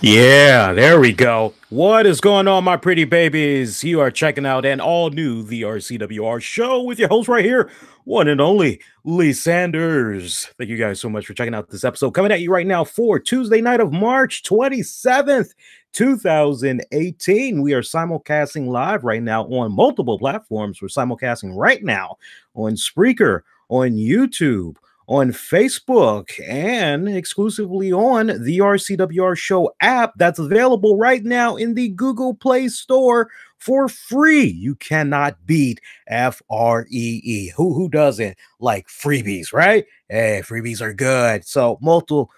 Yeah, there we go. What is going on, my pretty babies? You are checking out an all new the RCWR show with your host right here, one and only Lee Sanders. Thank you guys so much for checking out this episode. Coming at you right now for Tuesday night of March 27th, 2018. We are simulcasting live right now on multiple platforms. We're simulcasting right now on Spreaker, on YouTube, on Facebook, and exclusively on the RCWR Show app that's available right now in the Google Play Store for free. You cannot beat FREE. Who doesn't like freebies, right? Hey, freebies are good. So multiple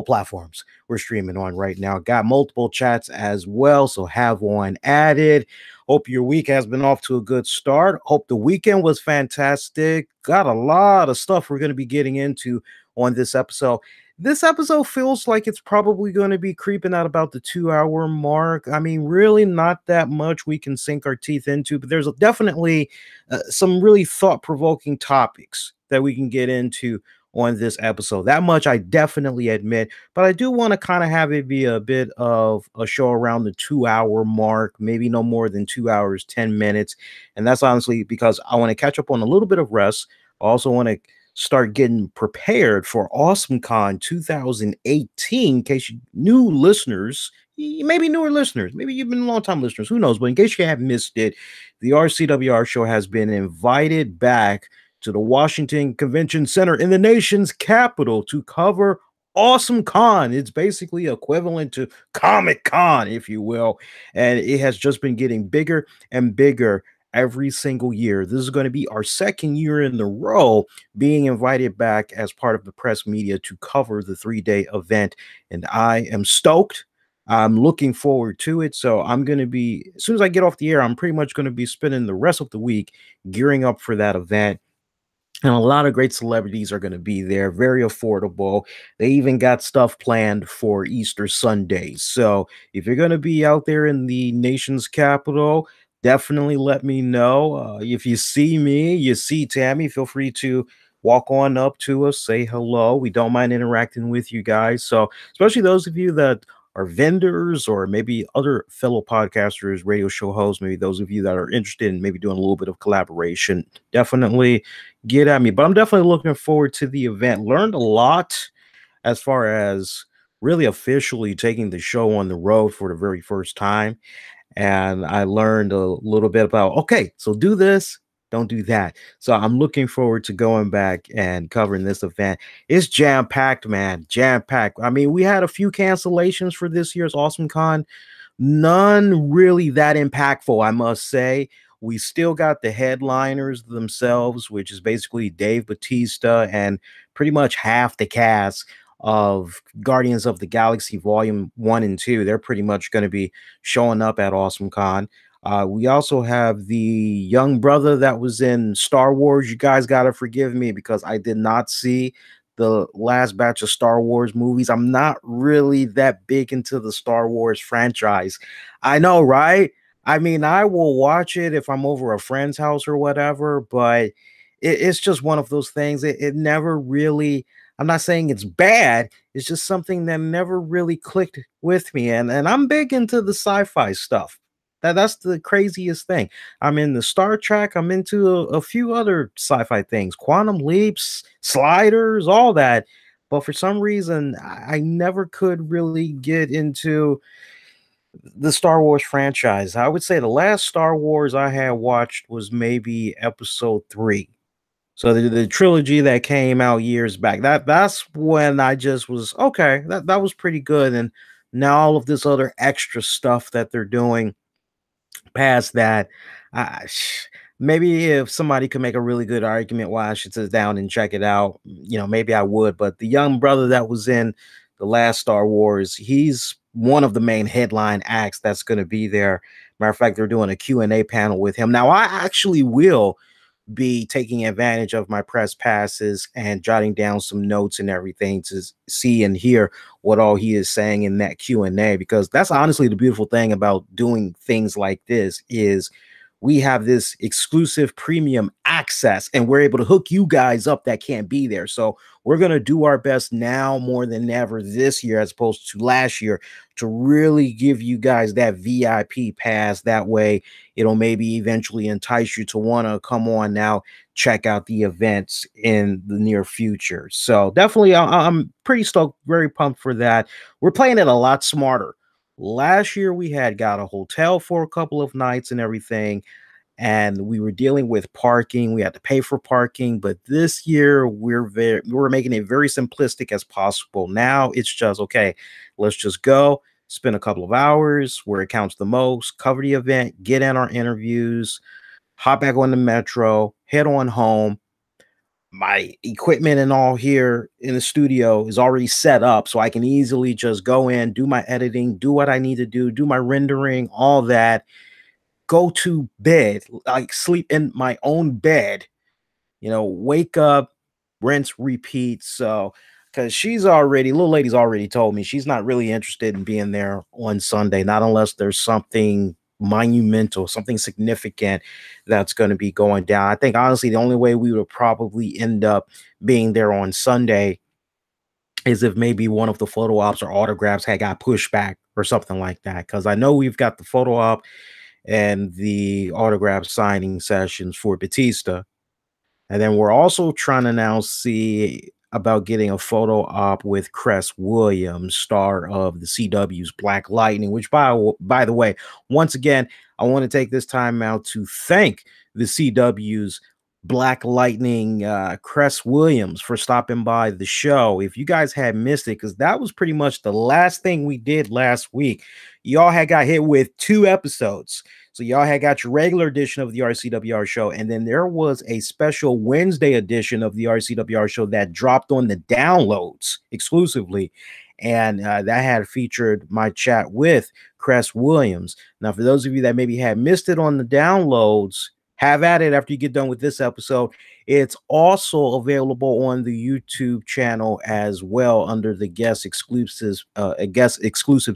platforms we're streaming on right now. Got multiple chats as well, so have one added. Hope your week has been off to a good start. Hope the weekend was fantastic. Got a lot of stuff we're going to be getting into on this episode. This episode feels like it's probably going to be creeping at about the 2 hour mark. I mean, really not that much we can sink our teeth into, but there's definitely some really thought provoking topics that we can get into on this episode. That much I definitely admit, but I do want to kind of have it be a bit of a show around the 2 hour mark, maybe no more than 2 hours, 10 minutes. And that's honestly because I want to catch up on a little bit of rest. I also want to start getting prepared for AwesomeCon 2018. In case you new listeners, maybe newer listeners, maybe you've been long time listeners, who knows? But in case you have missed it, the RCWR show has been invited back to the Washington Convention Center in the nation's capital to cover Awesome Con. It's basically equivalent to Comic Con, if you will. And it has just been getting bigger and bigger every single year. This is going to be our second year in a row being invited back as part of the press media to cover the 3 day event. And I am stoked. I'm looking forward to it. So I'm going to be, as soon as I get off the air, I'm pretty much going to be spending the rest of the week gearing up for that event. And a lot of great celebrities are going to be there, very affordable. They even got stuff planned for Easter Sunday. So if you're going to be out there in the nation's capital, definitely let me know. If you see me, you see Tammy, feel free to walk on up to us, say hello. We don't mind interacting with you guys. So, especially those of you that are vendors or maybe other fellow podcasters, radio show hosts, maybe those of you that are interested in maybe doing a little bit of collaboration, definitely get at me. But I'm definitely looking forward to the event. Learned a lot as far as really officially taking the show on the road for the very first time. And I learned a little bit about, okay, so do this, don't do that. So I'm looking forward to going back and covering this event. It's jam packed, man, jam packed. I mean, we had a few cancellations for this year's Awesome Con, none really that impactful, I must say. We still got the headliners themselves, which is basically Dave Bautista and pretty much half the cast of Guardians of the Galaxy Volume 1 and 2. They're pretty much going to be showing up at Awesome Con. We also have the young brother that was in Star Wars. You guys got to forgive me because I did not see the last batch of Star Wars movies. I'm not really that big into the Star Wars franchise. I know, right? I mean, I will watch it if I'm over a friend's house or whatever, but it's just one of those things. It never really, I'm not saying it's bad. It's just something that never really clicked with me. And I'm big into the sci-fi stuff. That's the craziest thing. I'm in the Star Trek. I'm into a few other sci-fi things, quantum leaps, sliders, all that. But for some reason, I never could really get into the Star Wars franchise. I would say the last Star Wars I had watched was maybe episode 3. So the trilogy that came out years back. That's when I just was okay. That was pretty good. And now all of this other extra stuff that they're doing past that, maybe if somebody could make a really good argument why I should sit down and check it out, maybe I would. But the young brother that was in the last Star Wars, he's one of the main headline acts that's going to be there. Matter of fact, they're doing a Q&A panel with him. Now, I actually will be taking advantage of my press passes and jotting down some notes and everything to see and hear what all he is saying in that Q&A, because that's honestly the beautiful thing about doing things like this is we have this exclusive premium access, and we're able to hook you guys up that can't be there. So we're going to do our best now more than ever this year, as opposed to last year, to really give you guys that VIP pass. That way, it'll maybe eventually entice you to want to come on now, check out the events in the near future. So definitely, I'm pretty stoked, very pumped for that. We're playing it a lot smarter. Last year, we had got a hotel for a couple of nights and everything, and we were dealing with parking. We had to pay for parking, but this year we're making it very simplistic as possible. Now it's just okay. Let's just go spend a couple of hours where it counts the most, cover the event, get in our interviews, hop back on the metro, head on home. My equipment and all here in the studio is already set up, so I can easily just go in, do my editing, do what I need to do my rendering, all that, go to bed, like sleep in my own bed, wake up, rinse, repeat. So, because little lady's already told me she's not really interested in being there on Sunday, not unless there's something monumental, something significant that's going to be going down. I think honestly, the only way we would probably end up being there on Sunday is if maybe one of the photo ops or autographs had got pushed back or something like that. Because I know we've got the photo op and the autograph signing sessions for Batista. And then we're also trying to now see about getting a photo op with Cress Williams, star of the CW's Black Lightning, which by the way, once again, I want to take this time out to thank the CW's Black Lightning, Cress Williams, for stopping by the show. If you guys had missed it, because that was pretty much the last thing we did last week, y'all had got hit with 2 episodes. So y'all had got your regular edition of the RCWR show, and then there was a special Wednesday edition of the RCWR show that dropped on the downloads exclusively, and that had featured my chat with Cress Williams. Now, for those of you that maybe had missed it on the downloads, have at it after you get done with this episode. It's also available on the YouTube channel as well under the guest exclusive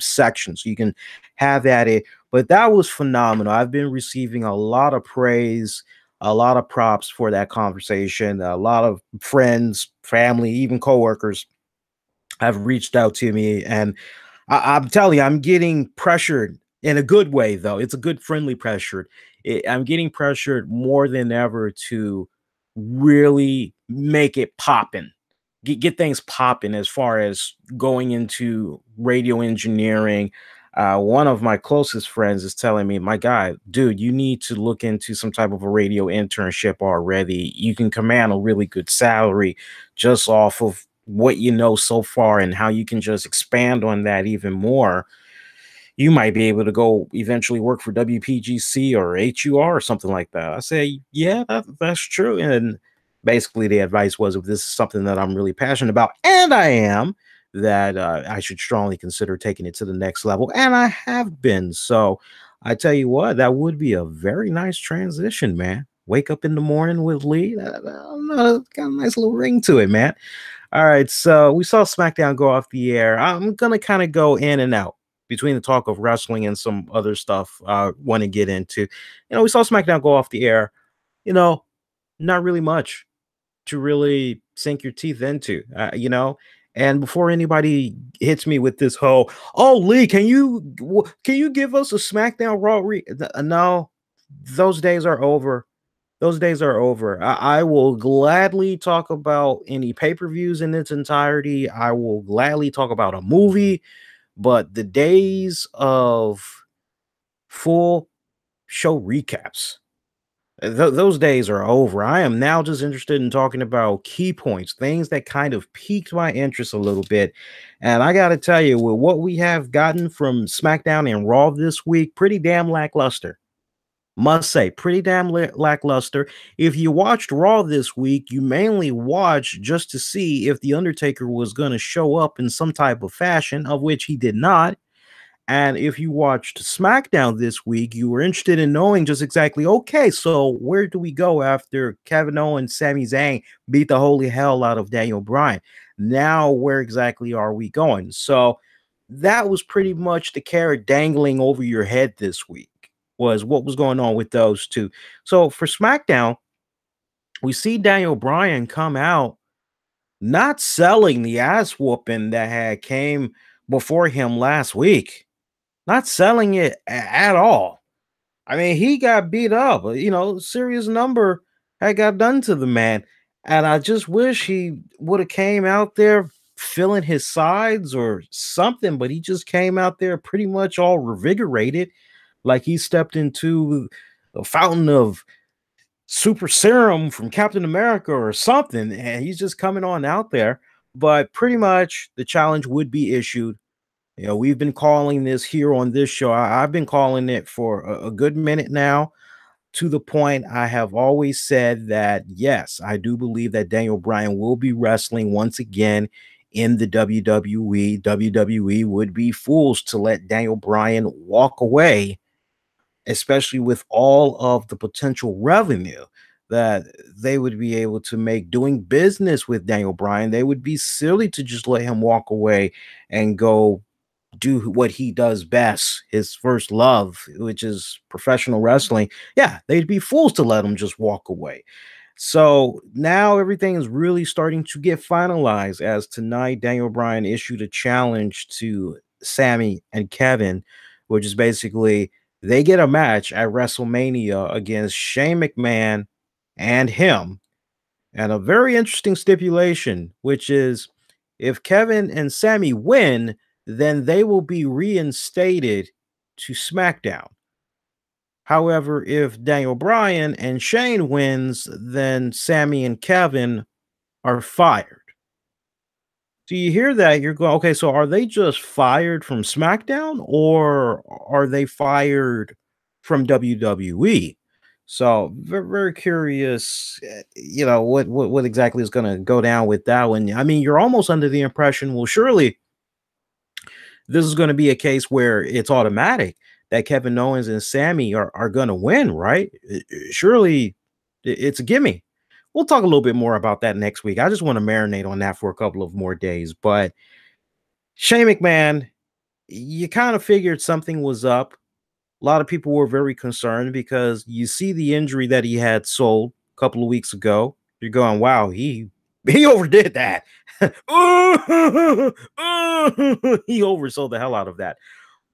section, so you can have at it. But that was phenomenal. I've been receiving a lot of praise, a lot of props for that conversation. A lot of friends, family, even coworkers have reached out to me, and I'm telling you, I'm getting pressured in a good way, though. It's a good, friendly pressure. I'm getting pressured more than ever to really make it popping, get things popping as far as going into radio engineering. One of my closest friends is telling me, my guy, dude, you need to look into some type of a radio internship already. You can command a really good salary just off of what you know so far, and how you can just expand on that even more. You might be able to go eventually work for WPGC or HUR or something like that. I say, yeah, that's true. And basically the advice was, if this is something that I'm really passionate about, and I am, that I should strongly consider taking it to the next level. And I have been. So I tell you what, that would be a very nice transition, man. Wake up in the morning with Lee. I don't know, it's got a nice little ring to it, man. All right, so we saw SmackDown go off the air. I'm going to kind of go in and out between the talk of wrestling and some other stuff I want to get into. We saw SmackDown go off the air. Not really much to really sink your teeth into, And before anybody hits me with this whole, oh, Lee, can you give us a SmackDown Raw? No, those days are over. Those days are over. I will gladly talk about any pay-per-views in its entirety. I will gladly talk about a movie, but the days of full show recaps, those days are over. I am now just interested in talking about key points, things that kind of piqued my interest a little bit. And I got to tell you, with what we have gotten from SmackDown and Raw this week, pretty damn lackluster. Must say, pretty damn lackluster. If you watched Raw this week, you mainly watched just to see if The Undertaker was going to show up in some type of fashion, of which he did not. And if you watched SmackDown this week, you were interested in knowing just exactly, okay, so where do we go after Kevin Owens, Sami Zayn beat the holy hell out of Daniel Bryan? Now, where exactly are we going? So that was pretty much the carrot dangling over your head this week. was what was going on with those two. So for SmackDown, we see Daniel Bryan come out not selling the ass whooping that had came before him last week. Not selling it at all. I mean, he got beat up. Serious number had got done to the man, and I just wish he would have came out there feeling his sides or something. But he just came out there pretty much all revigorated, like he stepped into a fountain of super serum from Captain America or something, and he's just coming on out there. But pretty much the challenge would be issued. We've been calling this here on this show. I've been calling it for a good minute now, to the point I have always said that, yes, I do believe that Daniel Bryan will be wrestling once again in the WWE. WWE would be fools to let Daniel Bryan walk away, especially with all of the potential revenue that they would be able to make doing business with Daniel Bryan. They would be silly to just let him walk away and go do what he does best, his first love, which is professional wrestling. Yeah, they'd be fools to let him just walk away. So now everything is really starting to get finalized, as tonight Daniel Bryan issued a challenge to Sammy and Kevin, which is basically they get a match at WrestleMania against Shane McMahon and him, and a very interesting stipulation, which is if Kevin and Sammy win, then they will be reinstated to SmackDown. However, if Daniel Bryan and Shane wins, then Sammy and Kevin are fired. Do you hear that? You're going, okay, so are they just fired from SmackDown or are they fired from WWE? So very, very curious, what exactly is going to go down with that one. I mean, you're almost under the impression, well, surely this is going to be a case where it's automatic that Kevin Owens and Sammy are going to win, right? Surely it's a gimme. We'll talk a little bit more about that next week. I just want to marinate on that for a couple of more days. But Shane McMahon, you kind of figured something was up. A lot of people were very concerned because you see the injury that he had sold a couple of weeks ago. You're going, wow, he overdid that. He oversold the hell out of that.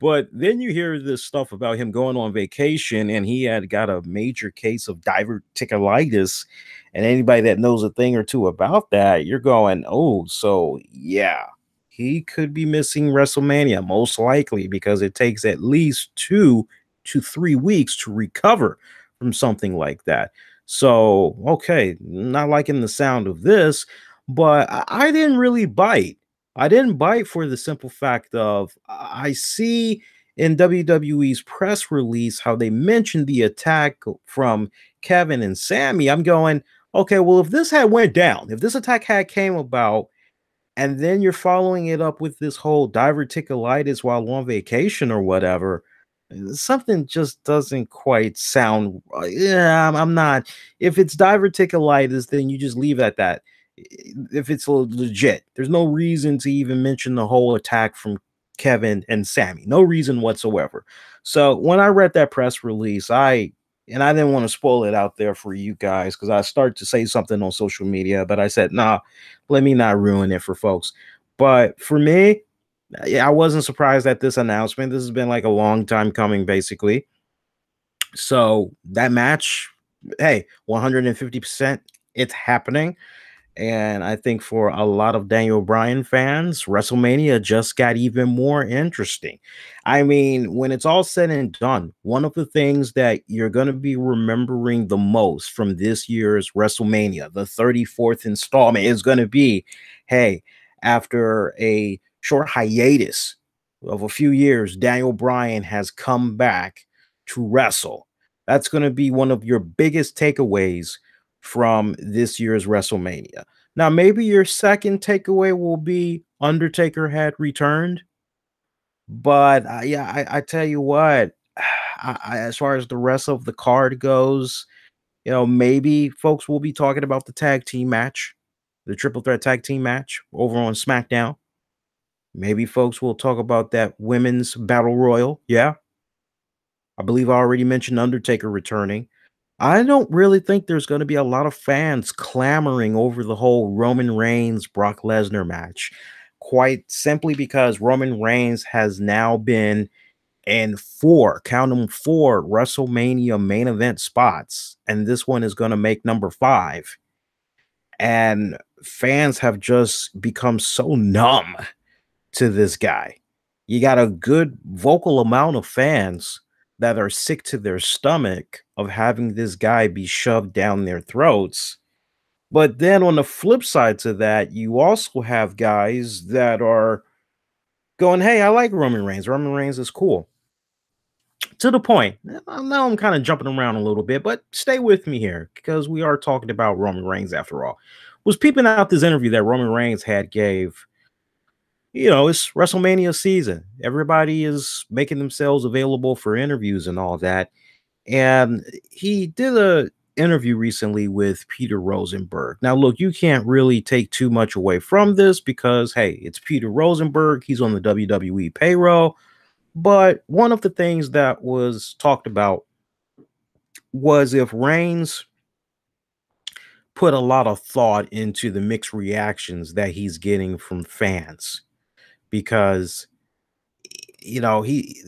But then you hear this stuff about him going on vacation and he had got a major case of diverticulitis. And anybody that knows a thing or two about that, you're going, oh, so yeah, he could be missing WrestleMania, most likely, because it takes at least 2 to 3 weeks to recover from something like that. So, okay, not liking the sound of this, but I didn't really bite. I didn't bite for the simple fact of I see in WWE's press release how they mentioned the attack from Kevin and Sammy. I'm going, okay, well, if this had went down, if this attack had came about, and then you're following it up with this whole diverticulitis while on vacation or whatever, something just doesn't quite sound yeah, I'm not. If it's diverticulitis, then you just leave it at that. If it's legit, there's no reason to even mention the whole attack from Kevin and Sammy. No reason whatsoever. So when I read that press release, I didn't want to spoil it out there for you guys because I started to say something on social media, but I said, nah, let me not ruin it for folks. But for me, yeah, I wasn't surprised at this announcement. This has been like a long time coming, basically. So that match, hey, 150%, it's happening. And I think for a lot of Daniel Bryan fans, WrestleMania just got even more interesting. I mean, when it's all said and done, one of the things that you're going to be remembering the most from this year's WrestleMania, the 34th installment, is going to be, hey, after a short hiatus of a few years, Daniel Bryan has come back to wrestle. That's going to be one of your biggest takeaways from this year's WrestleMania. Now, maybe your second takeaway will be Undertaker had returned, but yeah, I tell you what, as far as the rest of the card goes, maybe folks will be talking about the tag team match, the triple threat tag team match over on SmackDown. Maybe folks will talk about that women's battle royal. Yeah. I believe I already mentioned Undertaker returning. I don't really think there's going to be a lot of fans clamoring over the whole Roman Reigns Brock Lesnar match, quite simply because Roman Reigns has now been in four, count them, four WrestleMania main event spots, and this one is going to make number five. And fans have just become so numb to this guy. You got a good vocal amount of fans that are sick to their stomach of having this guy be shoved down their throats. But then on the flip side to that, you also have guys that are going, hey, I like Roman Reigns. Roman Reigns is cool. To the point. Now I'm kind of jumping around a little bit, but stay with me here because we are talking about Roman Reigns after all. Was peeping out this interview that Roman Reigns had gave. It's WrestleMania season. Everybody is making themselves available for interviews and all that. And he did a interview recently with Peter Rosenberg. Now, look, you can't really take too much away from this because, hey, it's Peter Rosenberg. He's on the WWE payroll. But one of the things that was talked about was if Reigns put a lot of thought into the mixed reactions that he's getting from fans because he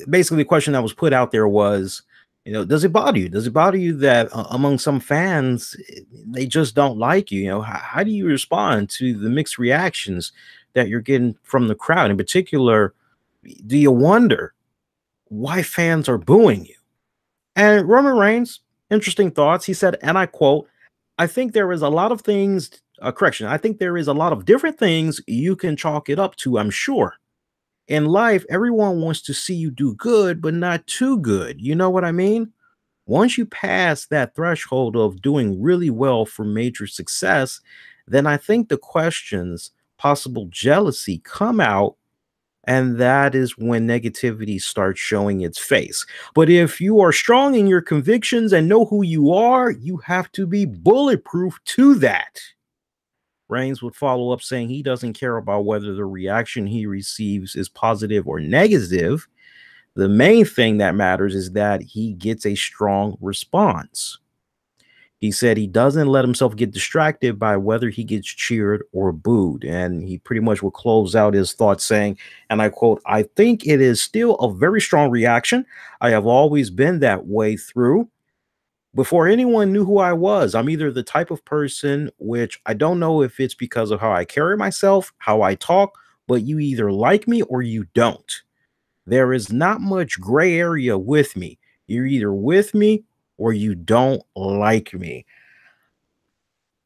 basically the question that was put out there was, does it bother you? Does it bother you that among some fans, they just don't like you? How do you respond to the mixed reactions that you're getting from the crowd? In particular, do you wonder why fans are booing you? And Roman Reigns, interesting thoughts. He said, and I quote, I think there is a lot of things, correction, I think there is a lot of different things you can chalk it up to, I'm sure. In life, everyone wants to see you do good, but not too good. You know what I mean? Once you pass that threshold of doing really well for major success, then I think the questions, possible jealousy come out, and that is when negativity starts showing its face. But if you are strong in your convictions and know who you are, you have to be bulletproof to that. Reigns would follow up saying he doesn't care about whether the reaction he receives is positive or negative. The main thing that matters is that he gets a strong response. He said he doesn't let himself get distracted by whether he gets cheered or booed. And he pretty much will close out his thoughts saying, and I quote, I think it is still a very strong reaction. I have always been that way through. Before anyone knew who I was, I'm either the type of person, which I don't know if it's because of how I carry myself, how I talk, but you either like me or you don't. There is not much gray area with me. You're either with me or you don't like me.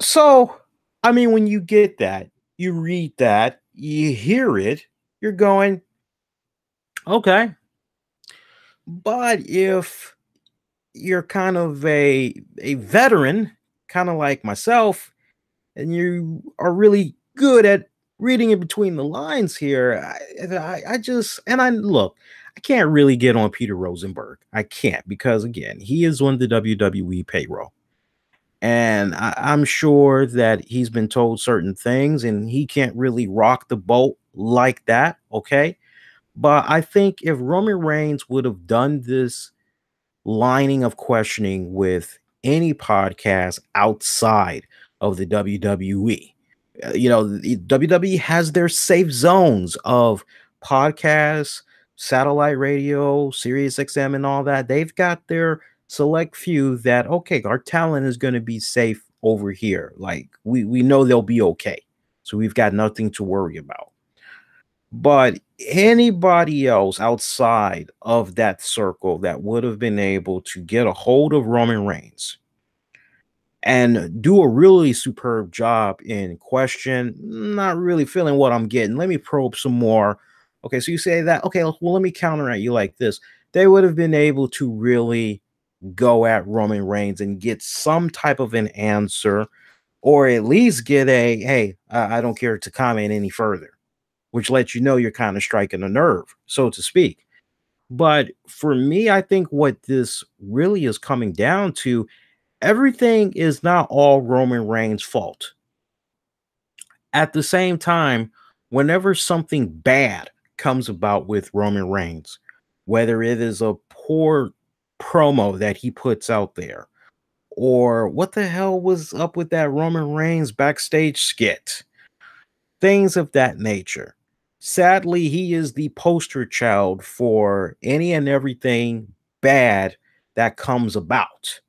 So, I mean, when you get that, you read that, you hear it, you're going, okay. But if you're kind of a veteran, kind of like myself, and you are really good at reading in between the lines here, I just, and I look, I can't really get on Peter Rosenberg. I can't because, again, he is on the WWE payroll. And I'm sure that he's been told certain things and he can't really rock the boat like that. Okay. But I think if Roman Reigns would have done this lining of questioning with any podcast outside of the WWE. The WWE has their safe zones of podcasts, satellite radio, Sirius XM, and all that. They've got their select few that, okay, our talent is going to be safe over here. Like we know they'll be okay. So we've got nothing to worry about. But anybody else outside of that circle that would have been able to get a hold of Roman Reigns and do a really superb job in question, not really feeling what I'm getting. Let me probe some more. Okay, so you say that. Okay, well, let me counter at you like this. They would have been able to really go at Roman Reigns and get some type of an answer, or at least get a, hey, I don't care to comment any further, which lets you know you're kind of striking a nerve, so to speak. But for me, I think what this really is coming down to, everything is not all Roman Reigns' fault. At the same time, whenever something bad comes about with Roman Reigns, whether it is a poor promo that he puts out there, or what the hell was up with that Roman Reigns backstage skit, things of that nature. Sadly, he is the poster child for any and everything bad that comes about,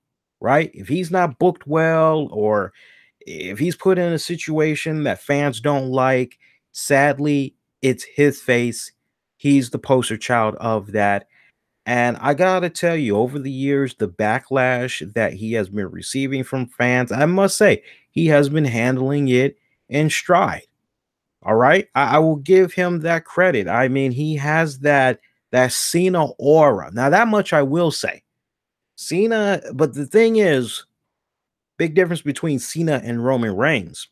right? If he's not booked well, or if he's put in a situation that fans don't like, sadly, it's his face. He's the poster child of that. And I gotta tell you, over the years, the backlash that he has been receiving from fans, I must say, he has been handling it in stride. All right. I will give him that credit. I mean, he has that Cena aura. Now, that much I will say. Cena, but the thing is, big difference between Cena and Roman Reigns.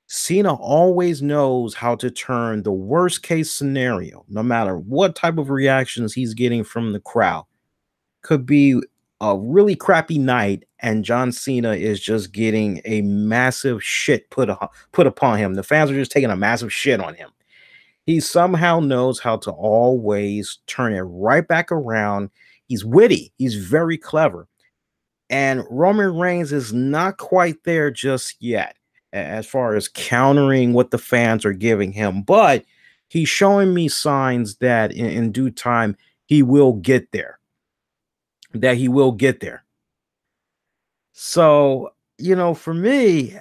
Cena always knows how to turn the worst case scenario, no matter what type of reactions he's getting from the crowd. Could be a really crappy night, and John Cena is just getting a massive shit put upon him. The fans are just taking a massive shit on him. He somehow knows how to always turn it right back around. He's witty. He's very clever. And Roman Reigns is not quite there just yet as far as countering what the fans are giving him. But he's showing me signs that in due time, he will get there. That he will get there. So, for me,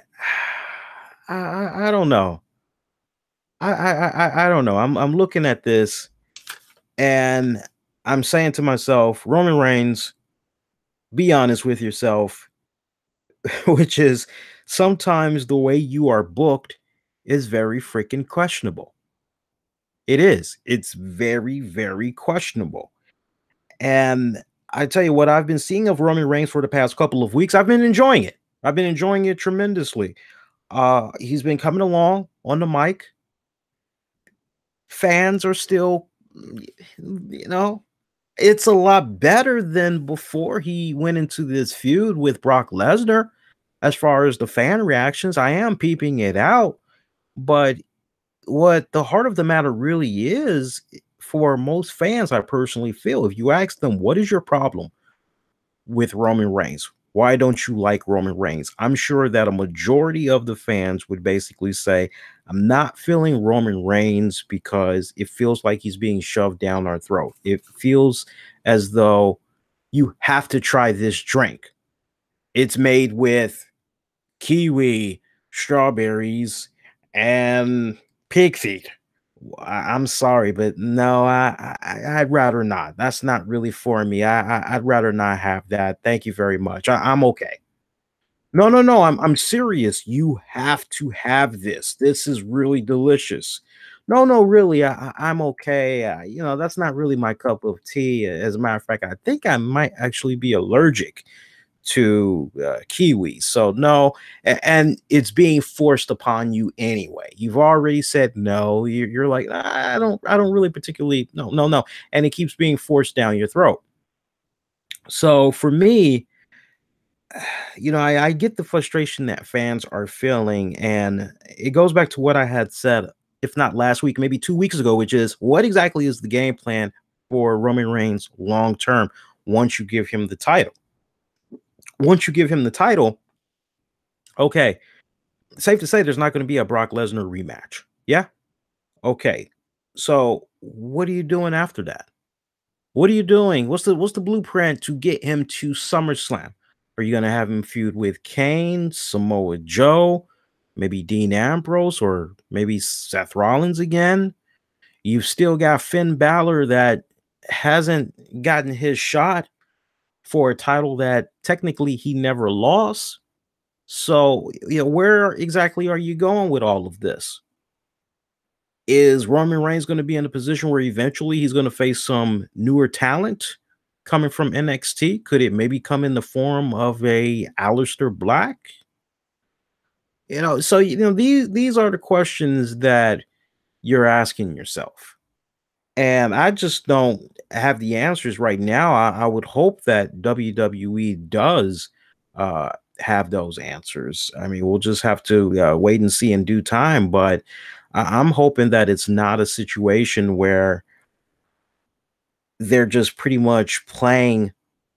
I don't know. I don't know. I'm looking at this and I'm saying to myself, Roman Reigns, be honest with yourself, which is sometimes the way you are booked is very freaking questionable. It is. It's very, very questionable. And I tell you what, I've been seeing of Roman Reigns for the past couple of weeks. I've been enjoying it. I've been enjoying it tremendously. He's been coming along on the mic. Fans are still, it's a lot better than before he went into this feud with Brock Lesnar. As far as the fan reactions, I am peeping it out. But what the heart of the matter really is, for most fans, I personally feel, if you ask them, what is your problem with Roman Reigns? Why don't you like Roman Reigns? I'm sure that a majority of the fans would basically say, I'm not feeling Roman Reigns because it feels like he's being shoved down our throat. It feels as though you have to try this drink. It's made with kiwi, strawberries, and pig feet. I'm sorry, but no, I'd rather not. That's not really for me. I'd rather not have that. Thank you very much. I'm okay. No, no, no. I'm serious. You have to have this. This is really delicious. No, no, really. I'm okay. That's not really my cup of tea. As a matter of fact, I think I might actually be allergic to kiwi. So no, and it's being forced upon you anyway. You've already said no. You're like, I don't really particularly, no, no, no, and it keeps being forced down your throat. So for me, I get the frustration that fans are feeling, and it goes back to what I had said, if not last week, maybe 2 weeks ago, which is, what exactly is the game plan for Roman Reigns long term once you give him the title? Once you give him the title, okay, safe to say there's not going to be a Brock Lesnar rematch. Yeah? Okay. So what are you doing after that? What are you doing? What's the blueprint to get him to SummerSlam? Are you going to have him feud with Kane, Samoa Joe, maybe Dean Ambrose, or maybe Seth Rollins again? You've still got Finn Balor that hasn't gotten his shot for a title that technically he never lost. So, where exactly are you going with all of this? Is Roman Reigns going to be in a position where eventually he's going to face some newer talent coming from NXT? Could it maybe come in the form of a Aleister Black? So these are the questions that you're asking yourself. And I just don't have the answers right now. I would hope that WWE does have those answers. I mean, we'll just have to wait and see in due time. But I'm hoping that it's not a situation where they're just pretty much playing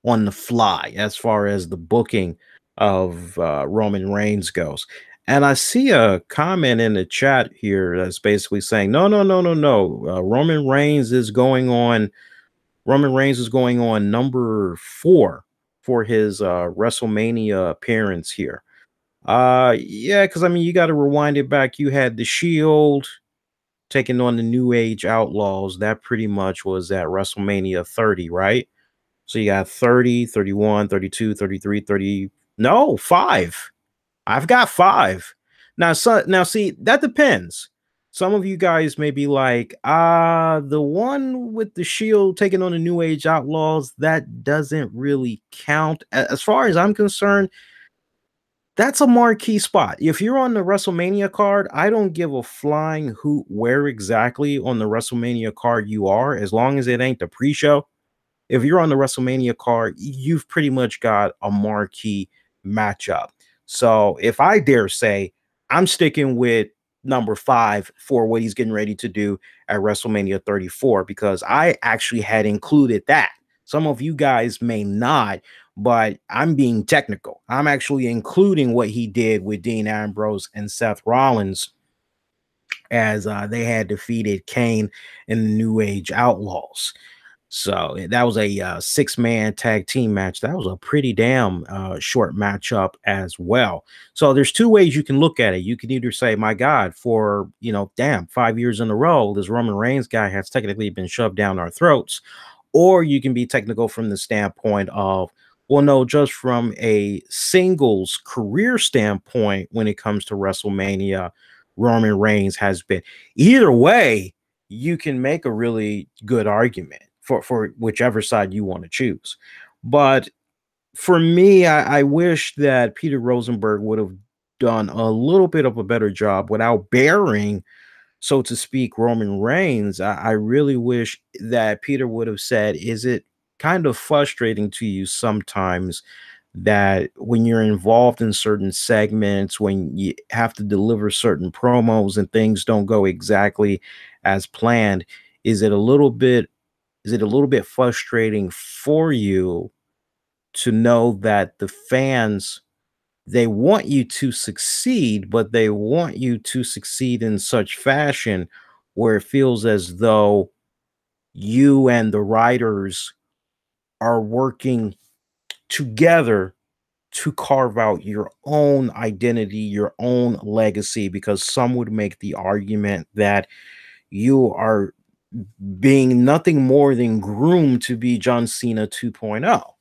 on the fly as far as the booking of Roman Reigns goes. And I see a comment in the chat here that's basically saying, no, no, no, no, no. Roman Reigns is going on. Roman Reigns is going on number 4 for his WrestleMania appearance here. Yeah, because I mean, you got to rewind it back. You had the Shield taking on the New Age Outlaws. That pretty much was at WrestleMania 30, right? So you got 30, 31, 32, 33, 30. No, 5. I've got 5. Now, now see, that depends. Some of you guys may be like, the one with the Shield taking on the New Age Outlaws, that doesn't really count. As far as I'm concerned, that's a marquee spot. If you're on the WrestleMania card, I don't give a flying hoot where exactly on the WrestleMania card you are, as long as it ain't the pre-show. If you're on the WrestleMania card, you've pretty much got a marquee matchup. So if I dare say, I'm sticking with number 5 for what he's getting ready to do at WrestleMania 34, because I actually had included that. Some of you guys may not, but I'm being technical. I'm actually including what he did with Dean Ambrose and Seth Rollins as they had defeated Kane and the New Age Outlaws. So that was a 6-man tag team match. That was a pretty damn short matchup as well. So there's 2 ways you can look at it. You can either say, my God, for, damn, 5 years in a row, this Roman Reigns guy has technically been shoved down our throats. Or you can be technical from the standpoint of, well, no, just from a singles career standpoint, when it comes to WrestleMania, Roman Reigns has been. Either way, you can make a really good argument for whichever side you want to choose. But for me, I wish that Peter Rosenberg would have done a little bit of a better job without bearing, so to speak, Roman Reigns. I really wish that Peter would have said, is it kind of frustrating to you sometimes that when you're involved in certain segments, when you have to deliver certain promos and things don't go exactly as planned, is it a little bit frustrating for you to know that the fans, they want you to succeed, but they want you to succeed in such fashion where it feels as though you and the writers are working together to carve out your own identity, your own legacy, because some would make the argument that you are being nothing more than groomed to be John Cena 2.0.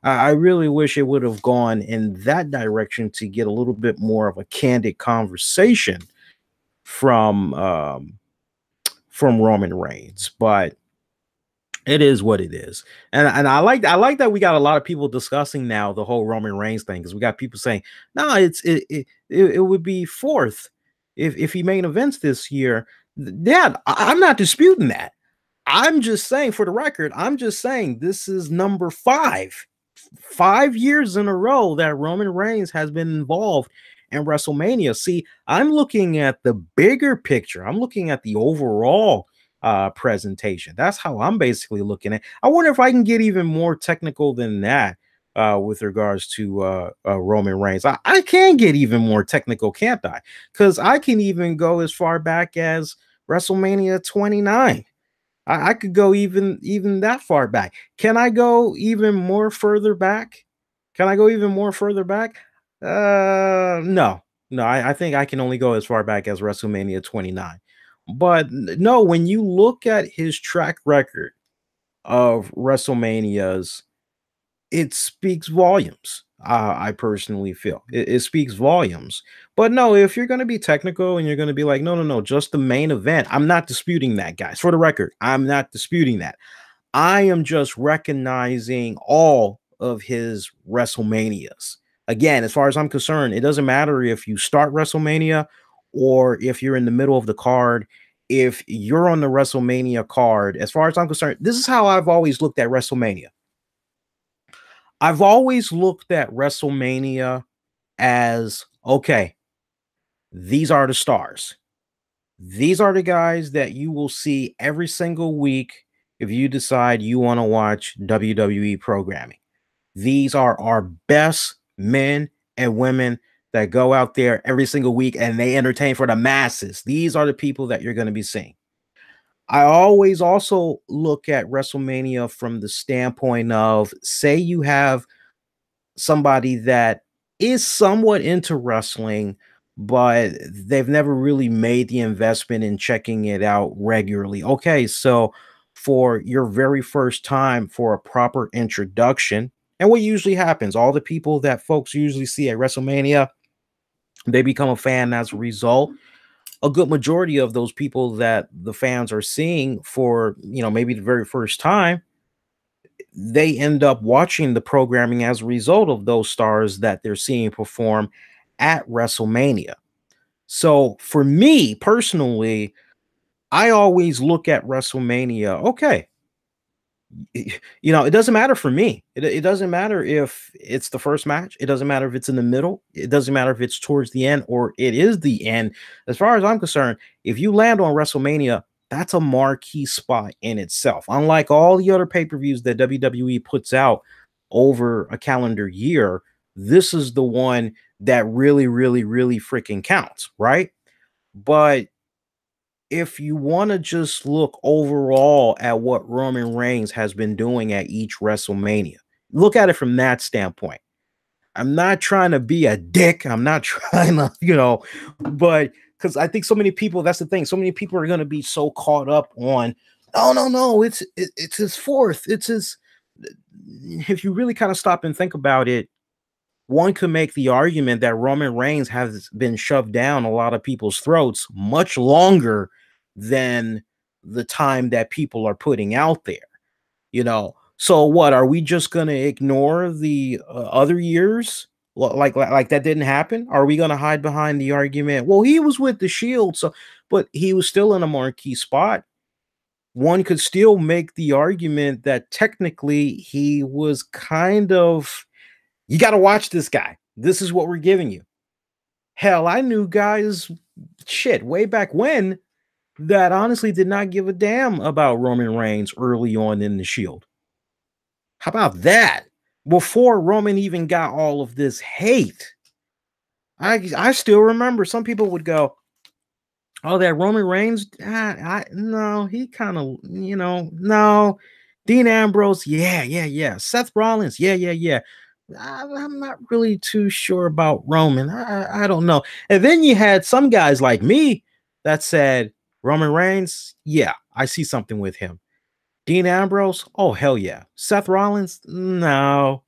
I really wish it would have gone in that direction to get a little bit more of a candid conversation from Roman Reigns, but it is what it is. And I like that we got a lot of people discussing now the whole Roman Reigns thing, because we got people saying, no, it would be 4th if he main events this year. Yeah, I'm not disputing that. I'm just saying, for the record, I'm just saying this is number 5. 5 years in a row that Roman Reigns has been involved in WrestleMania. See, I'm looking at the bigger picture. I'm looking at the overall presentation. That's how I'm basically looking at. I wonder if I can get even more technical than that with regards to Roman Reigns. I can get even more technical, can't I? Because I can even go as far back as WrestleMania 29. I could go even that far back. Can I go even more further back? Can I go even more further back? No. I think I can only go as far back as WrestleMania 29. But no, when you look at his track record of WrestleManias, it speaks volumes. I personally feel it speaks volumes. But no, if you're going to be technical and you're going to be like, no, just the main event, I'm not disputing that, guys. For the record, I'm not disputing that. I am just recognizing all of his WrestleManias. Again, as far as I'm concerned, it doesn't matter if you start WrestleMania or if you're in the middle of the card. If you're on the WrestleMania card, as far as I'm concerned, this is how I've always looked at WrestleMania. I've always looked at WrestleMania as, okay, these are the stars. These are the guys that you will see every single week if you decide you want to watch WWE programming. These are our best men and women that go out there every single week and they entertain for the masses. These are the people that you're going to be seeing. I always also look at WrestleMania from the standpoint of, say you have somebody that is somewhat into wrestling, but they've never really made the investment in checking it out regularly. Okay, so for your very first time for a proper introduction, and what usually happens, all the people that folks usually see at WrestleMania, they become a fan as a result. A good majority of those people that the fans are seeing for, maybe the very first time, they end up watching the programming as a result of those stars that they're seeing perform at WrestleMania. So for me personally, I always look at WrestleMania. Okay, it doesn't matter for me. It doesn't matter if it's the first match. It doesn't matter if it's in the middle. It doesn't matter if it's towards the end or it is the end. As far as I'm concerned, if you land on WrestleMania, that's a marquee spot in itself. Unlike all the other pay-per-views that WWE puts out over a calendar year, this is the one that really, really, really freaking counts, right? But if you want to just look overall at what Roman Reigns has been doing at each WrestleMania, look at it from that standpoint. I'm not trying to be a dick. I'm not trying to, but because I think so many people, that's the thing. So many people are going to be so caught up on, oh, no, it's his fourth. It's his. If you really kind of stop and think about it, one could make the argument that Roman Reigns has been shoved down a lot of people's throats much longer than the time that people are putting out there. So what, are we just going to ignore the other years like that didn't happen? Are we going to hide behind the argument, well, he was with the Shield, so, but he was still in a marquee spot? One could still make the argument that technically he was kind of, you got to watch this guy. This is what we're giving you. Hell, I knew guys, way back when, that honestly did not give a damn about Roman Reigns early on in the Shield. How about that? Before Roman even got all of this hate, I still remember some people would go, oh, that Roman Reigns, no, he kind of, no. Dean Ambrose, yeah. Seth Rollins, yeah. I'm not really too sure about Roman. I don't know. And then you had some guys like me that said, Roman Reigns, yeah, I see something with him. Dean Ambrose, oh, hell yeah. Seth Rollins, no,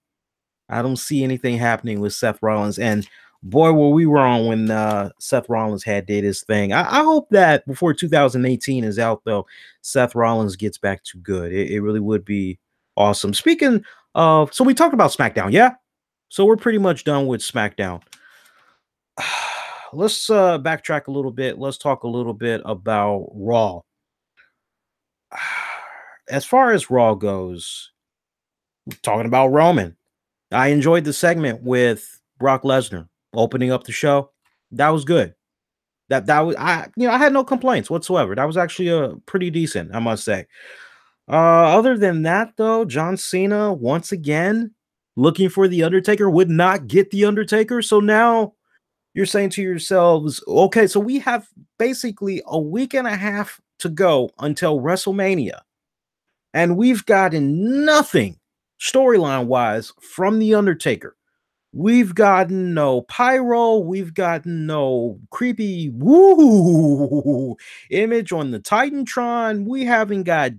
I don't see anything happening with Seth Rollins. And boy, were we wrong when Seth Rollins did his thing. I hope that before 2018 is out, though, Seth Rollins gets back to good. It really would be awesome. Speaking of, so we talked about SmackDown, yeah? So we're pretty much done with SmackDown. Let's backtrack a little bit. Let's talk a little bit about Raw. As far as Raw goes, talking about Roman, I enjoyed the segment with Brock Lesnar opening up the show. That was good. That was, I had no complaints whatsoever. That was actually pretty decent, I must say. Other than that, though, John Cena once again looking for the Undertaker, would not get the Undertaker. So now you're saying to yourselves, okay, so we have basically a week and a half to go until WrestleMania, and we've gotten nothing storyline wise from the Undertaker. We've gotten no pyro. We've gotten no creepy woo image on the Titantron. We haven't got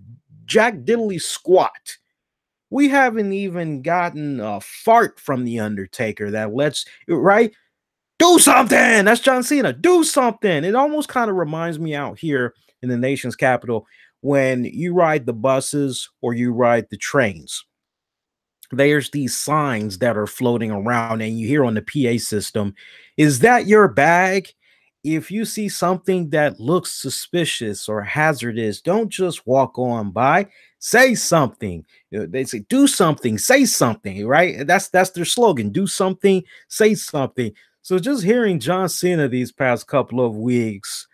jack diddly squat. We haven't even gotten a fart from the Undertaker that lets, right? Do something. That's John Cena. Do something. It almost kind of reminds me out here in the nation's capital when you ride the buses or you ride the trains. There's these signs that are floating around and you hear on the PA system, is that your bag? If you see something that looks suspicious or hazardous, don't just walk on by. Say something. They say, do something, say something, right? That's their slogan. Do something, say something. So just hearing John Cena these past couple of weeks,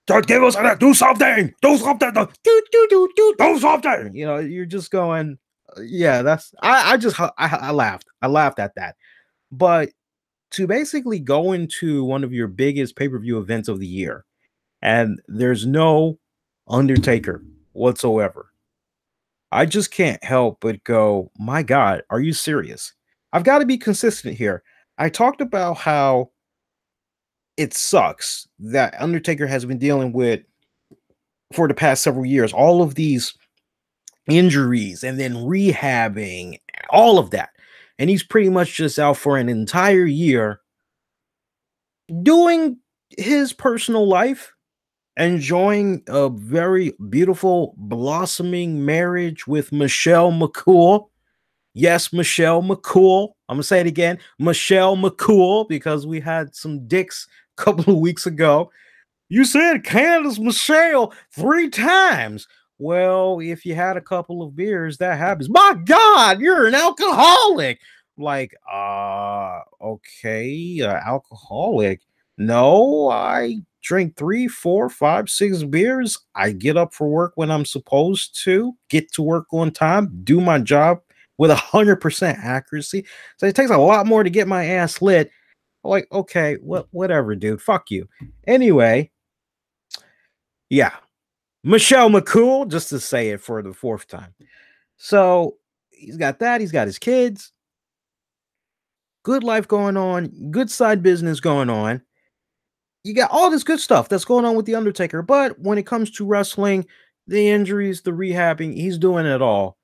don't give us that, do something, do something, do something. You're just going, Yeah, that's I just I laughed. I laughed at that. But to basically go into one of your biggest pay-per-view events of the year and there's no Undertaker whatsoever. I just can't help but go, "My God, are you serious?" I've got to be consistent here. I talked about how it sucks that Undertaker has been dealing with for the past several years all of these injuries and then rehabbing, all of that. And he's pretty much just out for an entire year doing his personal life, enjoying a very beautiful, blossoming marriage with Michelle McCool. Yes, Michelle McCool. I'm gonna say it again, Michelle McCool, because we had some dicks a couple of weeks ago. You said Candace Michelle 3 times. Well, if you had a couple of beers, that happens. My God, you're an alcoholic. Like, okay, alcoholic. No, I drink 3, 4, 5, 6 beers. I get up for work when I'm supposed to, get to work on time, do my job with 100% accuracy. So it takes a lot more to get my ass lit. Like, okay, whatever, dude. Fuck you. Anyway, yeah, Michelle McCool, just to say it for the fourth time. So he's got that. He's got his kids. Good life going on. Good side business going on. You got all this good stuff that's going on with the Undertaker. But when it comes to wrestling, the injuries, the rehabbing, he's doing it all.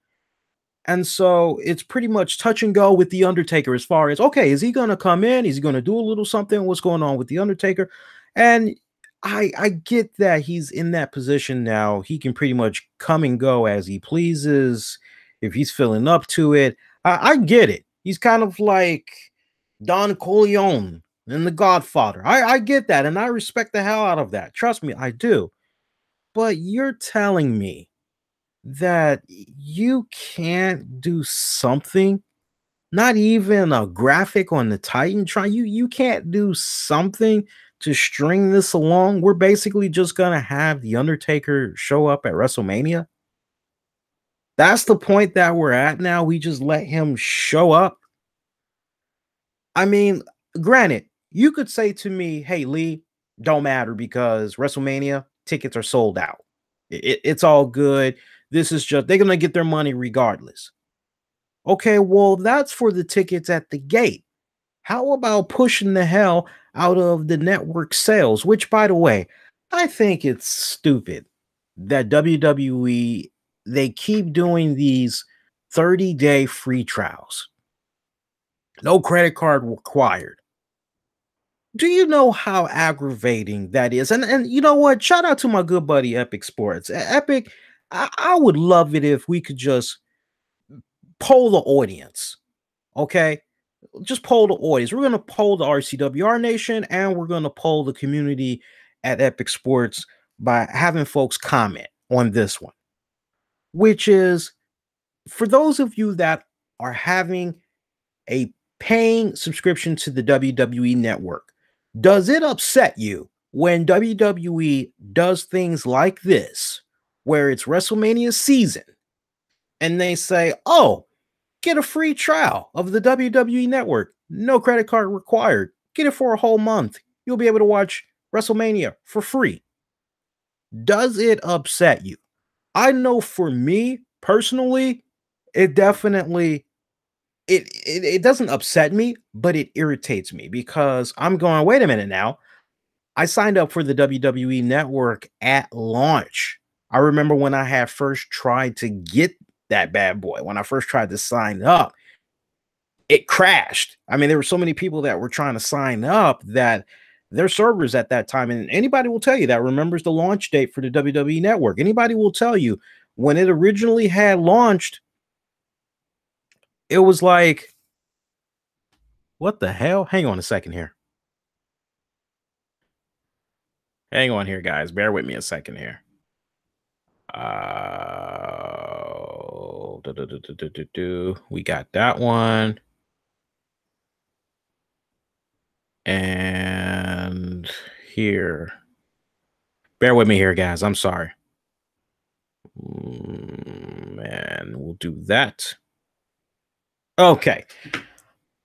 And so it's pretty much touch and go with the Undertaker as far as, okay, is he going to come in? Is he going to do a little something? What's going on with the Undertaker? And I get that he's in that position now. He can pretty much come and go as he pleases if he's feeling up to it. I get it. He's kind of like Don Corleone in The Godfather. I get that, and I respect the hell out of that. Trust me, I do. But you're telling me that you can't do something, not even a graphic on the Titantron. You can't do something to string this along. We're basically just gonna have the Undertaker show up at WrestleMania. That's the point that we're at now. We just let him show up. I mean, granted, you could say to me, "Hey, Lee, don't matter because WrestleMania tickets are sold out. It's all good. This is just they're gonna get their money regardless." Okay, well, that's for the tickets at the gate. How about pushing the hell out of the network sales? Which, by the way, I think it's stupid that WWE they keep doing these 30-day free trials. No credit card required. Do you know how aggravating that is? And you know what? Shout out to my good buddy Epic Sports. Epic, I would love it if we could just poll the audience. Okay, just poll the audience. We're gonna poll the RCWR Nation, and we're gonna poll the community at Epic Sports by having folks comment on this one, which is for those of you that are having a paying subscription to the WWE Network, does it upset you when WWE does things like this, where it's WrestleMania season, and they say, "Oh, get a free trial of the WWE Network. No credit card required. Get it for a whole month. You'll be able to watch WrestleMania for free." Does it upset you? I know for me personally, it definitely it doesn't upset me, but it irritates me because I'm going, wait a minute now. I signed up for the WWE Network at launch. I remember when I had first tried to get that bad boy, when I first tried to sign up, it crashed. I mean, there were so many people that were trying to sign up that their servers at that time, and anybody will tell you that remembers the launch date for the WWE Network. Anybody will tell you when it originally had launched, it was like, what the hell? Hang on a second here. Hang on here, guys. Bear with me a second here. We got that one. And here. Bear with me here, guys. I'm sorry. Man. and we'll do that. Okay.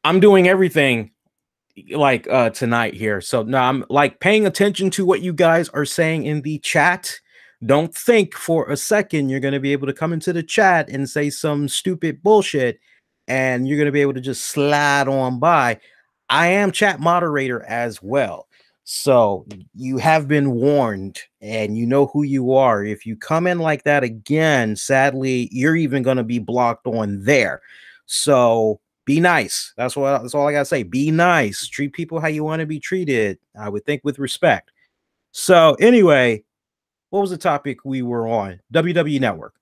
I'm doing everything like tonight here. So now I'm like paying attention to what you guys are saying in the chat. Don't think for a second you're going to be able to come into the chat and say some stupid bullshit and you're going to be able to just slide on by. I am chat moderator as well. So you have been warned and you know who you are. If you come in like that again, sadly, you're even going to be blocked on there. So be nice. That's all I gotta say. Be nice. Treat people how you want to be treated. I would think with respect. So anyway, what was the topic we were on? WWE Network.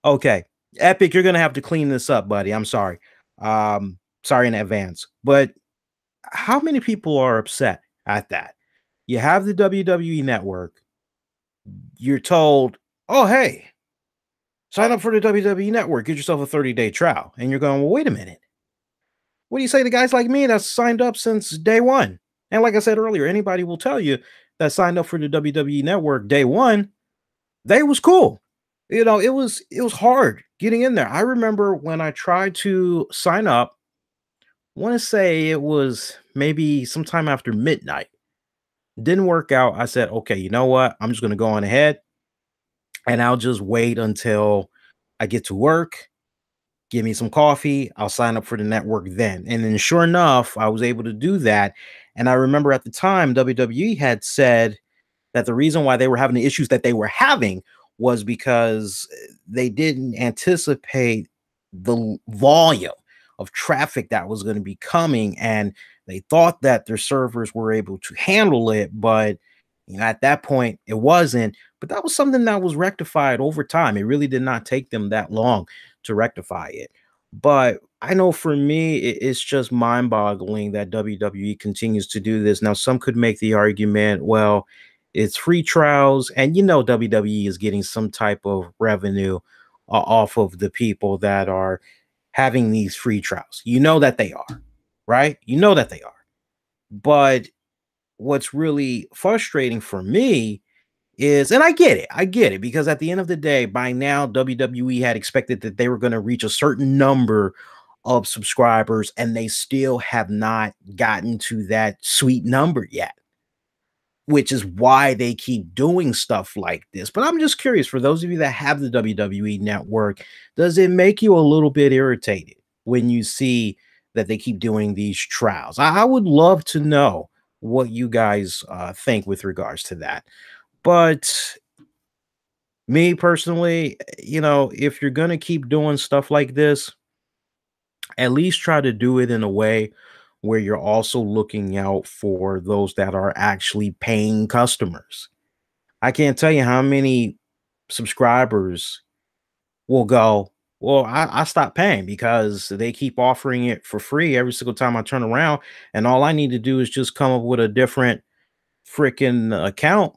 Okay. Epic, you're gonna have to clean this up, buddy. I'm sorry. Sorry in advance. But how many people are upset at that? You have the WWE Network. You're told, oh, hey, sign up for the WWE Network, get yourself a 30-day trial. And you're going, well, wait a minute. What do you say to guys like me that's signed up since day one? And like I said earlier, anybody will tell you that signed up for the WWE Network day one, they was cool. You know, it was hard getting in there. I remember when I tried to sign up, I want to say it was maybe sometime after midnight. Didn't work out. I said, okay, you know what? I'm just going to go on ahead and I'll just wait until I get to work. Give me some coffee. I'll sign up for the network then. And then sure enough, I was able to do that. And I remember at the time, WWE had said that the reason why they were having the issues that they were having was because they didn't anticipate the volume of traffic that was going to be coming. And they thought that their servers were able to handle it. But you know, at that point, it wasn't. But that was something that was rectified over time. It really did not take them that long to rectify it. But I know for me, it's just mind-boggling that WWE continues to do this. Now, some could make the argument, well, it's free trials, and you know WWE is getting some type of revenue off of the people that are having these free trials. You know that they are, right? You know that they are. But what's really frustrating for me is, and I get it, because at the end of the day, by now, WWE had expected that they were going to reach a certain number of subscribers, and they still have not gotten to that sweet number yet, which is why they keep doing stuff like this. But I'm just curious, for those of you that have the WWE Network, does it make you a little bit irritated when you see that they keep doing these trials? I would love to know what you guys think with regards to that. But me personally, you know, if you're going to keep doing stuff like this, at least try to do it in a way where you're also looking out for those that are actually paying customers. I can't tell you how many subscribers will go, well, I stopped paying because they keep offering it for free every single time I turn around. And all I need to do is just come up with a different freaking account.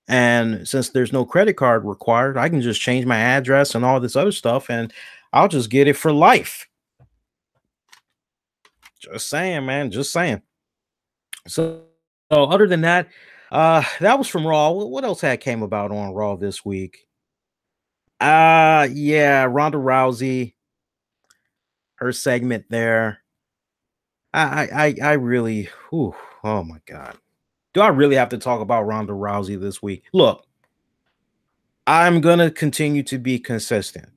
And since there's no credit card required, I can just change my address and all this other stuff, and I'll just get it for life. Just saying, man. Just saying. So other than that, that was from Raw. What else had came about on Raw this week? Yeah, Ronda Rousey, her segment there. I really, whew, oh my God. Do I really have to talk about Ronda Rousey this week? Look, I'm gonna continue to be consistent.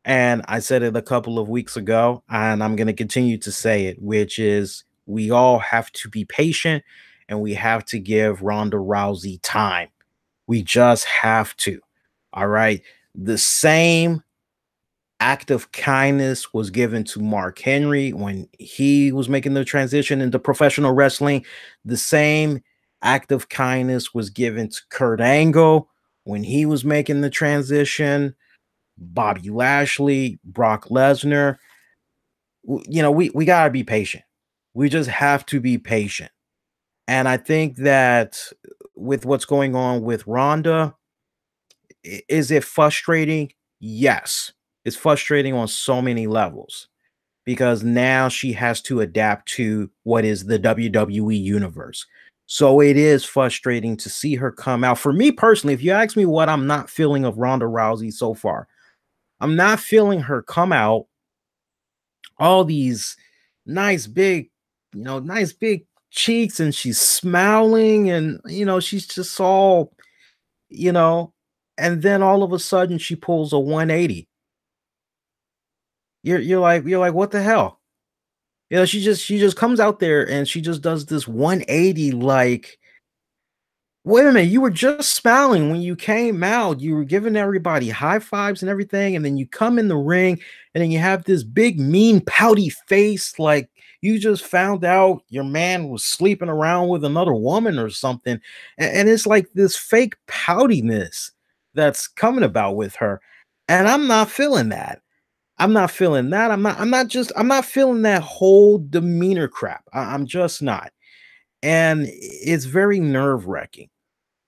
And I said it a couple of weeks ago, and I'm going to continue to say it, which is we all have to be patient and we have to give Ronda Rousey time. We just have to. All right. The same act of kindness was given to Mark Henry when he was making the transition into professional wrestling. The same act of kindness was given to Kurt Angle when he was making the transition. Bobby Lashley, Brock Lesnar. You know, we got to be patient. We just have to be patient. And I think that with what's going on with Ronda, is it frustrating? Yes. It's frustrating on so many levels because now she has to adapt to what is the WWE universe. So it is frustrating to see her come out. For me personally, if you ask me what I'm not feeling of Ronda Rousey so far, I'm not feeling her come out all these nice big, nice big cheeks, and she's smiling, and she's just all, you know, and then all of a sudden she pulls a 180. You're like, what the hell? She just comes out there and she just does this 180, like, wait a minute, you were just smiling when you came out. You were giving everybody high fives and everything, and then you come in the ring, and then you have this big, mean, pouty face, like you just found out your man was sleeping around with another woman or something. And it's like this fake poutiness that's coming about with her. And I'm not feeling that. I'm not feeling that. I'm not feeling that whole demeanor crap. I'm just not. And it's very nerve-wracking.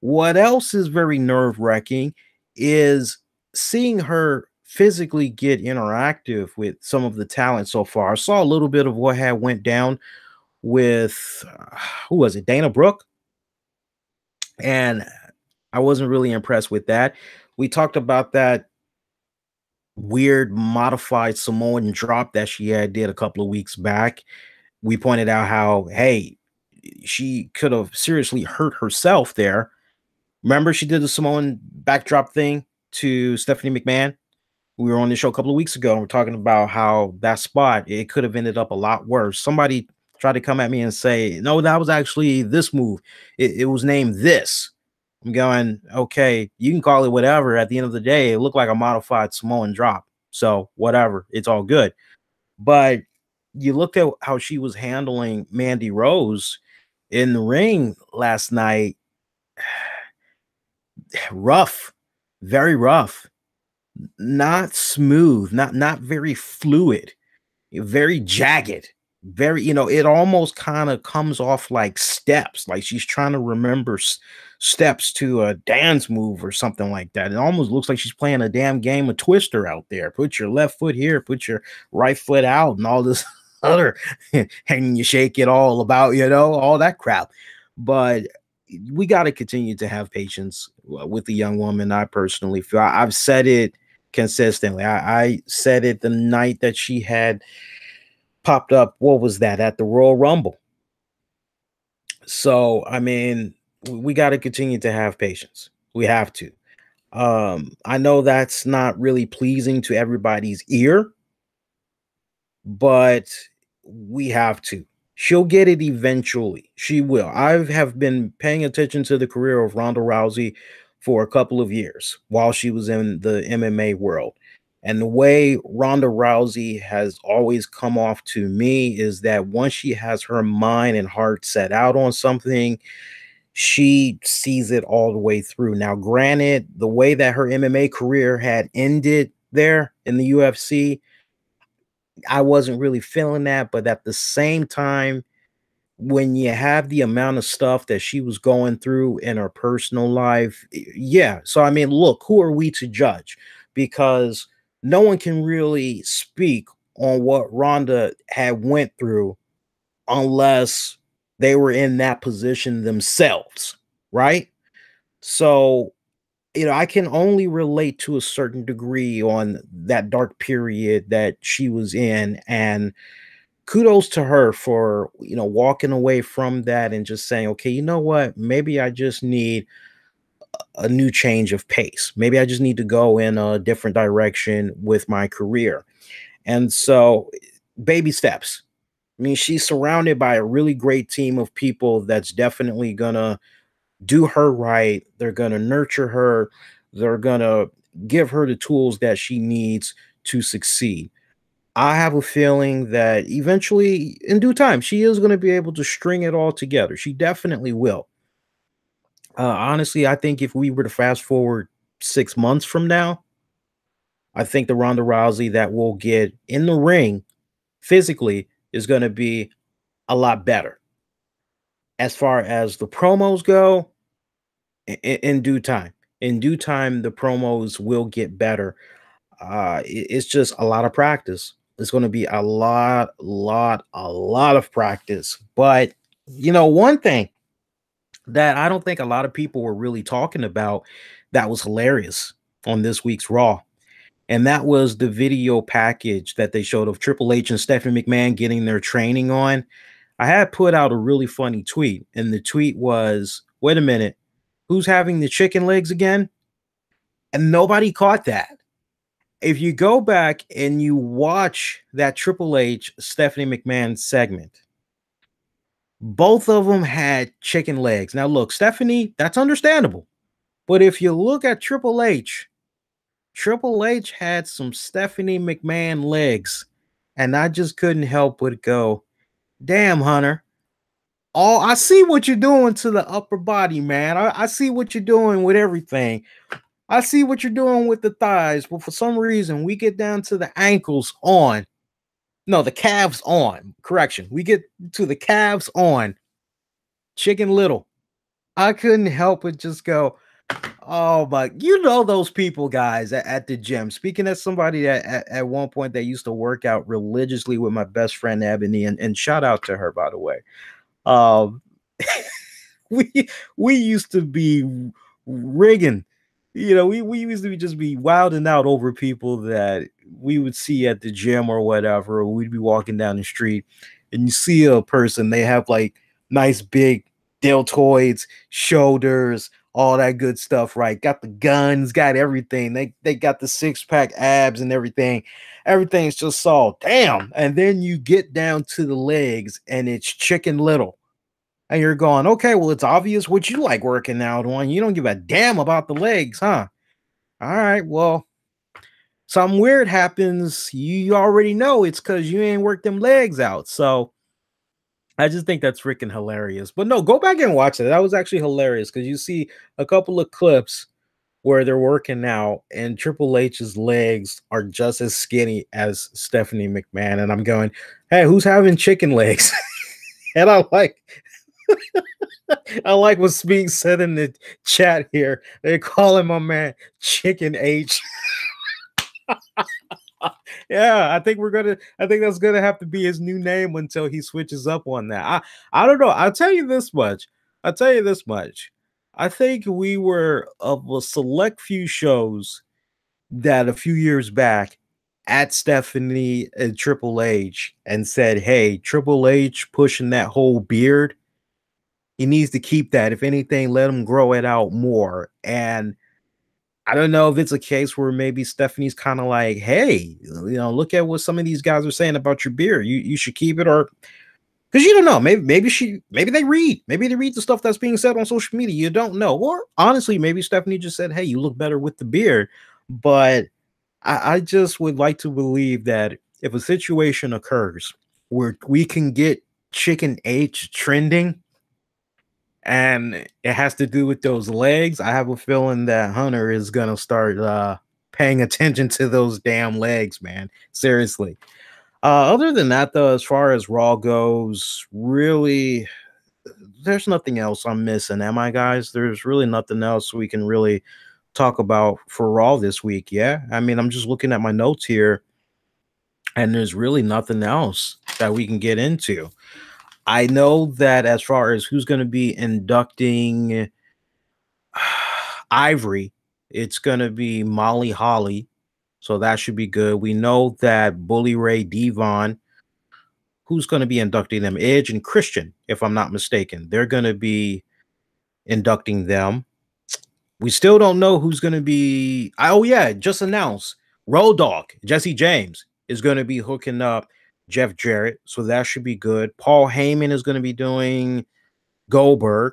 What else is very nerve-wracking is seeing her physically get interactive with some of the talent so far. I saw a little bit of what had went down with who was it? Dana Brooke, and I wasn't really impressed with that. We talked about that weird modified Samoan drop that she had did a couple of weeks back. We pointed out how, hey, she could have seriously hurt herself there. Remember, she did the Samoan backdrop thing to Stephanie McMahon. We were on the show a couple of weeks ago, and we're talking about how that spot, it could have ended up a lot worse. Somebody tried to come at me and say, no, that was actually this move. It was named this. I'm going, okay, you can call it whatever. At the end of the day, it looked like a modified Samoan drop. So whatever, it's all good. But you look at how she was handling Mandy Rose in the ring last night. Rough, very rough, not smooth, not very fluid, very jagged, very, it almost kind of comes off like steps, like she's trying to remember steps to a dance move or something like that. It almost looks like she's playing a damn game of Twister out there. Put your left foot here, put your right foot out, and all this other, and you shake it all about, all that crap. But we got to continue to have patience with the young woman. I personally feel I've said it consistently. I said it the night that she had popped up. What was that, at the Royal Rumble? So, I mean, we got to continue to have patience. We have to. I know that's not really pleasing to everybody's ear, but we have to. She'll get it eventually. She will. I have been paying attention to the career of Ronda Rousey for a couple of years while she was in the MMA world. And the way Ronda Rousey has always come off to me is that once she has her mind and heart set out on something, she sees it all the way through. Now, granted, the way that her MMA career had ended there in the UFC, I wasn't really feeling that. But at the same time, when you have the amount of stuff that she was going through in her personal life, yeah. So, I mean, look, who are we to judge? Because no one can really speak on what Rhonda had went through unless they were in that position themselves, right? So, I can only relate to a certain degree on that dark period that she was in. And kudos to her for, walking away from that and just saying, okay, you know what? Maybe I just need a new change of pace. Maybe I just need to go in a different direction with my career. And so, baby steps. I mean, she's surrounded by a really great team of people that's definitely gonna do her right. They're gonna nurture her. They're gonna give her the tools that she needs to succeed. I have a feeling that eventually, in due time, she is going to be able to string it all together. She definitely will. Honestly, I think if we were to fast forward 6 months from now, I think the Ronda Rousey that we'll get in the ring physically is going to be a lot better. As far as the promos go, in due time, the promos will get better. It's just a lot of practice. It's going to be a lot of practice. But one thing that I don't think a lot of people were really talking about that was hilarious on this week's Raw And that was the video package that they showed of Triple H and Stephanie McMahon getting their training on. I had put out a really funny tweet, and the tweet was, wait a minute, who's having the chicken legs again? And nobody caught that. If you go back and you watch that Triple H Stephanie McMahon segment, both of them had chicken legs. Now, look, Stephanie, that's understandable. But if you look at Triple H had some Stephanie McMahon legs. And I just couldn't help but go, damn, Hunter. Oh, I see what you're doing to the upper body, man. I see what you're doing with everything. I see what you're doing with the thighs. But for some reason, we get down to the ankles on. No, the calves on. Correction. We get to the calves on. Chicken Little. I couldn't help but just go, oh my, you know those people, guys, at the gym. Speaking as somebody that at one point they used to work out religiously with my best friend Ebony, and shout out to her, by the way. Um, we used to be rigging, we used to just be wilding out over people that we would see at the gym or whatever, or we'd be walking down the street and you see a person, they have like nice big deltoids, shoulders, all that good stuff, right? Got the guns, got everything. They got the six-pack abs and everything. Everything's just all damn. And then you get down to the legs and it's Chicken Little. And you're going, okay, well, it's obvious what you like working out on. You don't give a damn about the legs, huh? All right, well, something weird happens. You already know it's because you ain't worked them legs out. So I just think that's freaking hilarious. But no, go back and watch it. That was actually hilarious because you see a couple of clips where they're working out and Triple H's legs are just as skinny as Stephanie McMahon. And I'm going, hey, who's having chicken legs? And I like what's being said in the chat here. They're calling my man Chicken H. Yeah, I think that's gonna have to be his new name until he switches up on that. I don't know. I'll tell you this much. I think we were of a select few shows that a few years back at Stephanie and Triple H and said, hey, Triple H pushing that whole beard. He needs to keep that. If anything, let him grow it out more. And I don't know if it's a case where maybe Stephanie's kind of like, hey, look at what some of these guys are saying about your beard. You should keep it, or because you don't know. Maybe they read the stuff that's being said on social media. You don't know. Or honestly, maybe Stephanie just said, hey, you look better with the beard. But I just would like to believe that if a situation occurs where we can get Chicken H trending, and it has to do with those legs, I have a feeling that Hunter is going to start paying attention to those damn legs, man. Seriously. Other than that, though, as far as Raw goes, really, there's nothing else I'm missing, am I, guys? There's really nothing else we can really talk about for Raw this week, yeah? I mean, I'm just looking at my notes here, and there's really nothing else that we can get into. I know that as far as who's going to be inducting Ivory, it's going to be Molly Holly. So that should be good. We know that Bully Ray Devon, who's going to be inducting them? Edge and Christian, if I'm not mistaken. They're going to be inducting them. We still don't know who's going to be. Oh, yeah, just announced. Road Dogg, Jesse James, is going to be hooking up Jeff Jarrett, so that should be good. Paul Heyman is going to be doing Goldberg,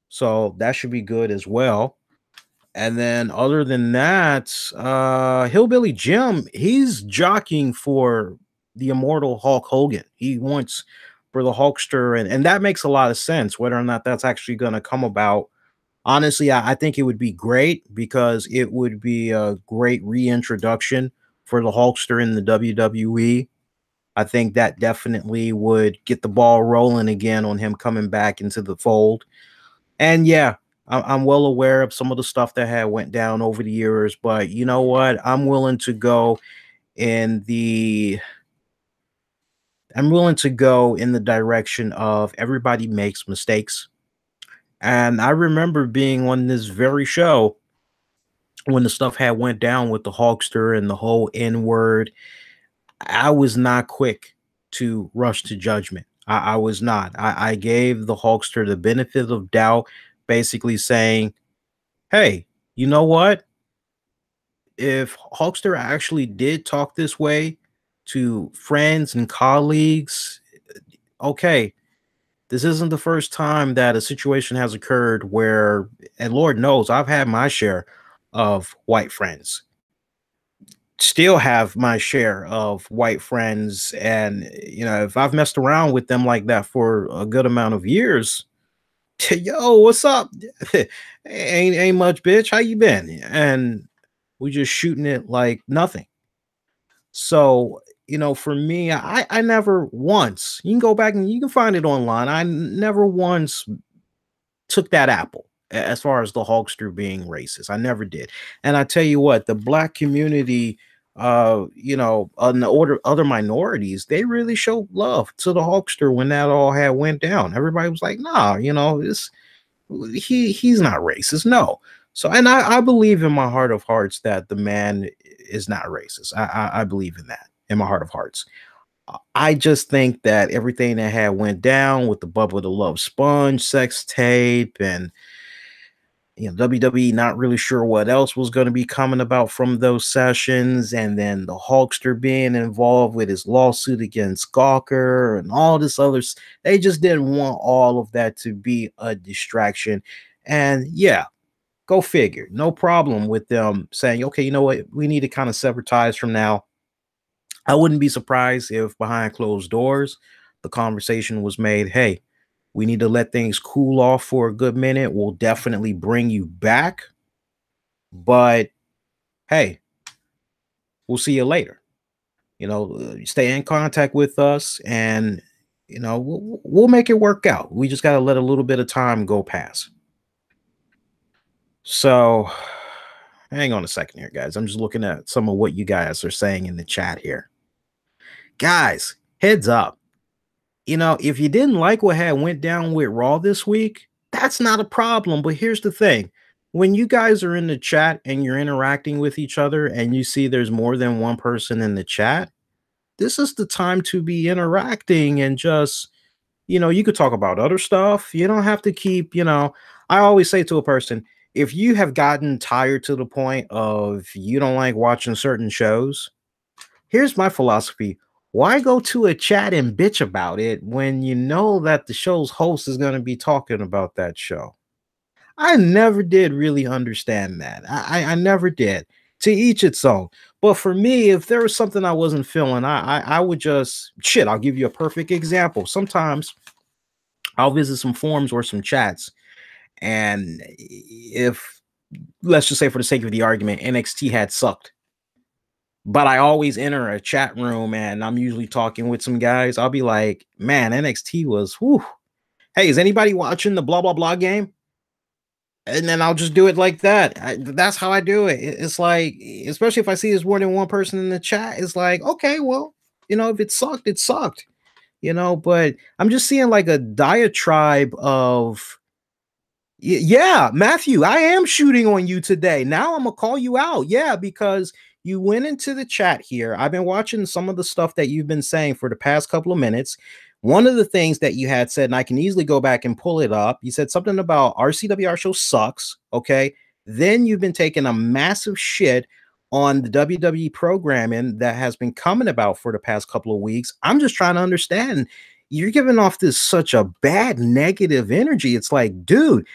so that should be good as well. And then other than that, Hillbilly Jim, he's jockeying for the immortal Hulk Hogan. He wants for the Hulkster, and that makes a lot of sense. Whether or not that's actually going to come about, honestly, I think it would be great because it would be a great reintroduction for the Hulkster in the WWE. I think that definitely would get the ball rolling again on him coming back into the fold. And yeah, I'm well aware of some of the stuff that had went down over the years, but you know what? I'm willing to go in the direction of everybody makes mistakes. And I remember being on this very show when the stuff had went down with the Hulkster and the whole N word, I was not quick to rush to judgment. I was not. I gave the Hulkster the benefit of doubt, basically saying, hey, you know what? If Hulkster actually did talk this way to friends and colleagues, okay, this isn't the first time that a situation has occurred where, and Lord knows, I've had my share of white friends, still have my share of white friends. And, if I've messed around with them like that for a good amount of years, yo, what's up? ain't much, bitch. How you been? And we just shooting it like nothing. So, for me, I never once, you can go back and you can find it online. I never once took that apple as far as the Hulkster being racist. I never did. And I tell you what, the black community, on the order other minorities, they really showed love to the Hulkster when that all had went down. Everybody was like, nah, this he's not racist. No. So, and I believe in my heart of hearts that the man is not racist. I believe in that in my heart of hearts. I just think that everything that had went down with the Bubba the Love Sponge sex tape, and WWE not really sure what else was going to be coming about from those sessions, and then the Hulkster being involved with his lawsuit against Gawker and all this others. They just didn't want all of that to be a distraction. And yeah, go figure. No problem with them saying, okay, you know what? We need to kind of sever ties from now. I wouldn't be surprised if behind closed doors, the conversation was made, hey, we need to let things cool off for a good minute. We'll definitely bring you back. But hey, we'll see you later. Stay in contact with us, and we'll make it work out. We just got to let a little bit of time go past. So hang on a second here, guys. I'm just looking at some of what you guys are saying in the chat here. Guys, heads up. If you didn't like what had went down with Raw this week, that's not a problem. But here's the thing. When you guys are in the chat and you're interacting with each other and you see there's more than one person in the chat, this is the time to be interacting and just, you could talk about other stuff. You don't have to keep, I always say to a person, if you have gotten tired to the point of you don't like watching certain shows, here's my philosophy. Why go to a chat and bitch about it when you know that the show's host is going to be talking about that show? I never did really understand that. I never did. To each its own. But for me, if there was something I wasn't feeling, I would just shit. I'll give you a perfect example. Sometimes I'll visit some forums or some chats, and if, let's just say for the sake of the argument, NXT had sucked, but I always enter a chat room and I'm usually talking with some guys, I'll be like, man, NXT was, whew. Hey, is anybody watching the blah, blah, blah game? And then I'll just do it like that. That's how I do it. It's like, especially if I see there's more than one person in the chat, it's like, okay, well, if it sucked, it sucked, but I'm just seeing like a diatribe of, yeah, Matthew, I am shooting on you today. Now I'm going to call you out. Yeah, because you went into the chat here. I've been watching some of the stuff that you've been saying for the past couple of minutes. One of the things that you had said, and I can easily go back and pull it up, you said something about RCWR show sucks. Okay. Then you've been taking a massive shit on the WWE programming that has been coming about for the past couple of weeks. I'm just trying to understand. You're giving off this such a bad negative energy. It's like, dude,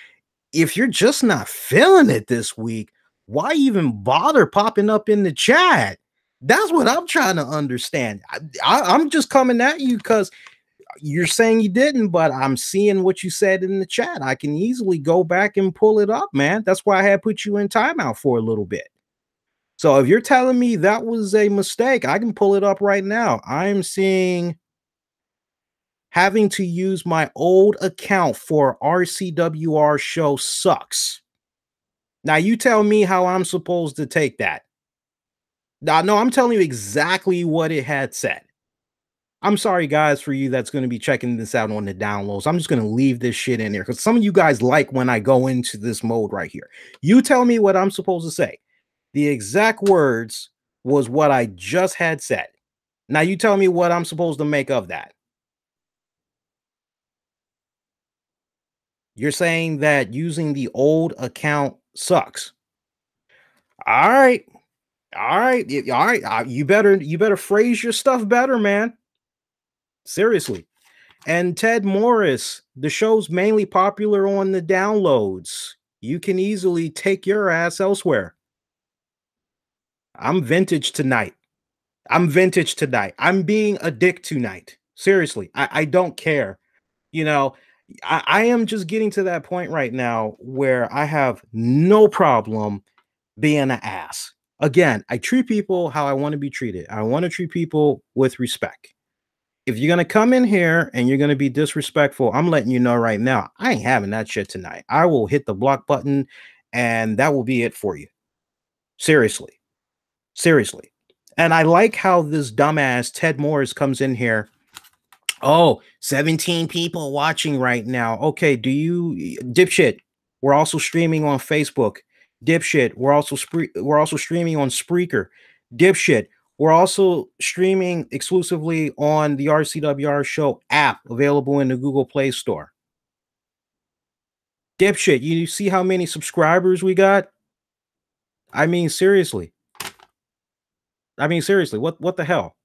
if you're just not feeling it this week, why even bother popping up in the chat? That's what I'm trying to understand. I'm just coming at you because you're saying you didn't, but I'm seeing what you said in the chat. I can easily go back and pull it up, man. That's why I had put you in timeout for a little bit. So if you're telling me that was a mistake, I can pull it up right now. I'm seeing having to use my old account for RCWR show sucks. Now you tell me how I'm supposed to take that. Now, no, I'm telling you exactly what it had said. I'm sorry, guys, for you that's going to be checking this out on the downloads. I'm just going to leave this shit in there because some of you guys like when I go into this mode right here. You tell me what I'm supposed to say. The exact words was what I just had said. Now you tell me what I'm supposed to make of that. You're saying that using the old account sucks. All right. All right. All right. You better phrase your stuff better, man. Seriously. And Ted Morris, the show's mainly popular on the downloads. You can easily take your ass elsewhere. I'm vintage tonight. I'm vintage tonight. I'm being a dick tonight. Seriously. I don't care. You know, I am just getting to that point right now where I have no problem being an ass. Again, I treat people how I want to be treated. I want to treat people with respect. If you're gonna come in here and you're gonna be disrespectful, I'm letting you know right now, I ain't having that shit tonight. I will hit the block button and that will be it for you. Seriously. Seriously. And I like how this dumbass Ted Morris comes in here. Oh, 17 people watching right now. Okay, do you dipshit? We're also streaming on Facebook. Dipshit, we're also streaming on Spreaker. Dipshit, we're also streaming exclusively on the RCWR show app available in the Google Play Store. Dipshit, you see how many subscribers we got? I mean, seriously. What the hell?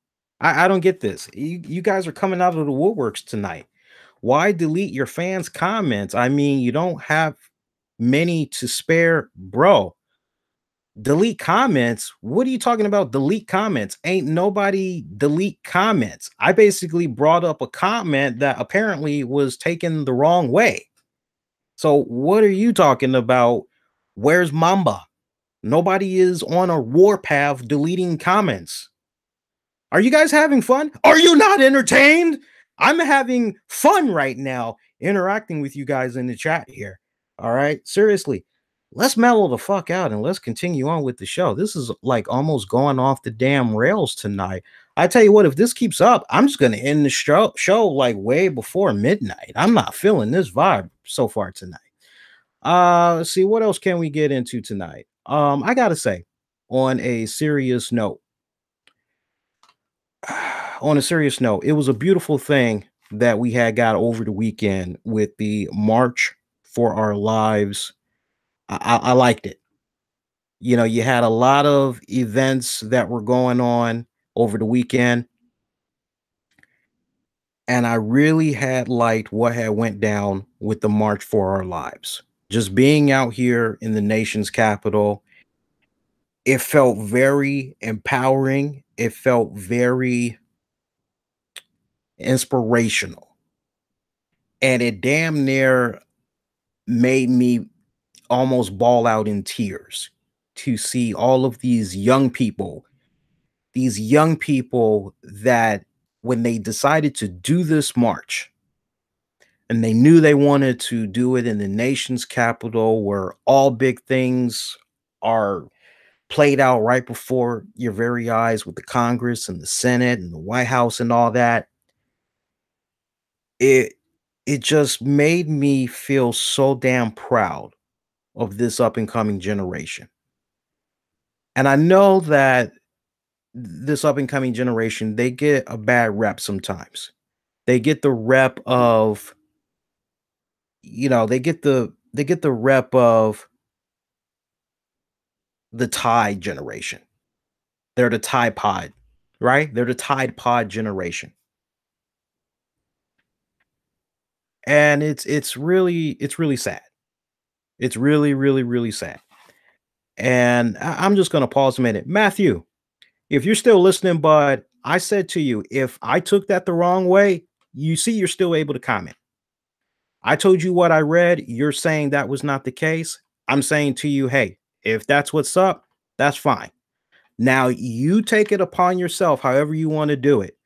I don't get this. You guys are coming out of the woodworks tonight. Why delete your fans' comments? I mean, you don't have many to spare, bro. Delete comments? What are you talking about? Delete comments? Ain't nobody delete comments. I basically brought up a comment that apparently was taken the wrong way. So, what are you talking about? Where's Mamba? Nobody is on a warpath deleting comments. Are you guys having fun? Are you not entertained? I'm having fun right now interacting with you guys in the chat here. All right. Seriously, let's mellow the fuck out and let's continue on with the show. This is like almost going off the damn rails tonight. I tell you what, if this keeps up, I'm just going to end the show like way before midnight. I'm not feeling this vibe so far tonight. Let's see, what else can we get into tonight? I got to say, on a serious note, it was a beautiful thing that we had got over the weekend with the March for Our Lives. I liked it. You know, you had a lot of events that were going on over the weekend, and I really had liked what had went down with the March for Our Lives. Just being out here in the nation's capital, it felt very empowering. It felt very inspirational. And it damn near made me almost bawl out in tears to see all of these young people that when they decided to do this march and they knew they wanted to do it in the nation's capital where all big things are played out right before your very eyes with the Congress and the Senate and the White House and all that. It it just made me feel so damn proud of this up and coming generation. And I know that this up and coming generation, they get a bad rep sometimes. They get the rep of, they get the rep of the Tide generation. They're the Tide Pod, right? They're the Tide Pod generation. And it's really sad. It's really, really, really sad. And I'm just gonna pause a minute. Matthew, if you're still listening, bud, I said to you, if I took that the wrong way, you see, you're still able to comment. I told you what I read. You're saying that was not the case. I'm saying to you, hey, if that's what's up, that's fine. Now you take it upon yourself, however you want to do it.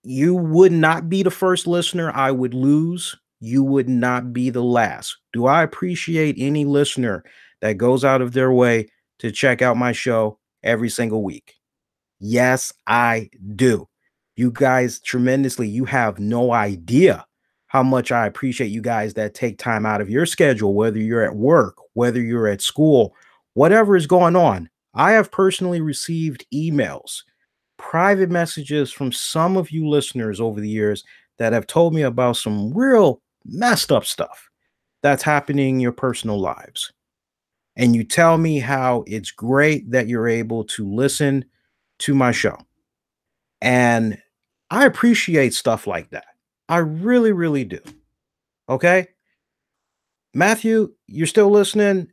You would not be the first listener I would lose. You would not be the last. Do I appreciate any listener that goes out of their way to check out my show every single week? Yes, I do. You guys tremendously. You have no idea how much I appreciate you guys that take time out of your schedule, whether you're at work, whether you're at school, whatever is going on. I have personally received emails, private messages from some of you listeners over the years that have told me about some real messed up stuff that's happening in your personal lives. And you tell me how it's great that you're able to listen to my show. And I appreciate stuff like that. I really, really do. Okay. Matthew, you're still listening?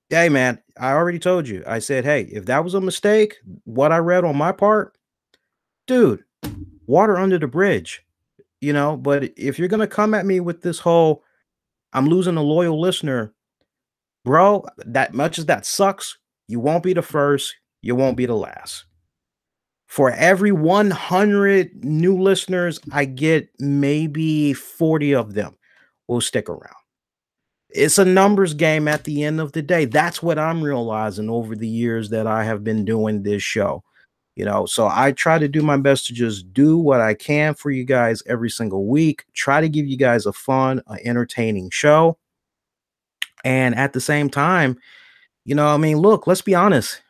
Hey, man, I already told you. I said, hey, if that was a mistake, what I read on my part, dude, water under the bridge, But if you're going to come at me with this whole, I'm losing a loyal listener, bro, that much as that sucks, you won't be the first, you won't be the last. For every 100 new listeners, I get maybe 40 of them will stick around. It's a numbers game at the end of the day. That's what I'm realizing over the years that I have been doing this show. So I try to do my best to just do what I can for you guys every single week, try to give you guys a fun, entertaining show. And at the same time, look, let's be honest.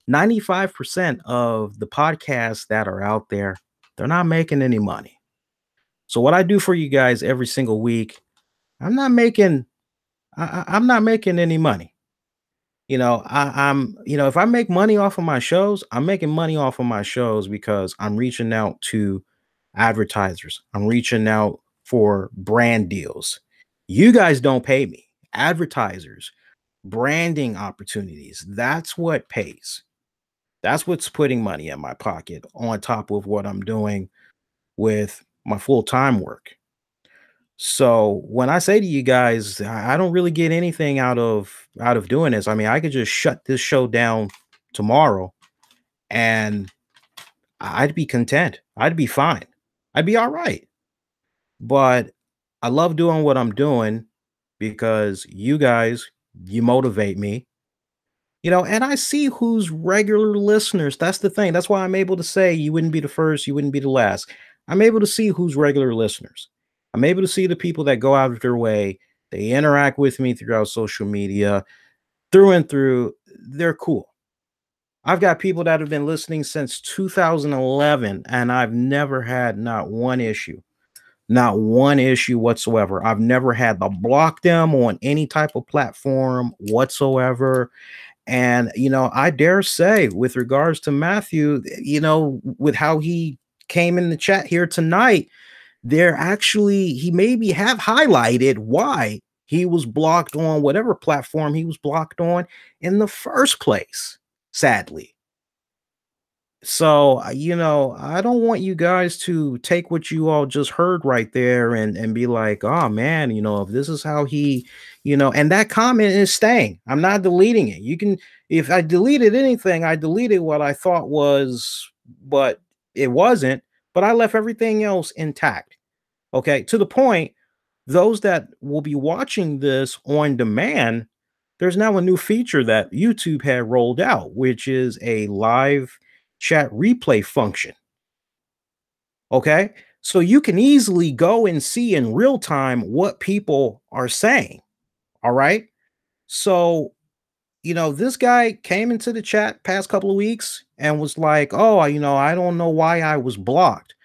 95% of the podcasts that are out there, they're not making any money. So what I do for you guys every single week, I'm not making any money. If I make money off of my shows, I'm making money off of my shows because I'm reaching out to advertisers. I'm reaching out for brand deals. You guys don't pay me. Advertisers, branding opportunities, that's what pays. That's what's putting money in my pocket on top of what I'm doing with my full-time work. So when I say to you guys, I don't really get anything out of doing this. I mean, I could just shut this show down tomorrow and I'd be content. I'd be fine. I'd be all right. But I love doing what I'm doing because you guys, you motivate me. And I see who's regular listeners. That's the thing. That's why I'm able to say you wouldn't be the first, you wouldn't be the last. I'm able to see who's regular listeners. I'm able to see the people that go out of their way. They interact with me throughout social media, through and through. They're cool. I've got people that have been listening since 2011, and I've never had not one issue whatsoever. I've never had to block them on any type of platform whatsoever. And, I dare say, with regards to Matthew, with how he came in the chat here tonight, he maybe have highlighted why he was blocked on whatever platform he was blocked on in the first place, sadly. So, I don't want you guys to take what you all just heard right there and be like, oh man, if this is how and that comment is staying. I'm not deleting it. If I deleted anything, I deleted what I thought was, but it wasn't, but I left everything else intact. Okay. To the point, those that will be watching this on demand, there's now a new feature that YouTube had rolled out, which is a live chat replay function. Okay. So you can easily go and see in real time what people are saying. All right. So, this guy came into the chat past couple of weeks and was like, oh, I don't know why I was blocked.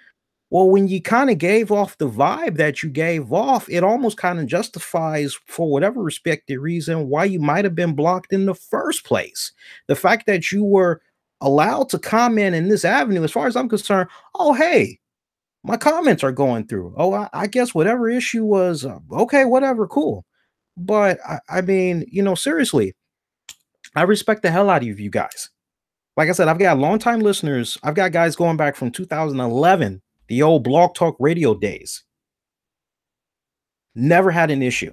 Well, when you kind of gave off the vibe that you gave off, it almost kind of justifies, for whatever respected reason, why you might have been blocked in the first place. The fact that you were allowed to comment in this avenue, as far as I'm concerned, oh, hey, my comments are going through. Oh, I guess whatever issue was, okay, whatever, cool. But I mean, seriously, I respect the hell out of you guys. Like I said, I've got longtime listeners. I've got guys going back from 2011, the old Blog Talk Radio days. Never had an issue.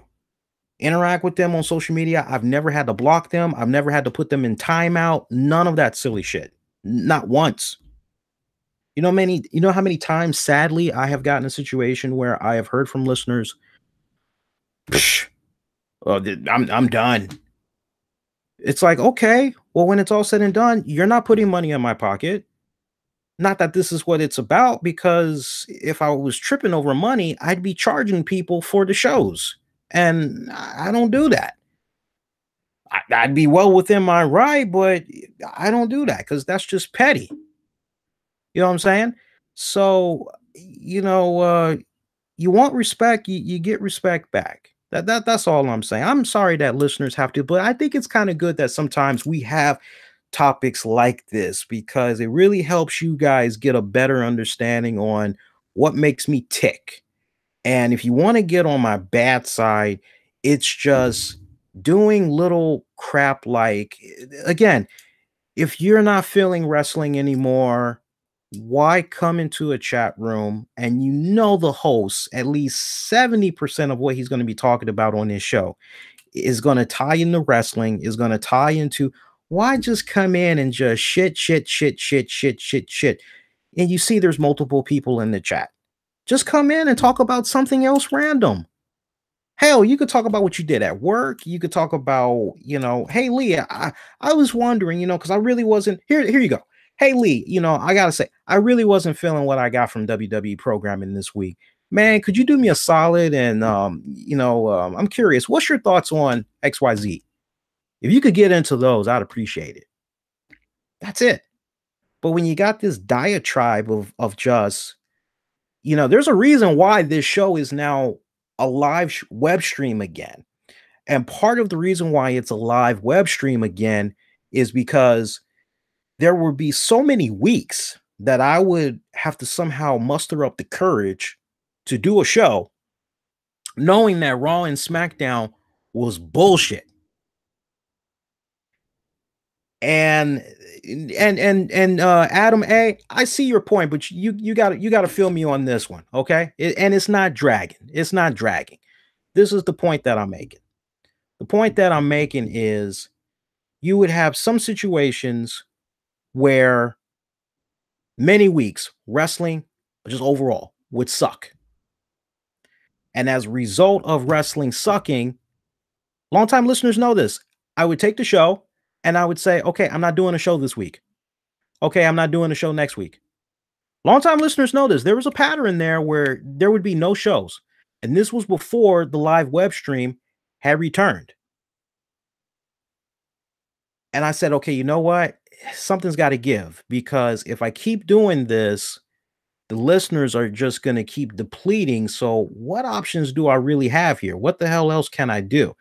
Interact with them on social media. I've never had to block them. I've never had to put them in timeout. None of that silly shit. Not once. You know how many times, sadly, I have gotten a situation where I have heard from listeners, I'm done. It's like, okay, well, when it's all said and done, you're not putting money in my pocket. Not that this is what it's about, because if I was tripping over money, I'd be charging people for the shows. And I don't do that. I'd be well within my right, but I don't do that because that's just petty. You know what I'm saying? So, you want respect, you get respect back. That's all I'm saying. I'm sorry that listeners have to, but I think it's kind of good that sometimes we have topics like this because it really helps you guys get a better understanding on what makes me tick. And if you want to get on my bad side, it's just doing little crap like, again, if you're not feeling wrestling anymore, why come into a chat room and you know the host, at least 70% of what he's going to be talking about on this show is going to tie into wrestling, is going to tie into why just come in and just shit, shit, shit, shit, shit, shit, shit. And you see there's multiple people in the chat. Just come in and talk about something else random. Hell, you could talk about what you did at work. You could talk about, hey Lee, I was wondering, because I really wasn't here you go. Hey Lee, I gotta say, I really wasn't feeling what I got from WWE programming this week. Man, could you do me a solid? And I'm curious, what's your thoughts on XYZ? If you could get into those, I'd appreciate it. That's it. But when you got this diatribe of just, there's a reason why this show is now a live web stream again. And part of the reason why it's a live web stream again is because there would be so many weeks that I would have to somehow muster up the courage to do a show knowing that Raw and SmackDown was bullshit. And Adam A, I see your point, but you got to feel me on this one, okay? And it's not dragging. It's not dragging. This is the point that I'm making. The point that I'm making is you would have some situations where many weeks wrestling, just overall, would suck. And as a result of wrestling sucking, longtime listeners know this. I would take the show and I would say, okay, I'm not doing a show this week. Okay, I'm not doing a show next week. Longtime listeners know this. There was a pattern there where there would be no shows. And this was before the live web stream had returned. And I said, okay, you know what? Something's got to give because if I keep doing this, the listeners are just going to keep depleting. So, what options do I really have here? What the hell else can I do?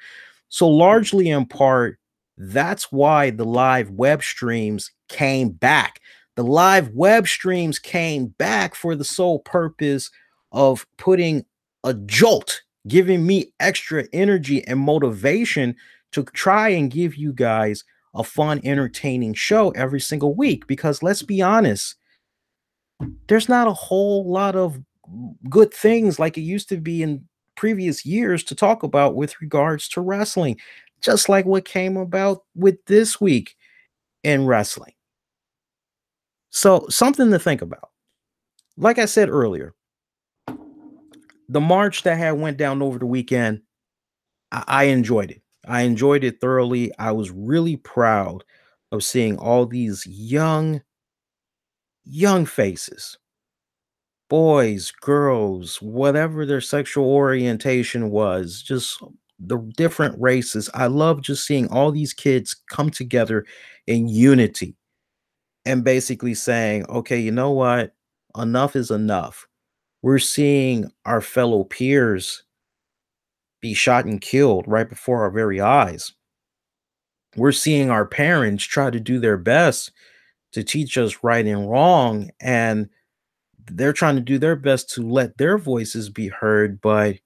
So, largely in part, that's why the live web streams came back. The live web streams came back for the sole purpose of putting a jolt, giving me extra energy and motivation to try and give you guys a fun, entertaining show every single week. Because let's be honest, there's not a whole lot of good things like it used to be in previous years to talk about with regards to wrestling, just like what came about with this week in wrestling. So, something to think about. Like I said earlier, the march that had went down over the weekend, I enjoyed it. I enjoyed it thoroughly. I was really proud of seeing all these young faces, boys, girls, whatever their sexual orientation was, just the different races. I love just seeing all these kids come together in unity and basically saying, okay, you know what? Enough is enough. We're seeing our fellow peers be shot and killed right before our very eyes. We're seeing our parents try to do their best to teach us right and wrong, and they're trying to do their best to let their voices be heard, but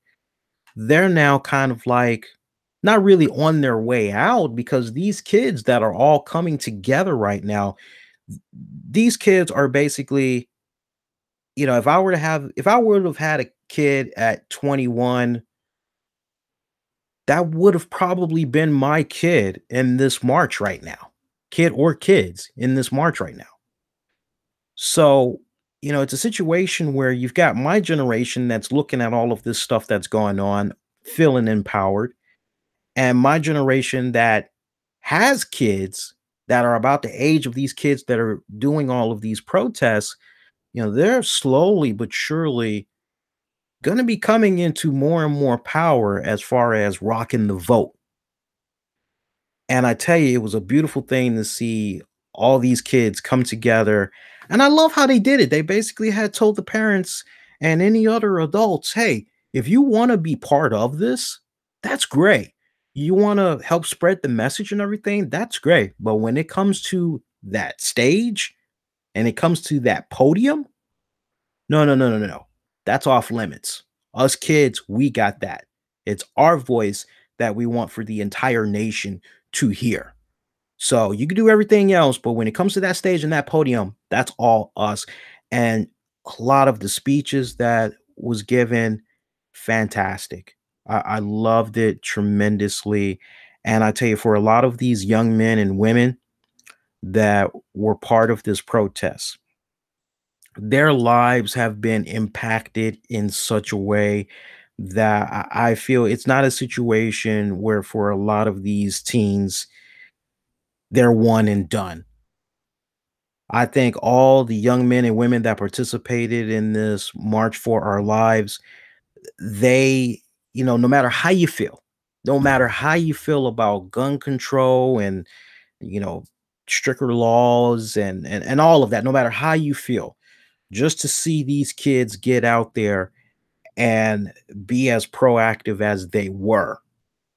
they're now kind of like not really on their way out because these kids that are all coming together right now, these kids are basically, if I would have had a kid at 21, that would have probably been my kid in this March right now. Kid or kids in this March right now. So, it's a situation where you've got my generation that's looking at all of this stuff that's going on, feeling empowered, and my generation that has kids that are about the age of these kids that are doing all of these protests. They're slowly but surely going to be coming into more and more power as far as rocking the vote. And I tell you, it was a beautiful thing to see all these kids come together. And I love how they did it. They basically had told the parents and any other adults, hey, if you want to be part of this, that's great. You want to help spread the message and everything, that's great. But when it comes to that stage and it comes to that podium, no, no, no, no, no, no. That's off limits. Us kids, we got that. It's our voice that we want for the entire nation to hear. So you can do everything else, but when it comes to that stage and that podium, that's all us. And a lot of the speeches that was given, fantastic. I loved it tremendously. And I tell you, for a lot of these young men and women that were part of this protest, their lives have been impacted in such a way that I feel it's not a situation where for a lot of these teens, they're one and done. I think all the young men and women that participated in this March for Our Lives, they, no matter how you feel, no matter how you feel about gun control and, you know, stricter laws and all of that, no matter how you feel, just to see these kids get out there and be as proactive as they were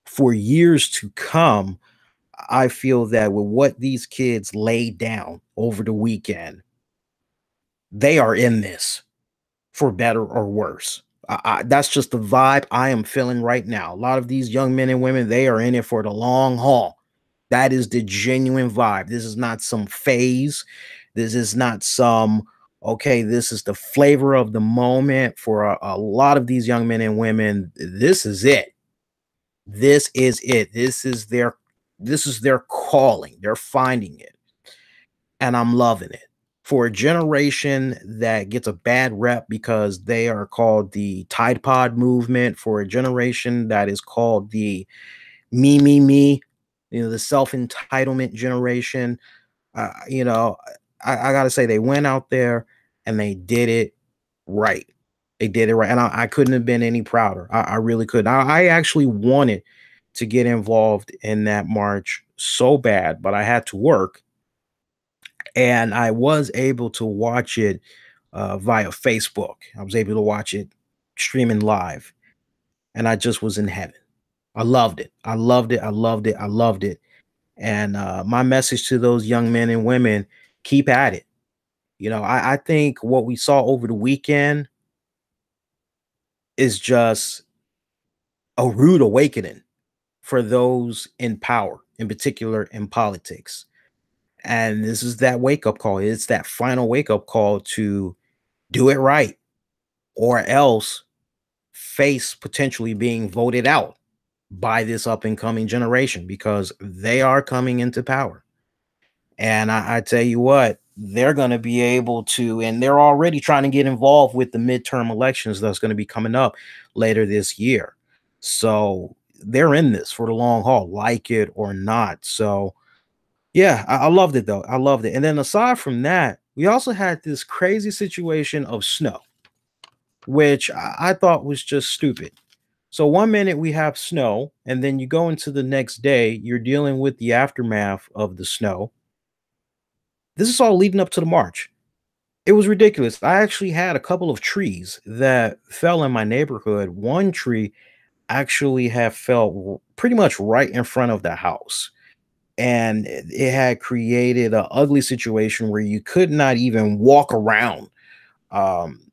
for years to come. I feel that with what these kids laid down over the weekend, they are in this for better or worse. That's just the vibe I am feeling right now. A lot of these young men and women, they are in it for the long haul. That is the genuine vibe. This is not some phase. This is not some, okay, this is the flavor of the moment for a lot of these young men and women. This is it. This is it. This is their calling. They're finding it. And I'm loving it. For a generation that gets a bad rep because they are called the Tide Pod movement, for a generation that is called the me, the self-entitlement generation, uh, you know, I gotta say they went out there and they did it right. They did it right. And I couldn't have been any prouder. I really couldn't. I actually wanted to get involved in that march so bad, but I had to work and I was able to watch it via Facebook. I was able to watch it streaming live, and I just was in heaven. I loved it. I loved it. I loved it. I loved it. And my message to those young men and women: keep at it. I think what we saw over the weekend is just a rude awakening for those in power, in particular in politics. And this is that wake up call. It's that final wake up call to do it right or else face potentially being voted out by this up and coming generation because they are coming into power. And I tell you what, they're going to be able to, and they're already trying to get involved with the midterm elections that's going to be coming up later this year. So they're in this for the long haul, like it or not. So yeah, I loved it though. I loved it. And then aside from that, we also had this crazy situation of snow, which I thought was just stupid. So one minute we have snow, and then you go into the next day, you're dealing with the aftermath of the snow. This is all leading up to the march. It was ridiculous. I actually had a couple of trees that fell in my neighborhood. One tree actually had fell pretty much right in front of the house. And it had created an ugly situation where you could not even walk around um,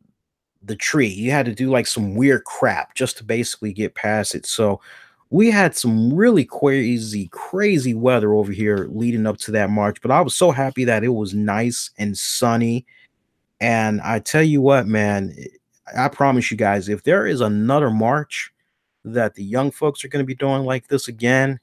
the tree. You had to do like some weird crap just to basically get past it. So we had some really crazy, crazy weather over here leading up to that march. But I was so happy that it was nice and sunny. And I tell you what, man, I promise you guys, if there is another march that the young folks are going to be doing like this again,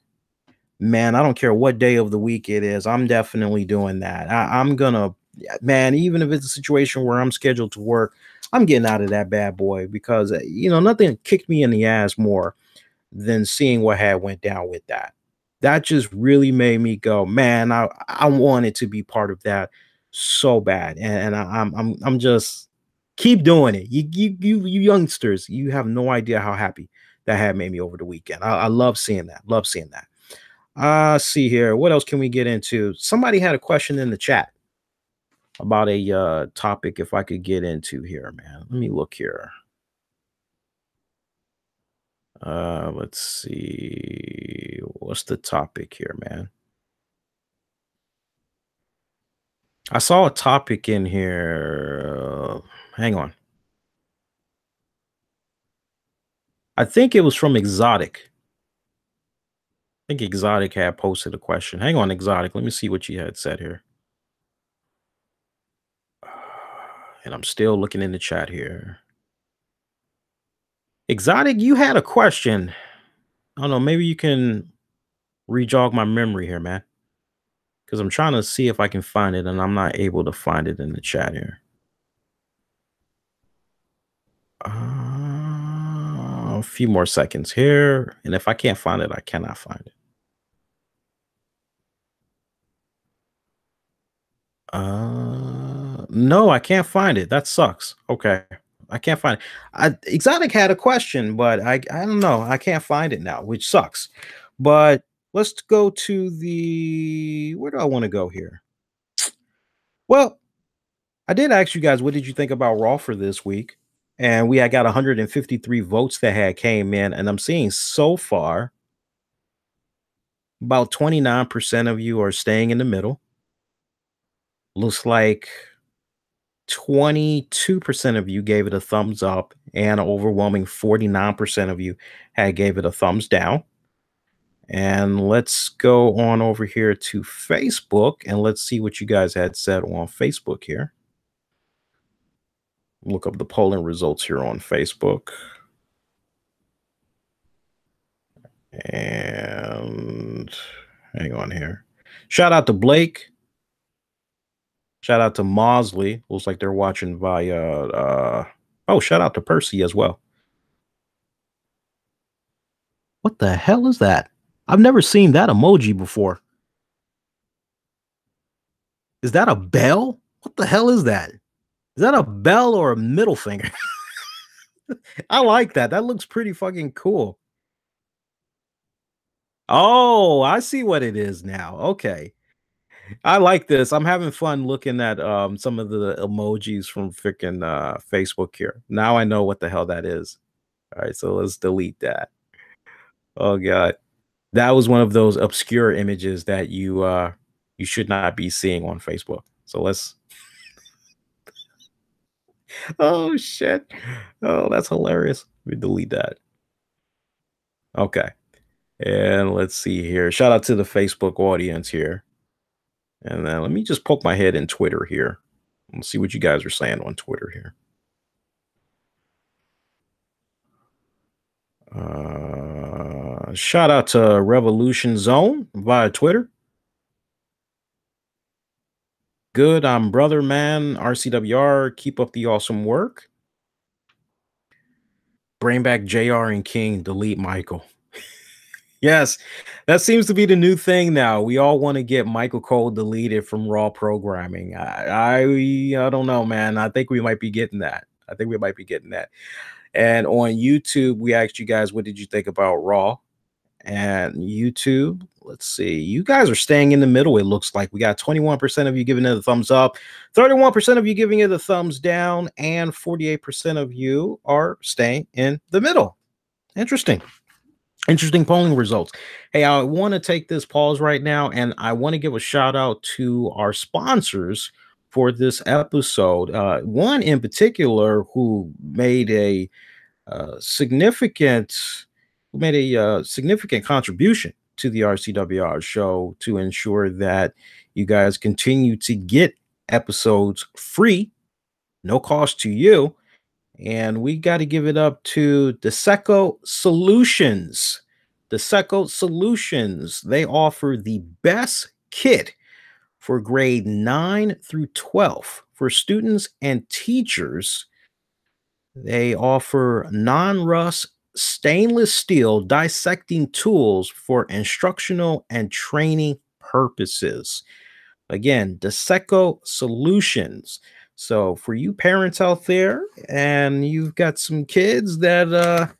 man, I don't care what day of the week it is. I'm definitely doing that. I'm gonna, man, even if it's a situation where I'm scheduled to work, I'm getting out of that bad boy because nothing kicked me in the ass more than seeing what had went down with that. That just really made me go, man, I wanted to be part of that so bad, and I'm just keep doing it. You youngsters, you have no idea how happy that had made me over the weekend. I love seeing that. Love seeing that. See here. What else can we get into? Somebody had a question in the chat about a topic if I could get into here, man. Let me look here. Let's see. What's the topic here, man? I saw a topic in here. Hang on. I think it was from Exotic. I think Exotic had posted a question. Hang on, Exotic. Let me see what you had said here. And I'm still looking in the chat here. Exotic, you had a question. I don't know. Maybe you can re-jog my memory here, man. Because I'm trying to see if I can find it, and I'm not able to find it in the chat here. A few more seconds here. And if I can't find it, I cannot find it. No, I can't find it. That sucks. Okay. I can't find it. Exotic had a question, but I don't know. I can't find it now, which sucks. But let's go to the where do I want to go here? Well, I did ask you guys, what did you think about Raw for this week? And I got 153 votes that had came in, and I'm seeing so far about 29% of you are staying in the middle. Looks like 22% of you gave it a thumbs up, and an overwhelming 49% of you had gave it a thumbs down. And let's go on over here to Facebook, and let's see what you guys had said on Facebook here. Look up the polling results here on Facebook. And hang on here. Shout out to Blake. Shout out to Mosley. Looks like they're watching via oh, shout out to Percy as well. What the hell is that? I've never seen that emoji before. Is that a bell? What the hell is that? Is that a bell or a middle finger? I like that. That looks pretty fucking cool. Oh, I see what it is now. Okay. I like this. I'm having fun looking at some of the emojis from freaking Facebook here. Now I know what the hell that is. All right, so let's delete that. Oh god. That was one of those obscure images that you should not be seeing on Facebook. So let's oh shit. Oh, that's hilarious. We delete that. Okay. And let's see here. Shout out to the Facebook audience here. And then let me just poke my head in Twitter here. Let's see what you guys are saying on Twitter here. Shout out to Revolution Zone via Twitter. Good, I'm brother man. RCWR, keep up the awesome work. Bring back JR and King, delete Michael. Yes, that seems to be the new thing now. We all want to get Michael Cole deleted from Raw programming. I don't know, man. I think we might be getting that. I think we might be getting that. And on YouTube, we asked you guys, what did you think about Raw? And YouTube, let's see. You guys are staying in the middle, it looks like. We got 21% of you giving it a thumbs up, 31% of you giving it a thumbs down, and 48% of you are staying in the middle. Interesting. Interesting polling results. Hey, I want to take this pause right now, and I want to give a shout out to our sponsors for this episode. One in particular who made a significant contribution to the RCWR show to ensure that you guys continue to get episodes free, no cost to you. And we got to give it up to Deseco Solutions. Deseco Solutions, they offer the best kit for grade 9 through 12 for students and teachers. They offer non-rust stainless steel dissecting tools for instructional and training purposes. Again, Deseco Solutions. So for you parents out there and you've got some kids that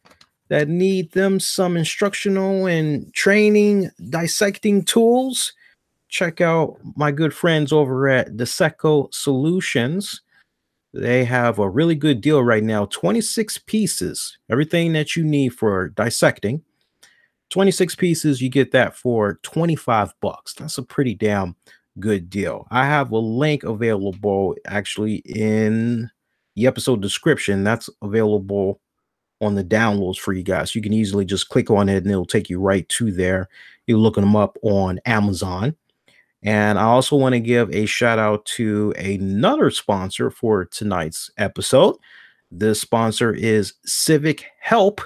that need them some instructional and training dissecting tools, check out my good friends over at Deseco Solutions. They have a really good deal right now, 26 pieces, everything that you need for dissecting. 26 pieces, you get that for 25 bucks. That's a pretty damn good deal. I have a link available actually in the episode description. That's available on the downloads for you guys. You can easily just click on it and it'll take you right to there. You're looking them up on Amazon. And I also want to give a shout out to another sponsor for tonight's episode. This sponsor is Civic Help.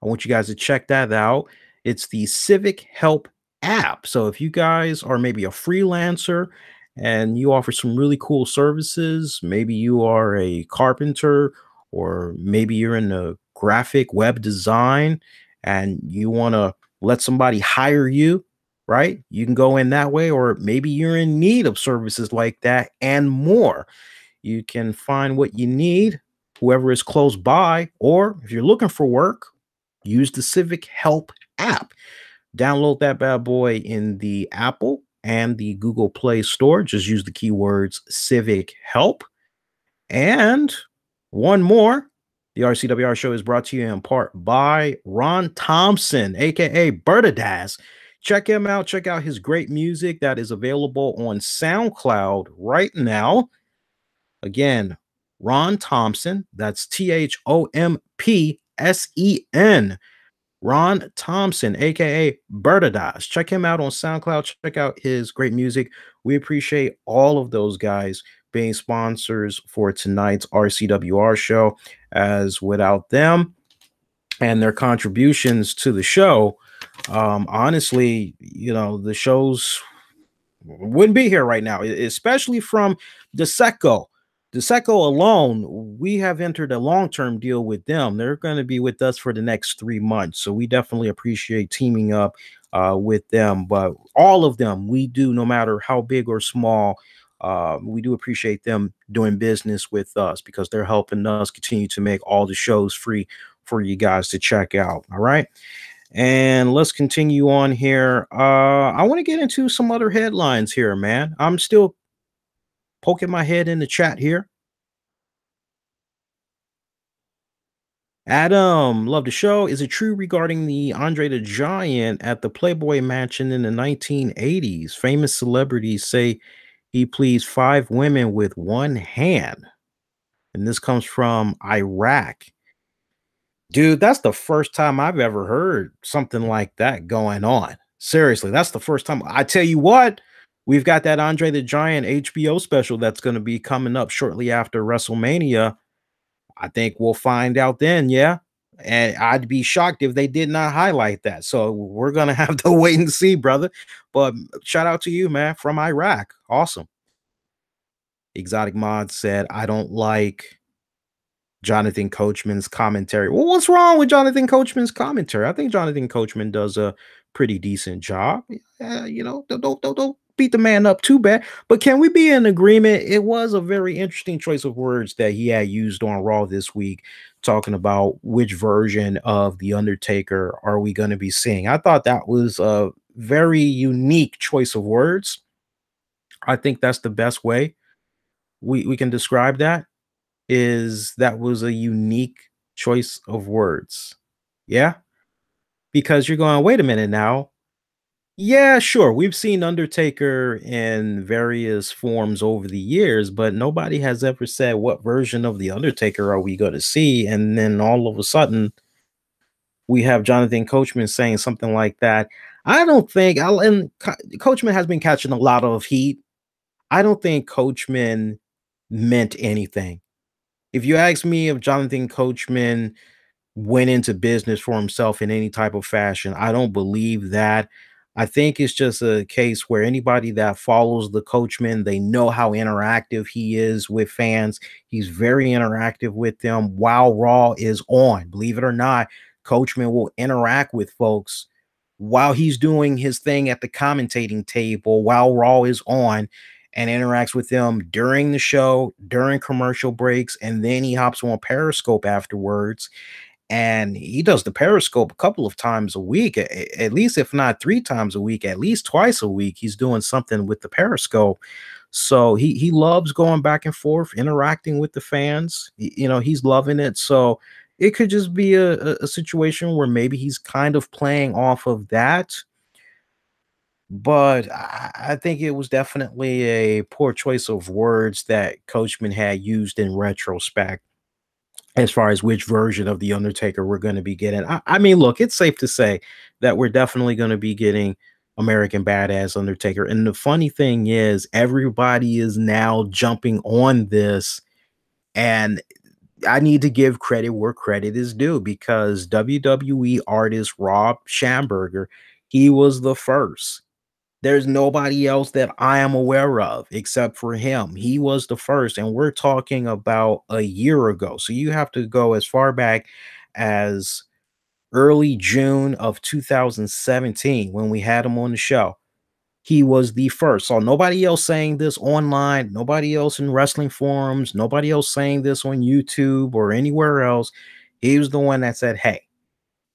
I want you guys to check that out. It's the Civic Help app. So if you guys are maybe a freelancer and you offer some really cool services, maybe you are a carpenter or maybe you're in the graphic web design and you want to let somebody hire you, right? You can go in that way, or maybe you're in need of services like that and more. You can find what you need, whoever is close by, or if you're looking for work, use the Civic Help app. Download that bad boy in the Apple and the Google Play Store. Just use the keywords Civic Help. And one more, the RCWR show is brought to you in part by Ron Thompson, aka Bertadaz. Check him out. Check out his great music that is available on SoundCloud right now. Again, Ron Thompson. That's THOMPSEN. Ron Thompson, aka Bertadaz. Check him out on SoundCloud. Check out his great music. We appreciate all of those guys being sponsors for tonight's RCWR show, as without them and their contributions to the show, honestly, the shows wouldn't be here right now, especially from Deseco. Deseco alone, we have entered a long-term deal with them. They're going to be with us for the next 3 months. So we definitely appreciate teaming up with them. But all of them, we do, no matter how big or small, we do appreciate them doing business with us because they're helping us continue to make all the shows free for you guys to check out. All right. And let's continue on here. I want to get into some other headlines here, man. I'm still poking my head in the chat here. Adam, love the show. Is it true regarding the Andre the Giant at the Playboy Mansion in the 1980s? Famous celebrities say he pleased 5 women with one hand. And this comes from Iraq. Dude, that's the first time I've ever heard something like that going on. Seriously, that's the first time. I tell you what, we've got that Andre the Giant HBO special that's going to be coming up shortly after WrestleMania. I think we'll find out then, yeah. And I'd be shocked if they did not highlight that. So we're going to have to wait and see, brother. But shout out to you, man, from Iraq. Awesome. Exotic Mod said, I don't like Johnathon Coachman's commentary. Well, what's wrong with Johnathon Coachman's commentary? I think Johnathon Coachman does a pretty decent job. Don't beat the man up too bad. But can we be in agreement? It was a very interesting choice of words that he had used on Raw this week, talking about which version of The Undertaker are we going to be seeing. I thought that was a very unique choice of words. I think that's the best way we can describe that. That was a unique choice of words. Yeah. Because you're going, wait a minute now. Yeah, sure. We've seen Undertaker in various forms over the years, but nobody has ever said what version of the Undertaker are we going to see. And then all of a sudden, we have Johnathon Coachman saying something like that. I don't think, Coachman has been catching a lot of heat. I don't think Coachman meant anything. If you ask me if Johnathon Coachman went into business for himself in any type of fashion, I don't believe that. I think it's just a case where anybody that follows the Coachman, they know how interactive he is with fans. He's very interactive with them while Raw is on. Believe it or not, Coachman will interact with folks while he's doing his thing at the commentating table while Raw is on, and interacts with them during the show, during commercial breaks, and then he hops on Periscope afterwards. and he does the Periscope a couple of times a week, at least if not 3 times a week, at least twice a week. He's doing something with the Periscope. So he loves going back and forth, interacting with the fans. He's loving it. So it could just be a situation where maybe he's kind of playing off of that. But I think it was definitely a poor choice of words that Coachman had used in retrospect as far as which version of the Undertaker we're going to be getting. I mean, look, it's safe to say that we're definitely going to be getting American Badass Undertaker. And the funny thing is, everybody is now jumping on this, and I need to give credit where credit is due, because WWE artist Rob Schamberger, he was the first. There's nobody else that I am aware of except for him. He was the first, and we're talking about a year ago. So you have to go as far back as early June of 2017 when we had him on the show. He was the first. So nobody else saying this online, nobody else in wrestling forums, nobody else saying this on YouTube or anywhere else. He was the one that said, hey,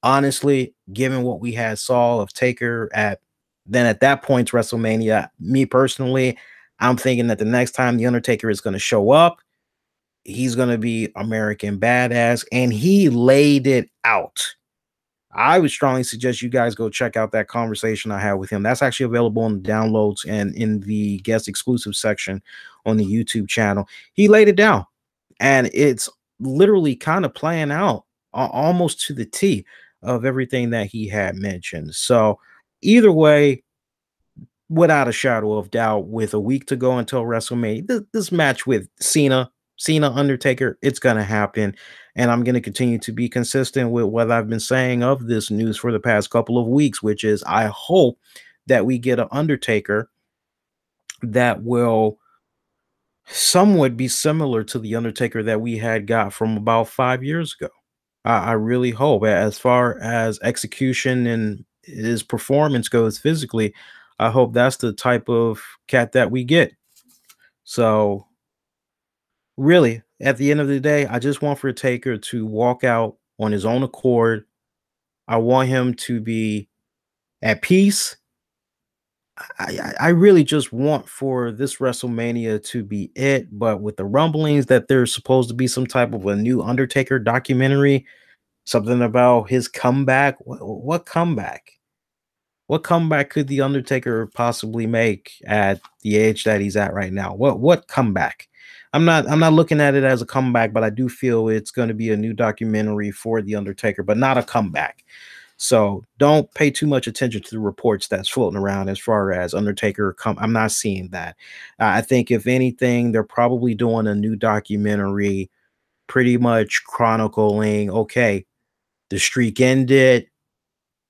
honestly, given what we had saw of Taker at that point, WrestleMania, me personally, I'm thinking that the next time the Undertaker is going to show up, he's going to be American Badass, and he laid it out. I would strongly suggest you guys go check out that conversation I had with him. That's actually available on the downloads and in the guest exclusive section on the YouTube channel. He laid it down, and it's literally kind of playing out almost to the T of everything that he had mentioned. So either way, without a shadow of doubt, with a week to go until WrestleMania, this match with Cena Undertaker, it's going to happen. And I'm going to continue to be consistent with what I've been saying of this news for the past couple of weeks, which is I hope that we get an Undertaker that will somewhat be similar to the Undertaker that we had got from about 5 years ago. I really hope, as far as execution and his performance goes physically, I hope that's the type of cat that we get. So, really, at the end of the day, I just want for Taker to walk out on his own accord. I want him to be at peace. I really just want for this WrestleMania to be it, but with the rumblings that there's supposed to be some type of a new Undertaker documentary, something about his comeback. What comeback? What comeback could the Undertaker possibly make at the age that he's at right now? What comeback? I'm not looking at it as a comeback, but I do feel it's going to be a new documentary for the Undertaker, but not a comeback. So don't pay too much attention to the reports that's floating around as far as Undertaker I'm not seeing that. I think if anything, they're probably doing a new documentary, pretty much chronicling, okay, the streak ended.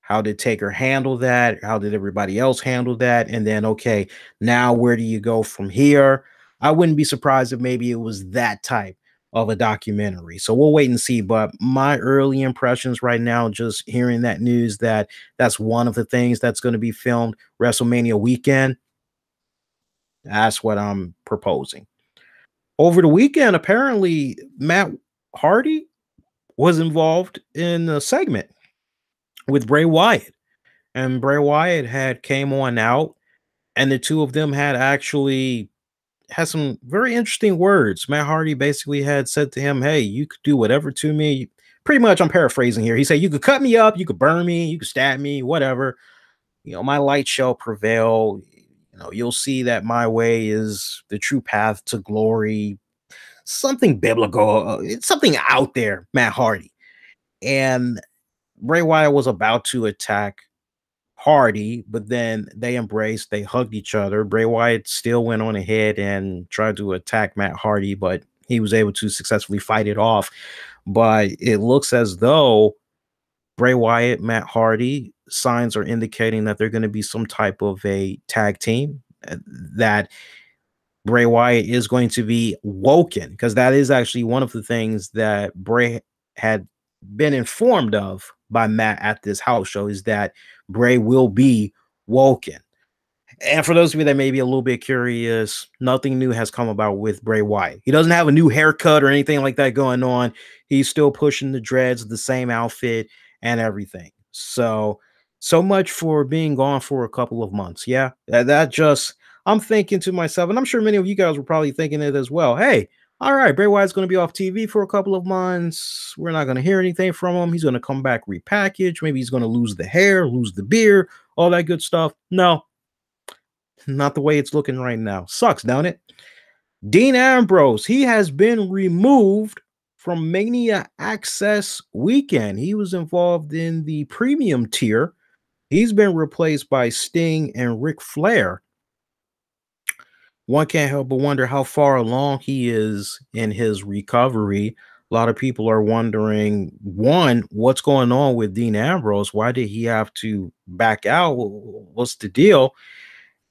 How did Taker handle that? How did everybody else handle that? And then, okay, now where do you go from here? I wouldn't be surprised if maybe it was that type of a documentary. So we'll wait and see. But my early impressions right now, just hearing that news that that's one of the things that's going to be filmed WrestleMania weekend, that's what I'm proposing. Over the weekend, apparently, Matt Hardy was involved in a segment with Bray Wyatt. And Bray Wyatt had came on out, and the two of them had actually had some very interesting words. Matt Hardy basically had said to him, hey, you could do whatever to me. Pretty much, I'm paraphrasing here. He said, you could cut me up, you could burn me, you could stab me, whatever. My light shall prevail. You'll see that my way is the true path to glory. Something biblical. It's something out there, Matt Hardy. And Bray Wyatt was about to attack Hardy, but then they embraced, they hugged each other. Bray Wyatt still went on ahead and tried to attack Matt Hardy, but he was able to successfully fight it off. But it looks as though Bray Wyatt, Matt Hardy, signs are indicating that they're going to be some type of a tag team, that Bray Wyatt is going to be woken, because that is actually one of the things that Bray had been informed of by Matt at this house show, is that Bray will be woken. And for those of you that may be a little bit curious, nothing new has come about with Bray Wyatt. He doesn't have a new haircut or anything like that going on. He's still pushing the dreads, the same outfit, and everything. So much for being gone for a couple of months. Yeah, that just, I'm thinking to myself, and I'm sure many of you guys were probably thinking it as well. Hey, all right, Bray Wyatt's going to be off TV for a couple of months. We're not going to hear anything from him. He's going to come back repackaged. Maybe he's going to lose the hair, lose the beard, all that good stuff. No, not the way it's looking right now. Sucks, don't it? Dean Ambrose, he has been removed from Mania Access Weekend. He was involved in the premium tier. He's been replaced by Sting and Ric Flair. One can't help but wonder how far along he is in his recovery. A lot of people are wondering, one, what's going on with Dean Ambrose? Why did he have to back out? What's the deal?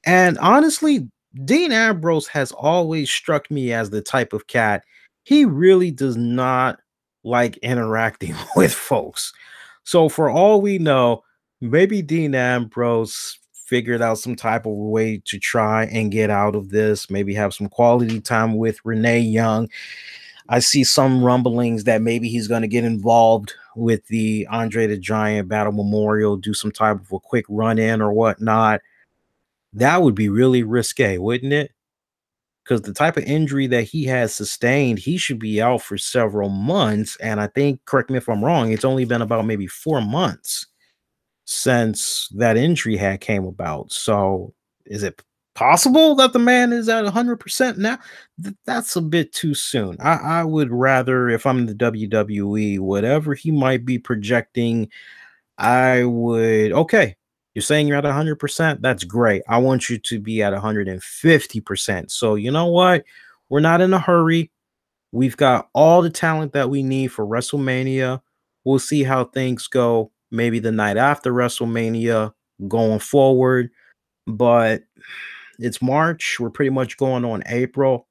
And honestly, Dean Ambrose has always struck me as the type of cat. He really does not like interacting with folks. So for all we know, maybe Dean Ambrose figured out some type of way to try and get out of this, maybe have some quality time with Renee Young. I see some rumblings that maybe he's going to get involved with the Andre the Giant Battle Memorial, do some type of a quick run in or whatnot. That would be really risque, wouldn't it? Because the type of injury that he has sustained, he should be out for several months. And I think, correct me if I'm wrong, it's only been about maybe 4 months since that injury had came about. So is it possible that the man is at 100% now? That's a bit too soon. I would rather, if I'm in the WWE, whatever he might be projecting, I would, okay, you're saying you're at 100%. That's great. I want you to be at 150%. So, you know what? We're not in a hurry. We've got all the talent that we need for WrestleMania. We'll see how things go. Maybe the night after WrestleMania going forward. But it's March. We're pretty much going on April.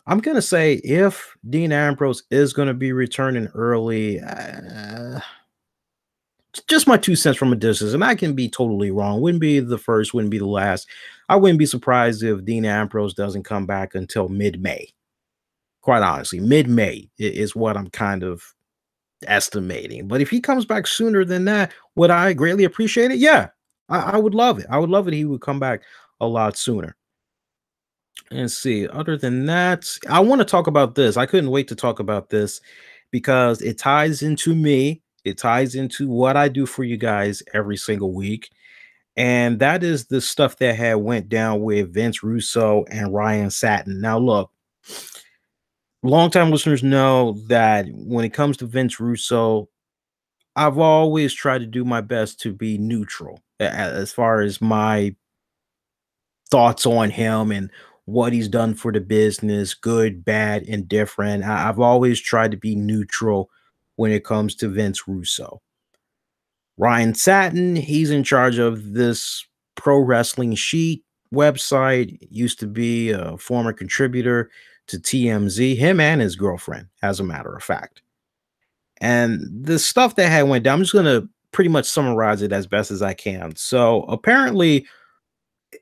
I'm going to say if Dean Ambrose is going to be returning early, just my 2 cents from a distance, and I can be totally wrong. Wouldn't be the first, wouldn't be the last. I wouldn't be surprised if Dean Ambrose doesn't come back until mid-May. Quite honestly, mid-May is what I'm kind of estimating. But if he comes back sooner than that, would I greatly appreciate it? Yeah, I would love it. I would love it. He would come back a lot sooner. And see, other than that, I want to talk about this. I couldn't wait to talk about this because it ties into me. It ties into what I do for you guys every single week. And that is the stuff that had went down with Vince Russo and Ryan Satin. Now, look, longtime listeners know that when it comes to Vince Russo, I've always tried to do my best to be neutral as far as my thoughts on him and what he's done for the business, good, bad, indifferent. I've always tried to be neutral when it comes to Vince Russo. Ryan Satin, he's in charge of this Pro Wrestling Sheet website, used to be a former contributor to TMZ, him and his girlfriend, as a matter of fact. And the stuff that had went down, I'm just going to pretty much summarize it as best as I can. So apparently,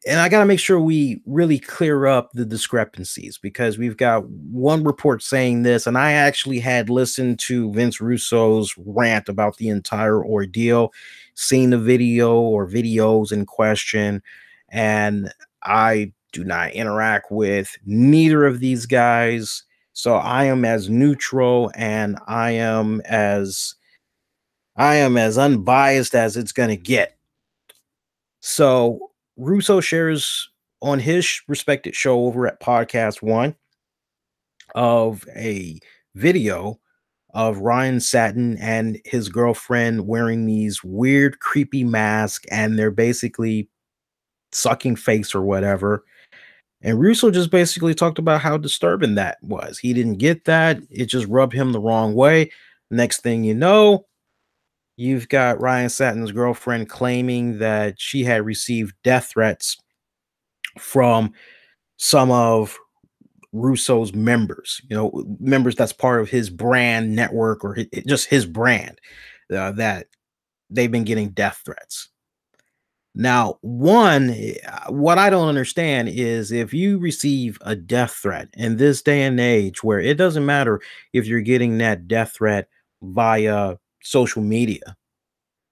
and I got to make sure we really clear up the discrepancies because we've got one report saying this, and I actually had listened to Vince Russo's rant about the entire ordeal, seen the video or videos in question, and I do not interact with neither of these guys. So I am as neutral and I am as unbiased as it's going to get. So Russo shares on his respected show over at Podcast One of a video of Ryan Satin and his girlfriend wearing these weird, creepy masks, and they're basically sucking face or whatever. And Russo just basically talked about how disturbing that was. He didn't get that. It just rubbed him the wrong way. Next thing you know, you've got Ryan Satin's girlfriend claiming that she had received death threats from some of Russo's members, members that's part of his brand network or just his brand, that they've been getting death threats. Now, one, what I don't understand is if you receive a death threat in this day and age where it doesn't matter if you're getting that death threat via social media.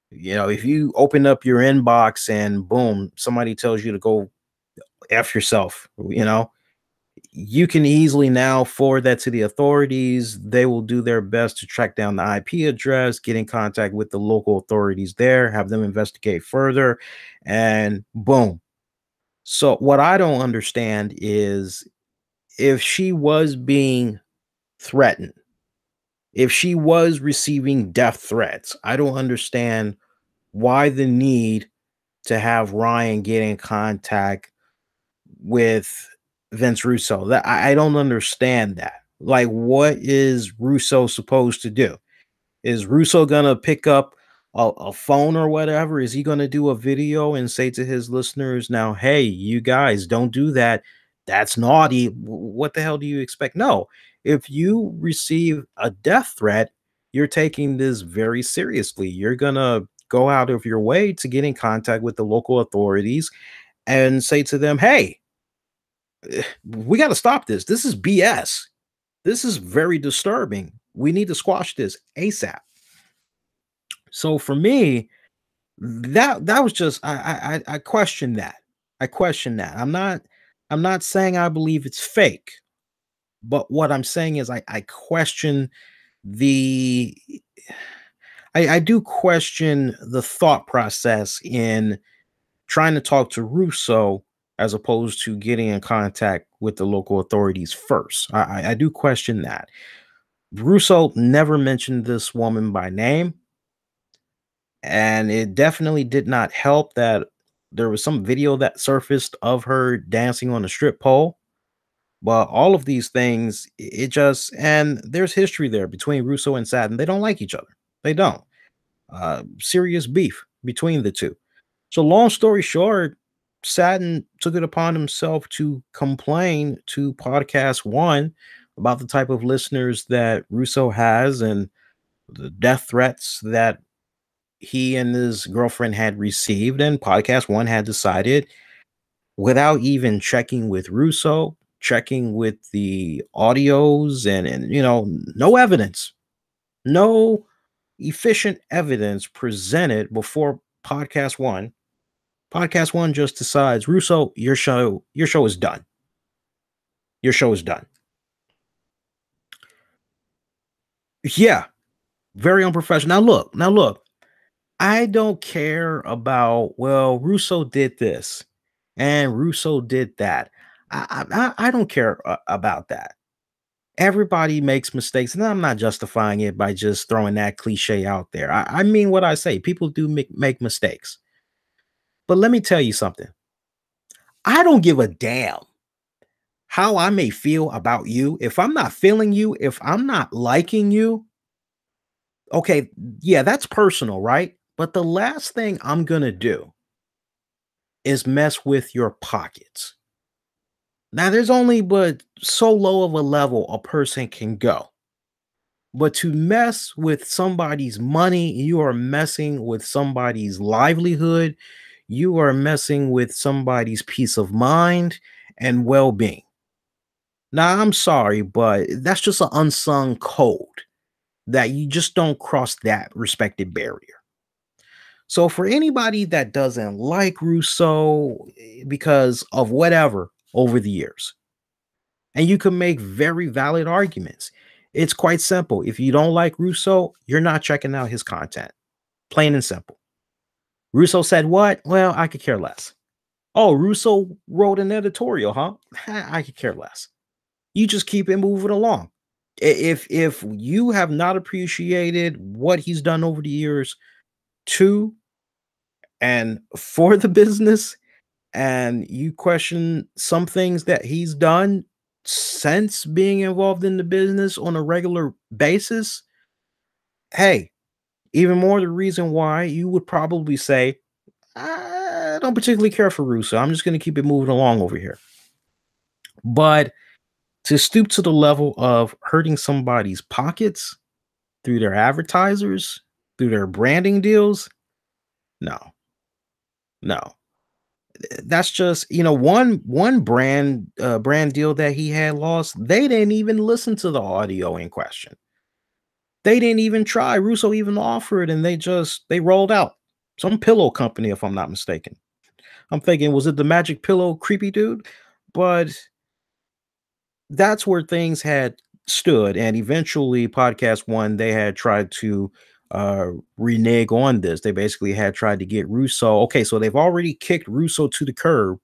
You know, if you open up your inbox and boom, somebody tells you to go F yourself, you know, you can easily now forward that to the authorities. They will do their best to track down the IP address, get in contact with the local authorities there, have them investigate further, and boom. So, what I don't understand is if she was being threatened, if she was receiving death threats, I don't understand why the need to have Ryan get in contact with Vince Russo. That I don't understand that. Like, what is Russo supposed to do? Is Russo gonna pick up a phone or whatever? Is he gonna do a video and say to his listeners, now, hey, you guys, don't do that. That's naughty. What the hell do you expect? No, if you receive a death threat, you're taking this very seriously. You're gonna go out of your way to get in contact with the local authorities and say to them, hey, we got to stop this. This is BS. This is very disturbing. We need to squash this ASAP. So for me, that was just I question that. I question that. I'm not saying I believe it's fake, but what I'm saying is I question the I do question the thought process in trying to talk to Russo as opposed to getting in contact with the local authorities first. I do question that. Russo never mentioned this woman by name, and it definitely did not help that there was some video that surfaced of her dancing on a strip pole. But all of these things, it just, and there's history there between Russo and Satin. They don't like each other. They don't. Serious beef between the two. So, long story short, Satin took it upon himself to complain to Podcast One about the type of listeners that Russo has and the death threats that he and his girlfriend had received. And Podcast One had decided, without even checking with Russo, checking with the audios, and you know, no evidence, no efficient evidence presented before Podcast One. Podcast One just decides, Russo, your show is done. Your show is done. Yeah, very unprofessional. Now look. I don't care about, well, Russo did this and Russo did that. I don't care about that. Everybody makes mistakes, and I'm not justifying it by just throwing that cliche out there. I mean what I say. People do make mistakes. But let me tell you something. I don't give a damn how I may feel about you. If I'm not feeling you, if I'm not liking you, okay, yeah, that's personal, right? But the last thing I'm going to do is mess with your pockets. Now, there's only but so low of a level a person can go. But to mess with somebody's money, you are messing with somebody's livelihood, you are messing with somebody's peace of mind and well being. Now, I'm sorry, but that's just an unsung code that you just don't cross that respected barrier. So, for anybody that doesn't like Russo because of whatever over the years, and you can make very valid arguments, it's quite simple. If you don't like Russo, you're not checking out his content. Plain and simple. Russo said what? Well, I could care less. Oh, Russo wrote an editorial, huh? I could care less. You just keep it moving along. If you have not appreciated what he's done over the years to and for the business, and you question some things that he's done since being involved in the business on a regular basis, hey, even more the reason why you would probably say, I don't particularly care for Russo. I'm just going to keep it moving along over here. But to stoop to the level of hurting somebody's pockets through their advertisers, through their branding deals, no. No. That's just, one brand deal that he had lost. They didn't even listen to the audio in question. They didn't even try. Russo even offered, and they rolled out. Some pillow company, if I'm not mistaken. I'm thinking, was it the Magic Pillow creepy dude? But that's where things had stood, and eventually Podcast One, they had tried to renege on this. They basically had tried to get Russo. Okay, so they've already kicked Russo to the curb,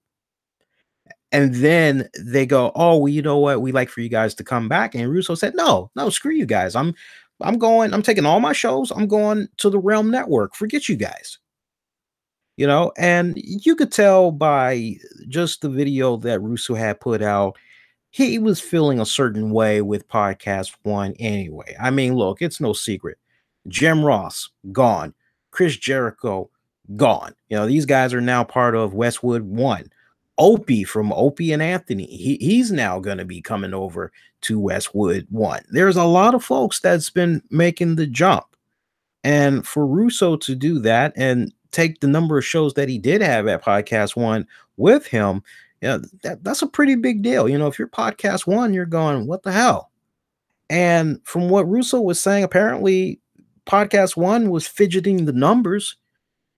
and then they go, "Oh, well, you know what? We like for you guys to come back." And Russo said, "No, no, screw you guys. I'm going. I'm taking all my shows. I'm going to the Realm Network. Forget you guys." And you could tell by just the video that Russo had put out, he was feeling a certain way with Podcast One anyway. I mean, look, it's no secret. Jim Ross, gone. Chris Jericho, gone. These guys are now part of Westwood One. Opie from Opie and Anthony, he's now going to be coming over to Westwood One. There's a lot of folks that's been making the jump. And for Russo to do that and take the number of shows that he did have at Podcast One with him, that's a pretty big deal. If you're Podcast One, you're going, what the hell? And from what Russo was saying, apparently Podcast One was fidgeting the numbers,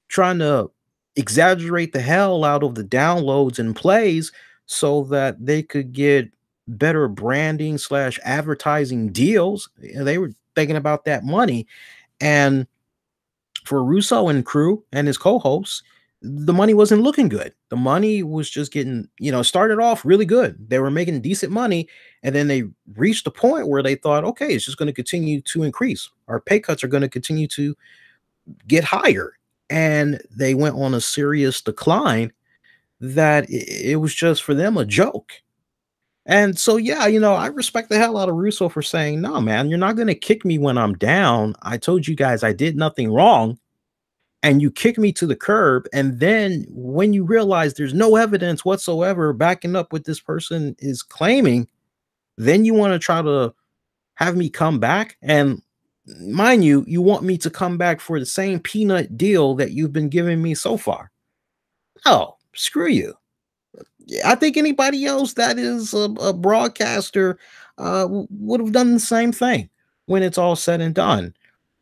trying to exaggerate the hell out of the downloads and plays so that they could get better branding / advertising deals. They were thinking about that money. And for Russo and crew and his co-hosts, the money wasn't looking good. The money was just getting, started off really good. They were making decent money, and then they reached a point where they thought, okay, it's just going to continue to increase. Our pay cuts are going to continue to get higher. And they went on a serious decline that it was just for them a joke. And so, yeah, I respect the hell out of Russo for saying, no, man, you're not going to kick me when I'm down. I told you guys I did nothing wrong. And you kick me to the curb. And then when you realize there's no evidence whatsoever backing up what this person is claiming, then you want to try to have me come back. And mind you, you want me to come back for the same peanut deal that you've been giving me so far. Oh, screw you. I think anybody else that is a broadcaster would have done the same thing when it's all said and done.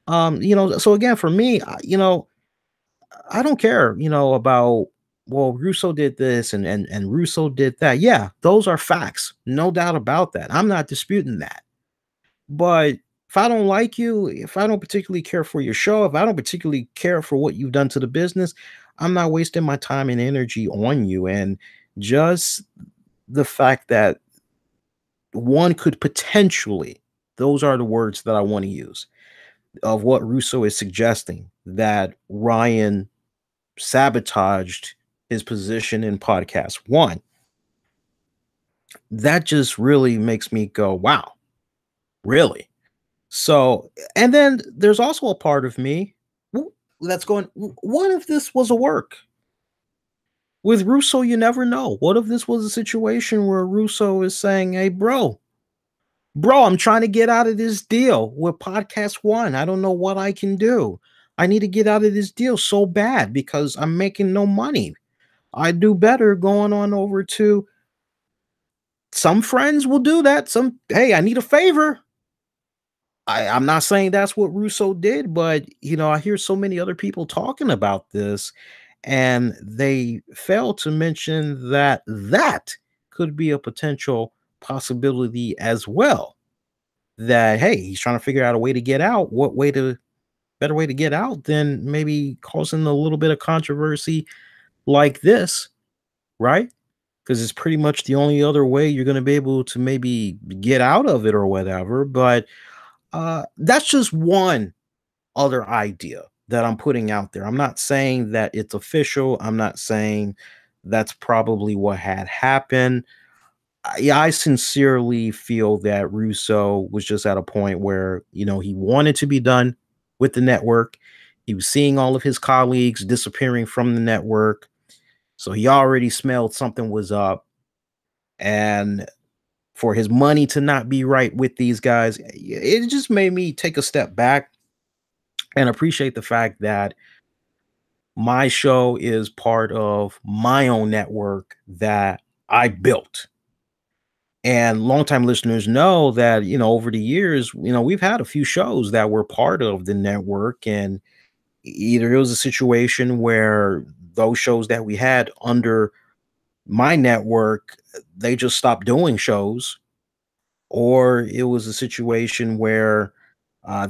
So again, for me, I don't care, about, well, Russo did this and Russo did that. Yeah, those are facts. No doubt about that. I'm not disputing that. But if I don't like you, if I don't particularly care for your show, if I don't particularly care for what you've done to the business, I'm not wasting my time and energy on you. And just the fact that one could potentially, those are the words that I want to use, of what Russo is suggesting, that Ryan sabotaged his position in Podcast One. That just really makes me go, wow, really? So, and then there's also a part of me that's going, what if this was a work? With Russo, you never know. What if this was a situation where Russo is saying, hey, bro, I'm trying to get out of this deal with Podcast One. I don't know what I can do. I need to get out of this deal so bad because I'm making no money. I do better going on over to, some friends will do that. Hey, I need a favor. I'm not saying that's what Russo did, but I hear so many other people talking about this, and they fail to mention that could be a potential possibility as well. That, hey, he's trying to figure out a way to get out. Better way to get out than maybe causing a little bit of controversy like this, right? Because it's pretty much the only other way you're going to be able to maybe get out of it or whatever. But that's just one other idea that I'm putting out there. I'm not saying that it's official. I'm not saying that's probably what had happened. I sincerely feel that Russo was just at a point where, he wanted to be done with the network. He was seeing all of his colleagues disappearing from the network. So he already smelled something was up. And for his money to not be right with these guys, it just made me take a step back and appreciate the fact that My show is part of my own network that I built. And longtime listeners know that, over the years, we've had a few shows that were part of the network. And either it was a situation where those shows that we had under my network, they just stopped doing shows, or it was a situation where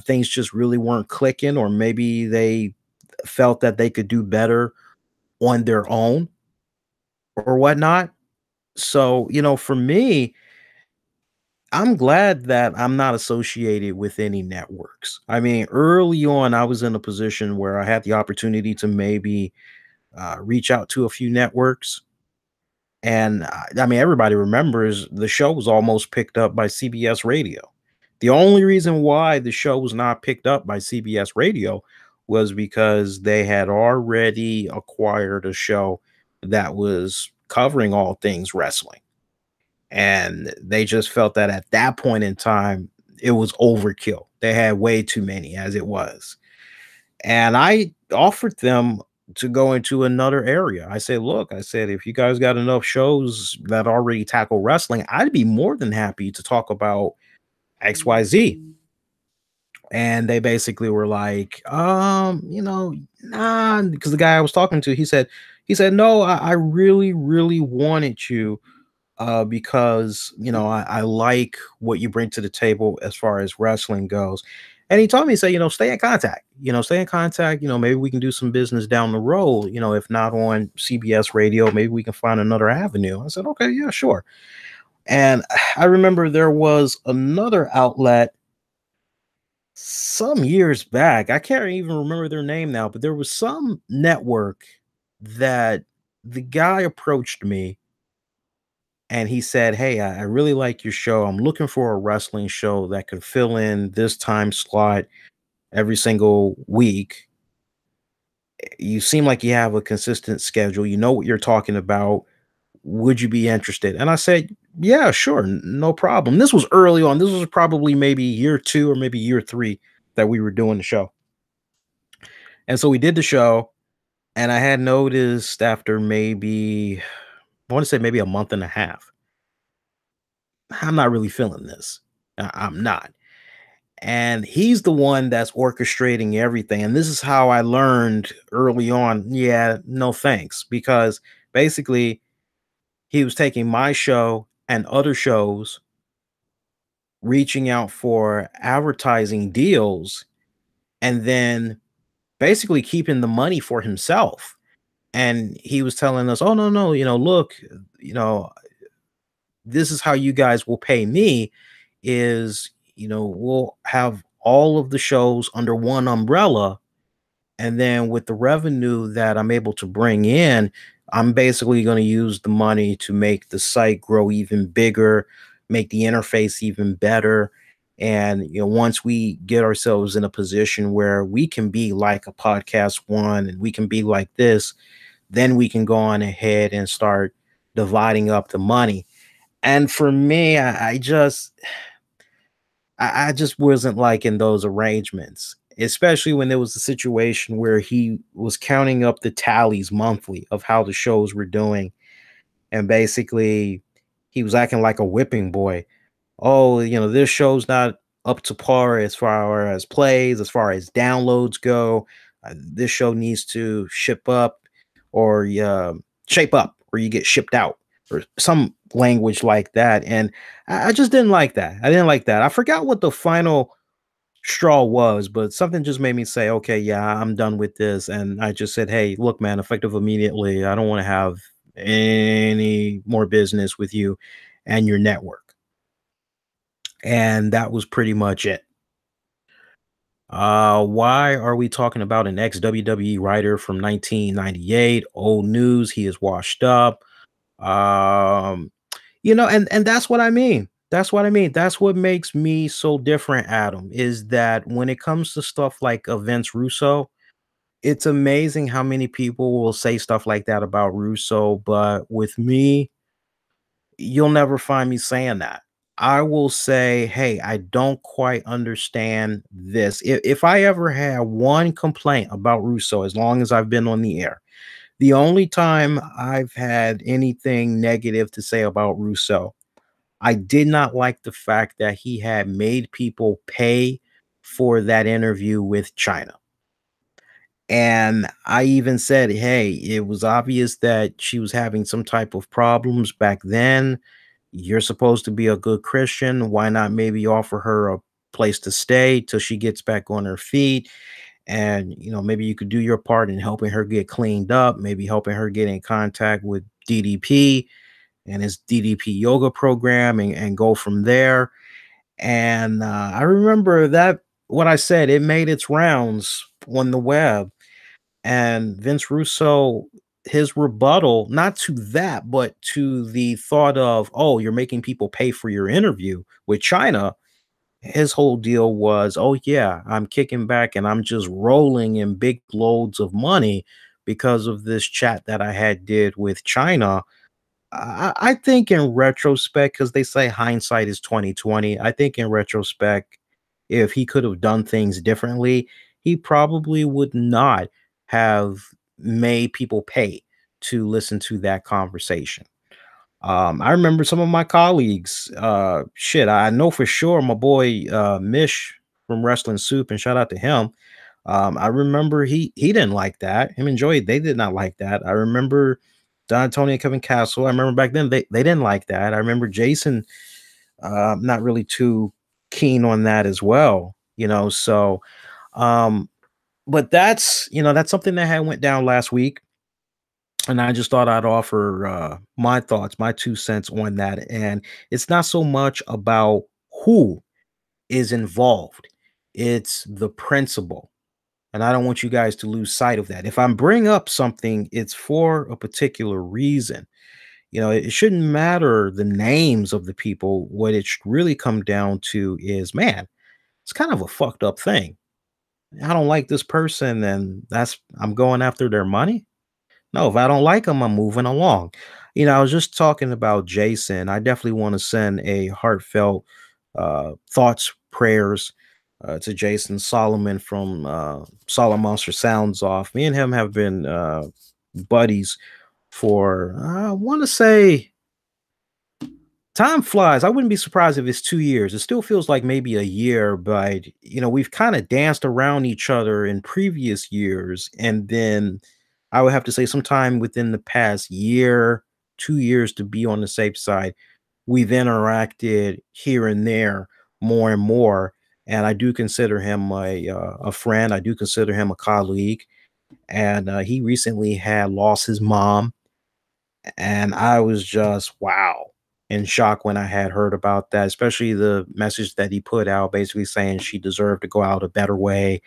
things just really weren't clicking, or maybe they felt that they could do better on their own or whatnot. So, for me, I'm glad that I'm not associated with any networks. I mean, early on, I was in a position where I had the opportunity to maybe reach out to a few networks. And I mean, everybody remembers the show was almost picked up by CBS Radio. The only reason why the show was not picked up by CBS Radio was because they had already acquired a show that was covering all things wrestling. And they just felt that at that point in time, it was overkill. They had way too many as it was. And I offered them to go into another area. I said, look, I said, if you guys got enough shows that already tackle wrestling, I'd be more than happy to talk about XYZ. And they basically were like, nah, because the guy I was talking to, he said, no, I really, really wanted you because I like what you bring to the table as far as wrestling goes. And he told me, say, stay in contact, stay in contact, maybe we can do some business down the road, if not on CBS radio, maybe we can find another avenue. I said, okay, yeah, sure. And I remember there was another outlet some years back. I can't even remember their name now, but there was some network that the guy approached me and he said, hey, I really like your show. I'm looking for a wrestling show that could fill in this time slot every single week. You seem like you have a consistent schedule. You know what you're talking about. Would you be interested? And I said, yeah, sure, no problem. This was early on. This was probably maybe year 2 or maybe year 3 that we were doing the show. And so we did the show, and I had noticed after maybe, I want to say maybe a month and a half, I'm not really feeling this. I'm not. And he's the one that's orchestrating everything. And this is how I learned early on. Yeah, no thanks. Because basically, he was taking my show and other shows, reaching out for advertising deals, and then basically keeping the money for himself. And he was telling us, oh, no, no, look, you know, this is how you guys will pay me is, we'll have all of the shows under one umbrella. And then with the revenue that I'm able to bring in, I'm basically going to use the money to make the site grow even bigger, make the interface even better. And once we get ourselves in a position where we can be like a podcast one and we can be like this, then we can go on ahead and start dividing up the money. And for me, I just wasn't liking those arrangements, especially when there was a situation where he was counting up the tallies monthly of how the shows were doing. And basically, he was acting like a whipping boy. Oh, this show's not up to par as far as plays, as far as downloads go. This show needs to ship up or shape up or you get shipped out or some language like that. And I just didn't like that. I didn't like that. I forgot what the final straw was, but something just made me say, okay, yeah, I'm done with this. And I just said, hey, look, man, effective immediately. I don't want to have any more business with you and your network. And that was pretty much it. Why are we talking about an ex WWE writer from 1998? Old news. He is washed up. Um, and that's what I mean. That's what I mean. That's what makes me so different, Adam, is that when it comes to stuff like Vince Russo, it's amazing how many people will say stuff like that about Russo. But with me, you'll never find me saying that. I will say, hey, I don't quite understand this. If I ever had one complaint about Russo, as long as I've been on the air, the only time I've had anything negative to say about Russo, I did not like the fact that he had made people pay for that interview with China. And I even said, hey, it was obvious that she was having some type of problems back then. You're supposed to be a good Christian. Why not maybe offer her a place to stay till she gets back on her feet? And, maybe you could do your part in helping her get cleaned up, maybe helping her get in contact with DDP and his DDP yoga program and go from there. And I remember that what I said, it made its rounds on the web. And Vince Russo, his rebuttal, not to that, but to the thought of, oh, you're making people pay for your interview with China. His whole deal was, oh, yeah, I'm kicking back and I'm just rolling in big loads of money because of this chat that I had did with China. I think in retrospect, because they say hindsight is 2020. I think in retrospect, if he could have done things differently, he probably would not have made people pay to listen to that conversation. I remember some of my colleagues, shit, I know for sure my boy Mish from Wrestling Soup, and shout out to him. I remember he didn't like that. Him and Joey, they did not like that. I remember Don Tony and Kevin Castle. I remember back then they didn't like that. I remember Jason not really too keen on that as well, so um but that's something that had went down last week, and I just thought I'd offer my thoughts, my 2 cents on that. And it's not so much about who is involved, it's the principle. And I don't want you guys to lose sight of that. If I'm bring up something, it's for a particular reason. It shouldn't matter the names of the people. What it should really come down to is, man, it's kind of a fucked up thing. I don't like this person, and I'm going after their money. No, if I don't like them, I'm moving along. I was just talking about Jason. I definitely want to send a heartfelt thoughts, prayers to Jason Solomon from Solid Monster Sounds Off. Me and him have been buddies for, I want to say, time flies. I wouldn't be surprised if it's 2 years. It still feels like maybe a year, but we've kind of danced around each other in previous years. And then I would have to say sometime within the past year, 2 years to be on the safe side, we've interacted here and there more and more. And I do consider him a friend. I do consider him a colleague. And he recently had lost his mom, and I was just wow, in shock when I had heard about that, especially the message that he put out basically saying she deserved to go out a better way.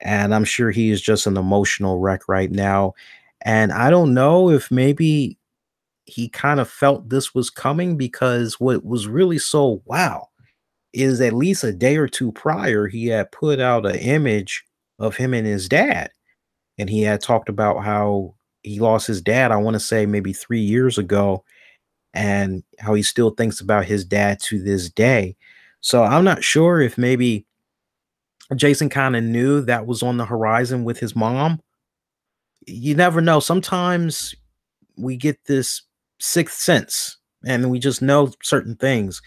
And I'm sure he is just an emotional wreck right now. And I don't know if maybe he kind of felt this was coming, because what was really so wow is at least a day or two prior, he had put out an image of him and his dad. And he had talked about how he lost his dad, I want to say maybe 3 years ago, and how he still thinks about his dad to this day. So I'm not sure if maybe Jason kind of knew that was on the horizon with his mom. You never know. Sometimes we get this sixth sense and we just know certain things.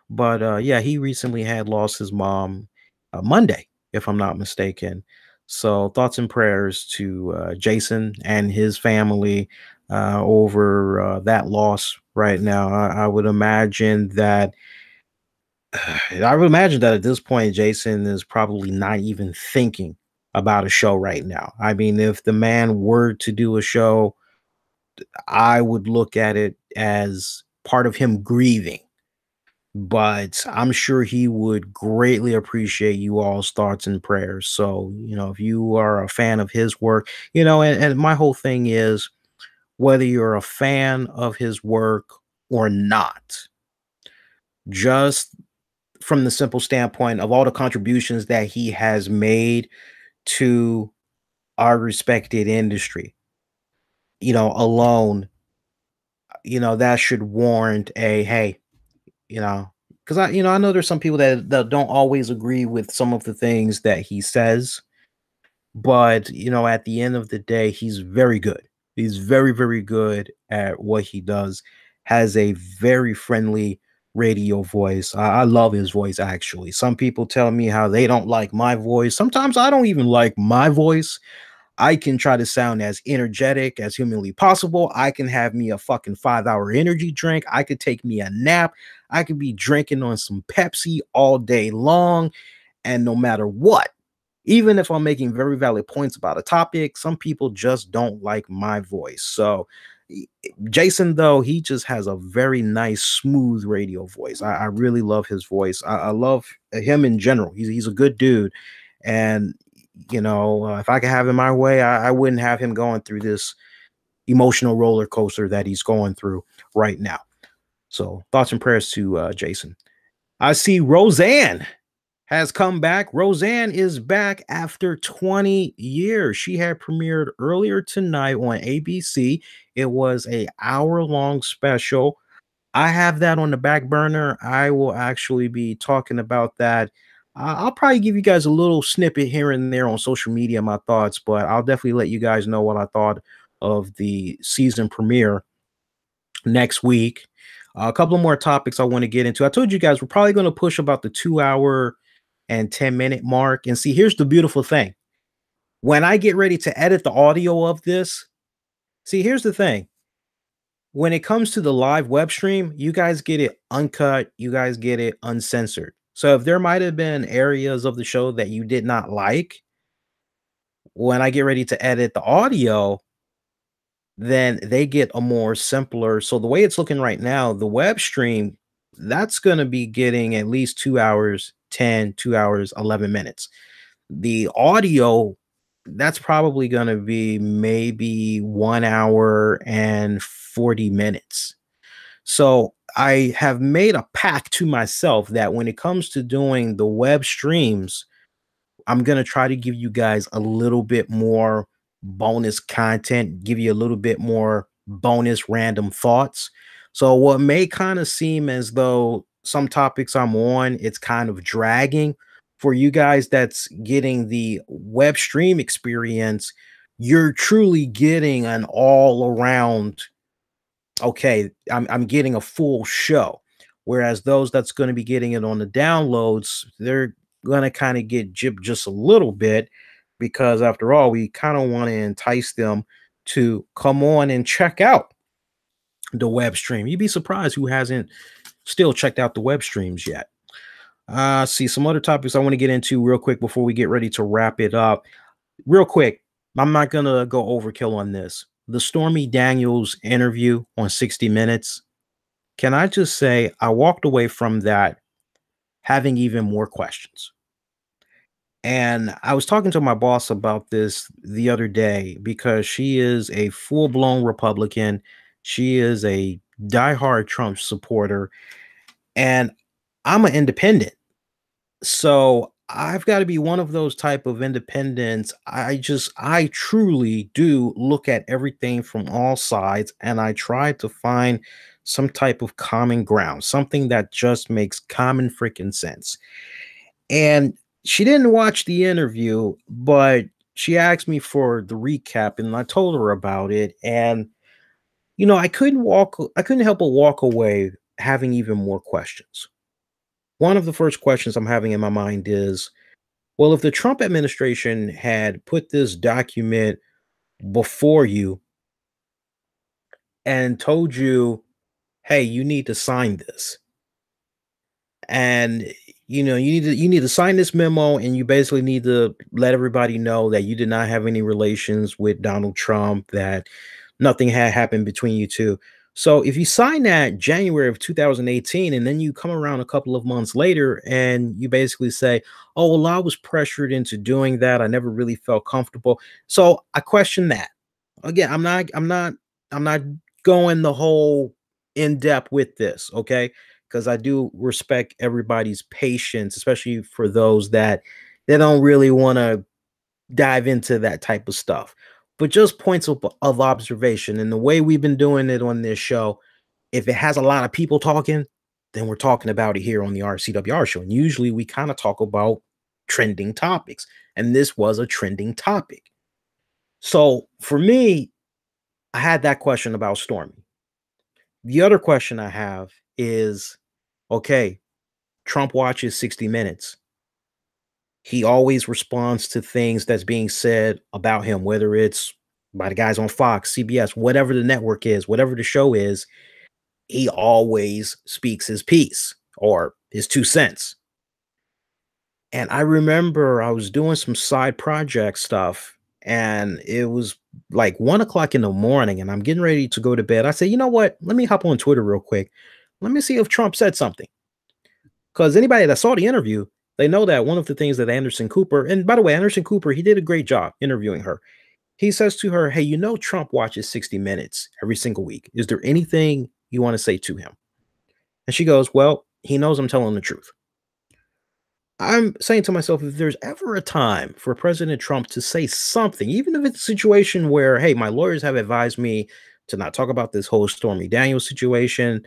But yeah, he recently had lost his mom Monday, if I'm not mistaken. So thoughts and prayers to Jason and his family over that loss right now. I would imagine that at this point, Jason is probably not even thinking about a show right now. I mean, if the man were to do a show, I would look at it as part of him grieving, but I'm sure he would greatly appreciate you all's thoughts and prayers. So, if you are a fan of his work, and my whole thing is whether you're a fan of his work or not, just from the simple standpoint of all the contributions that he has made to our respected industry, alone, that should warrant a hey, because I know there's some people that don't always agree with some of the things that he says, but at the end of the day, he's very good. He's very, very good at what he does. Has a very friendly radio voice. I love his voice actually. Some people tell me how they don't like my voice. Sometimes I don't even like my voice. I can try to sound as energetic as humanly possible. I can have me a fucking 5-hour energy drink. I could take me a nap. I could be drinking on some Pepsi all day long. And no matter what, even if I'm making very valid points about a topic, some people just don't like my voice. So, Jason, though, he just has a very nice, smooth radio voice. I really love his voice. I love him in general. He's a good dude. And, if I could have him my way, I wouldn't have him going through this emotional roller coaster that he's going through right now. So, thoughts and prayers to Jason. I see Roseanne has come back. Roseanne is back after 20 years. She had premiered earlier tonight on ABC. It was a hour-long special. I have that on the back burner. I will actually be talking about that. I'll probably give you guys a little snippet here and there on social media, my thoughts, but I'll definitely let you guys know what I thought of the season premiere next week. A couple of more topics I want to get into. I told you guys we're probably going to push about the 2 hour and 10-minute mark. And see, here's the beautiful thing. When I get ready to edit the audio of this, see, here's the thing. When it comes to the live web stream, you guys get it uncut, you guys get it uncensored. So if there might have been areas of the show that you did not like, when I get ready to edit the audio, then they get a more simpler. So the way it's looking right now, the web stream, that's going to be getting at least 2 hours, 10, 2 hours, 11 minutes. The audio, that's probably going to be maybe 1 hour and 40 minutes. So I have made a pact to myself that when it comes to doing the web streams, I'm going to try to give you guys a little bit more bonus content, give you a little bit more bonus random thoughts. So what may kind of seem as though some topics I'm on, it's kind of dragging for you guys that's getting the web stream experience. You're truly getting an all around, okay, I'm getting a full show. Whereas those that's going to be getting it on the downloads, they're going to kind of get gypped just a little bit, because after all, we kind of want to entice them to come on and check out the web stream. You'd be surprised who hasn't still checked out the web streams yet. See some other topics I want to get into real quick before we get ready to wrap it up. Real quick, I'm not going to go overkill on this. The Stormy Daniels interview on 60 Minutes. Can I just say I walked away from that having even more questions. And I was talking to my boss about this the other day because she is a full-blown Republican. She is a diehard Trump supporter, and I'm an independent. So I've got to be one of those type of independents. I truly do look at everything from all sides, and I try to find some type of common ground, something that just makes common freaking sense. And she didn't watch the interview, but she asked me for the recap, and I told her about it. And I couldn't help but walk away having even more questions. One of the first questions I'm having in my mind is, well, if the Trump administration had put this document before you and told you, hey, you need to sign this, and you need to sign this memo, and you basically need to let everybody know that you did not have any relations with Donald Trump, that nothing had happened between you two. So if you sign that January of 2018, and then you come around a couple of months later and you basically say, oh, well, I was pressured into doing that, I never really felt comfortable. So I question that. Again, I'm not going the whole in depth with this, okay? Because I do respect everybody's patience, especially for those that they don't really want to dive into that type of stuff. But just points of observation, and the way we've been doing it on this show, if it has a lot of people talking, then we're talking about it here on the RCWR show. And usually we kind of talk about trending topics. And this was a trending topic. So for me, I had that question about Stormy. The other question I have is, okay, Trump watches 60 Minutes. He always responds to things that's being said about him, whether it's by the guys on Fox, CBS, whatever the network is, whatever the show is, he always speaks his piece or his 2 cents. And I remember I was doing some side project stuff, and it was like 1 o'clock in the morning, and I'm getting ready to go to bed. I said, you know what? Let me hop on Twitter real quick. Let me see if Trump said something. Because anybody that saw the interview, they know that one of the things that Anderson Cooper, and by the way, Anderson Cooper, he did a great job interviewing her. He says to her, hey, you know, Trump watches 60 Minutes every single week. Is there anything you want to say to him? And she goes, well, he knows I'm telling the truth. I'm saying to myself, if there's ever a time for President Trump to say something, even if it's a situation where, hey, my lawyers have advised me to not talk about this whole Stormy Daniels situation,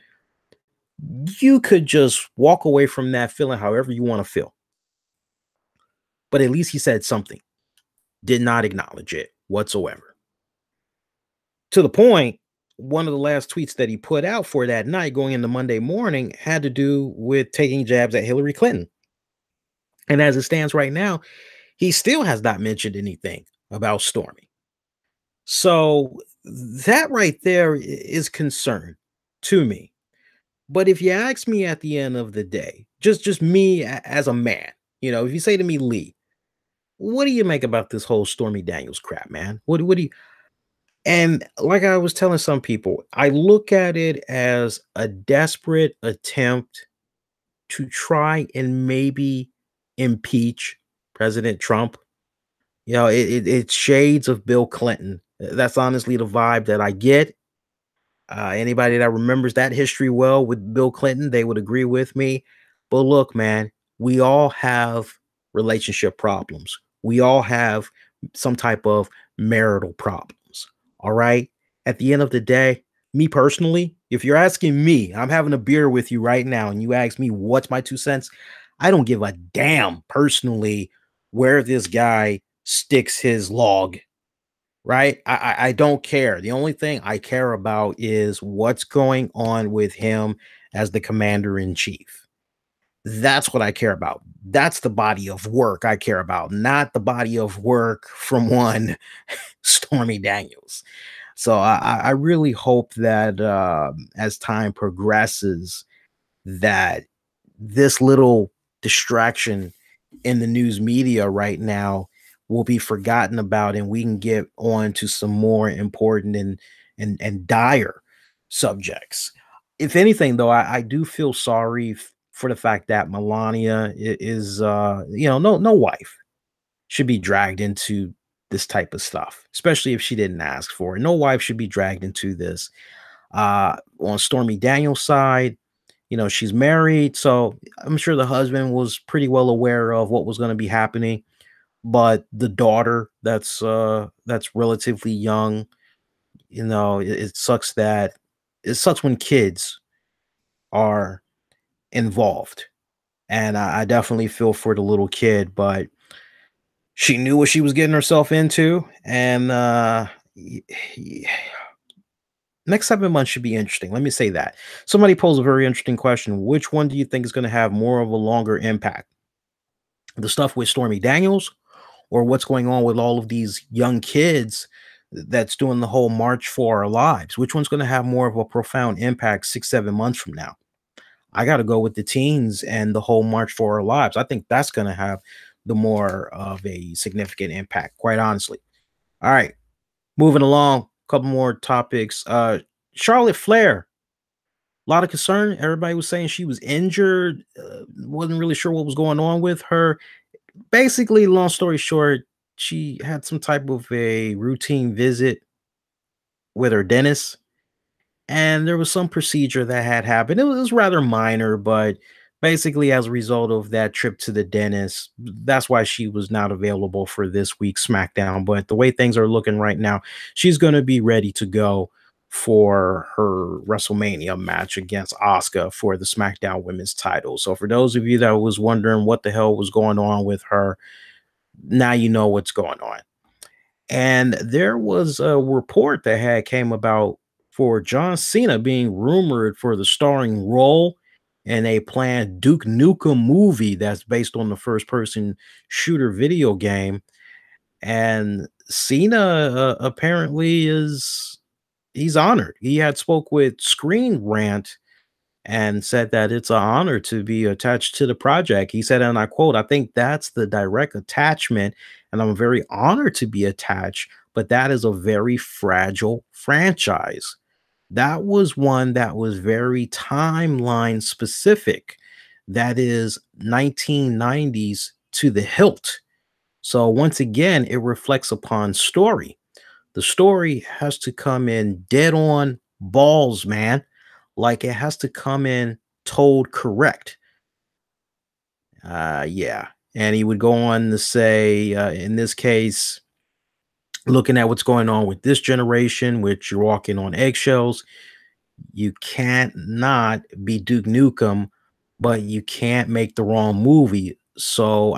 you could just walk away from that feeling however you want to feel. But at least he said something, did not acknowledge it whatsoever. To the point, one of the last tweets that he put out for that night going into Monday morning had to do with taking jabs at Hillary Clinton. And as it stands right now, he still has not mentioned anything about Stormy. So that right there is concern to me. But if you ask me at the end of the day, just me as a man, you know, if you say to me, Lee, what do you make about this whole Stormy Daniels crap, man? What do you? And like I was telling some people, I look at it as a desperate attempt to try and maybe impeach President Trump. You know, it's shades of Bill Clinton. That's honestly the vibe that I get. Anybody that remembers that history well with Bill Clinton, they would agree with me. But look, man, we all have relationship problems. We all have some type of marital problems. All right. At the end of the day, me personally, if you're asking me, I'm having a beer with you right now, and you ask me what's my 2 cents, I don't give a damn personally where this guy sticks his log. Right? I don't care. The only thing I care about is what's going on with him as the commander in chief. That's what I care about. That's the body of work I care about, not the body of work from one Stormy Daniels. So I really hope that as time progresses, that this little distraction in the news media right now will be forgotten about, and we can get on to some more important and dire subjects. If anything, though, I do feel sorry for the fact that Melania is no wife should be dragged into this type of stuff, especially if she didn't ask for it. No wife should be dragged into this. On Stormy Daniels' side, you know, she's married, so I'm sure the husband was pretty well aware of what was going to be happening. But the daughter that's relatively young, you know, it sucks when kids are involved. And I definitely feel for the little kid, but she knew what she was getting herself into. And next 7 months should be interesting. Let me say that. Somebody posed a very interesting question. Which one do you think is going to have more of a longer impact? The stuff with Stormy Daniels, or what's going on with all of these young kids that's doing the whole March for Our Lives? Which one's going to have more of a profound impact 6-7 months from now? I got to go with the teens and the whole March for Our Lives. I think that's going to have the more of a significant impact, quite honestly. All right, moving along, a couple more topics. Charlotte Flair, a lot of concern. Everybody was saying she was injured, wasn't really sure what was going on with her. Basically, long story short, she had some type of a routine visit with her dentist, and there was some procedure that had happened. It was rather minor, but basically, as a result of that trip to the dentist, that's why she was not available for this week's SmackDown. But the way things are looking right now, she's going to be ready to go for her WrestleMania match against Asuka for the SmackDown Women's title. So for those of you that was wondering what the hell was going on with her, now you know what's going on. And there was a report that had came about for John Cena being rumored for the starring role in a planned Duke Nukem movie that's based on the first person shooter video game. And Cena apparently he's honored. He had spoke with Screen Rant and said that it's an honor to be attached to the project. He said, and I quote, "I think that's the direct attachment, and I'm very honored to be attached, but that is a very fragile franchise." That was one that was very timeline specific. That is 1990s to the hilt. So once again, it reflects upon story. The story has to come in dead on balls, man. Like it has to come in told correct. Yeah. And he would go on to say, in this case, looking at what's going on with this generation, which you're walking on eggshells, you can't not be Duke Nukem, but you can't make the wrong movie. So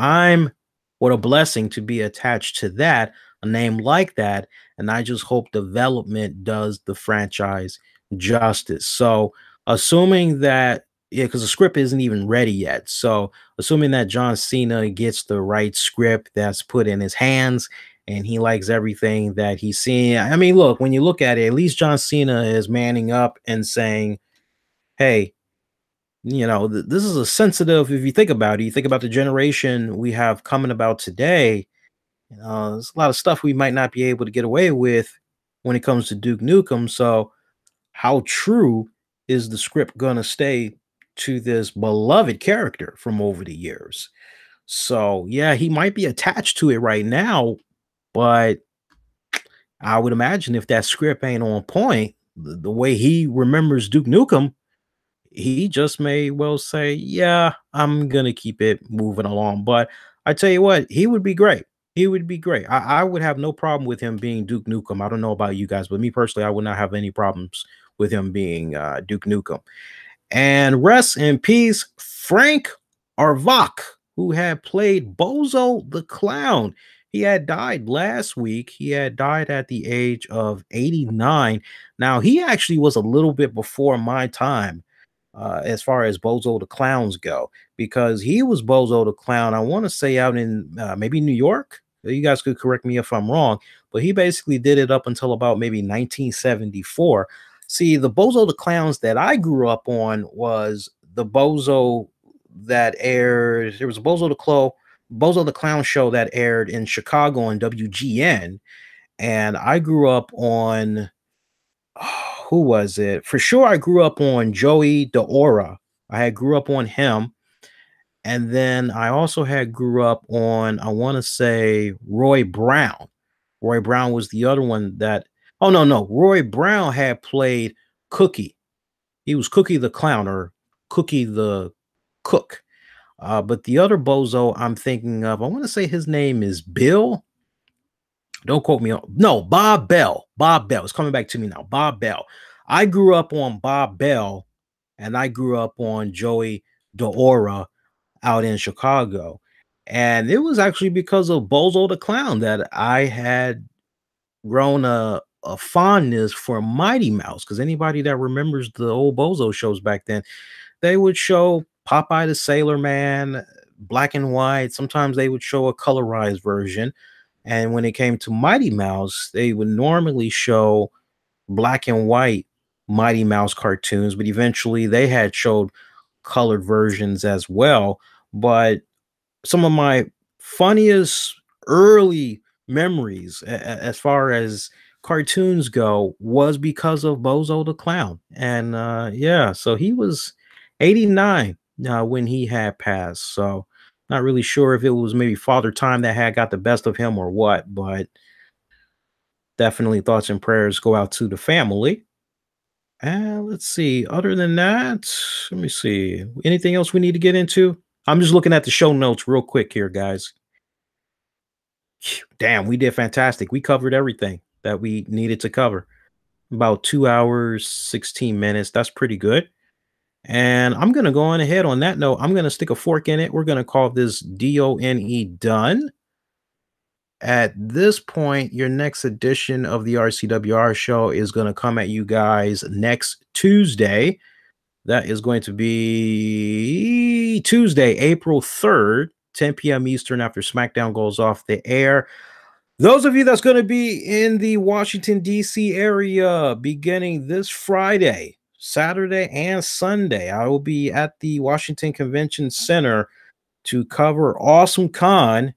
what a blessing to be attached to that, a name like that. And I just hope development does the franchise justice. So assuming that, yeah, because the script isn't even ready yet. So assuming that John Cena gets the right script that's put in his hands and he likes everything that he's seeing. I mean, look, when you look at it, at least John Cena is manning up and saying, hey, this is a sensitive, if you think about it, you think about the generation we have coming about today, there's a lot of stuff we might not be able to get away with when it comes to Duke Nukem. So how true is the script going to stay to this beloved character from over the years? So yeah, he might be attached to it right now, but I would imagine if that script ain't on point, the way he remembers Duke Nukem, he just may well say, "Yeah, I'm gonna keep it moving along." But I tell you what, he would be great. He would be great. I would have no problem with him being Duke Nukem. I don't know about you guys, but me personally, I would not have any problems with him being Duke Nukem. And rest in peace, Frank Avruch, who had played Bozo the Clown. He had died last week. He had died at the age of 89. Now, he actually was a little bit before my time as far as Bozo the Clowns go, because he was Bozo the Clown, I want to say out in maybe New York. You guys could correct me if I'm wrong, but he basically did it up until about maybe 1974. See, the Bozo the Clowns that I grew up on was the Bozo that aired. There was a Bozo the Clown show that aired in Chicago on WGN, and I grew up on who was it? For sure, I grew up on Joey DeAura. Grew up on him, and then I also had grew up on, I want to say, Roy Brown. Roy Brown was the other one that. Oh no, Roy Brown had played Cookie. He was Cookie the Clown or Cookie the Cook. But the other Bozo I'm thinking of, I want to say his name is Bill. Don't quote me on. No, Bob Bell. Bob Bell. It's coming back to me now. Bob Bell. I grew up on Bob Bell, and I grew up on Joey DeAura out in Chicago. And it was actually because of Bozo the Clown that I had grown a fondness for Mighty Mouse. Because anybody that remembers the old Bozo shows back then, they would show Popeye the Sailor Man, black and white. Sometimes they would show a colorized version. And when it came to Mighty Mouse, they would normally show black and white Mighty Mouse cartoons, but eventually they had showed colored versions as well. But some of my funniest early memories as far as cartoons go was because of Bozo the Clown. And yeah, so he was 89 when he had passed. So not really sure if it was maybe Father Time that had got the best of him or what, but definitely thoughts and prayers go out to the family. And let's see. Other than that, let me see. Anything else we need to get into? I'm just looking at the show notes real quick here, guys. Damn, we did fantastic. We covered everything that we needed to cover. about 2 hours, 16 minutes. That's pretty good. And I'm going to go on ahead on that note. I'm going to stick a fork in it. We're going to call this DONE done. At this point, your next edition of the RCWR show is going to come at you guys next Tuesday. That is going to be Tuesday, April 3rd, 10 p.m. Eastern, after SmackDown goes off the air. Those of you that's going to be in the Washington, D.C. area beginning this Friday, Saturday, and Sunday, I will be at the Washington Convention Center to cover Awesome Con.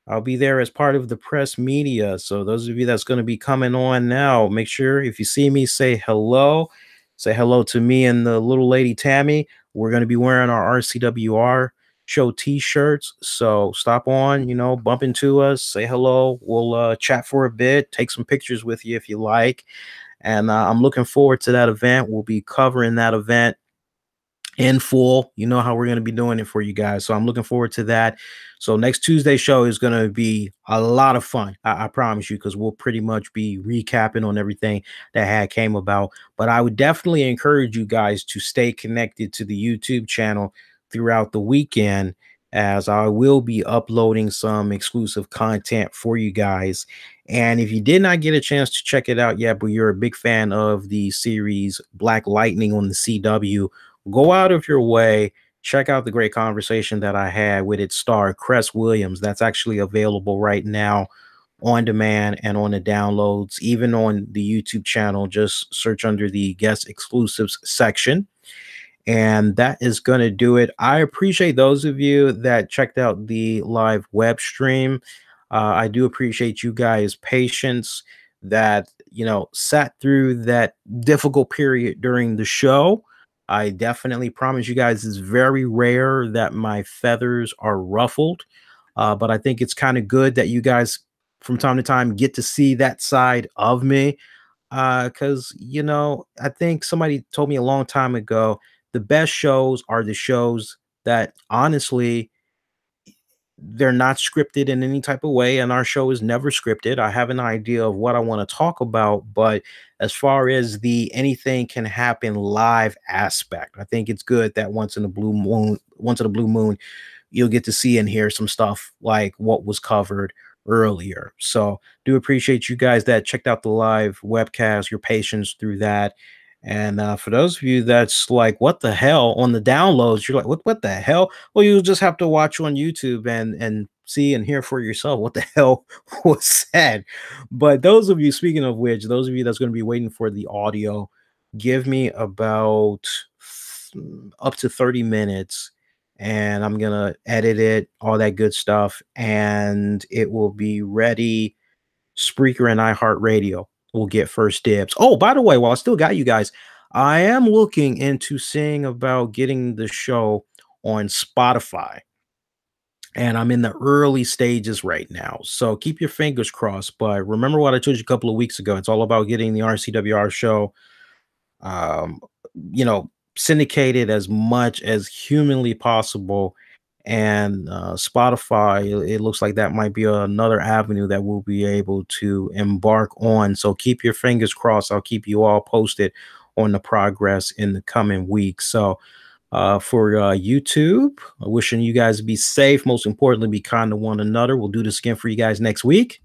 I'll be there as part of the press media. So those of you that's going to be coming on now, make sure if you see me, say hello. Say hello to me and the little lady Tammy. We're going to be wearing our RCWR show t-shirts. So stop on, bump into us, say hello. We'll chat for a bit, take some pictures with you if you like. And I'm looking forward to that event. We'll be covering that event in full. You know how we're going to be doing it for you guys. So I'm looking forward to that. So next Tuesday show is going to be a lot of fun. I promise you, because we'll pretty much be recapping on everything that came about. But I would definitely encourage you guys to stay connected to the YouTube channel throughout the weekend, as I will be uploading some exclusive content for you guys. And if you did not get a chance to check it out yet, but you're a big fan of the series Black Lightning on the CW, go out of your way, check out the great conversation that I had with its star, Cress Williams. That's actually available right now on demand and on the downloads, even on the YouTube channel. Just search under the guest exclusives section. And that is going to do it. I appreciate those of you that checked out the live web stream. I do appreciate you guys' patience that, sat through that difficult period during the show. I definitely promise you guys it's very rare that my feathers are ruffled. But I think it's kind of good that you guys from time to time get to see that side of me. Because, I think somebody told me a long time ago, the best shows are the shows that honestly, they're not scripted in any type of way, and our show is never scripted. I have an idea of what I want to talk about, but as far as the anything can happen live aspect, I think it's good that once in a blue moon, you'll get to see and hear some stuff like what was covered earlier. So do appreciate you guys that checked out the live webcast, your patience through that. And for those of you that's like, what the hell on the downloads, you're like, what the hell? Well, you'll just have to watch on YouTube and see and hear for yourself what the hell was said. But those of you, speaking of which, those of you that's going to be waiting for the audio, give me about up to 30 minutes and I'm going to edit it, all that good stuff, and it will be ready. Spreaker and iHeartRadio will get first dibs. Oh, by the way, while I still got you guys, I am looking into seeing about getting the show on Spotify. And I'm in the early stages right now. So keep your fingers crossed. But remember what I told you a couple of weeks ago. It's all about getting the RCWR show um, syndicated as much as humanly possible. And Spotify, it looks like that might be another avenue that we'll be able to embark on. So keep your fingers crossed. I'll keep you all posted on the progress in the coming weeks. So for YouTube, wishing you guys to be safe. Most importantly, be kind to one another. We'll do this again for you guys next week.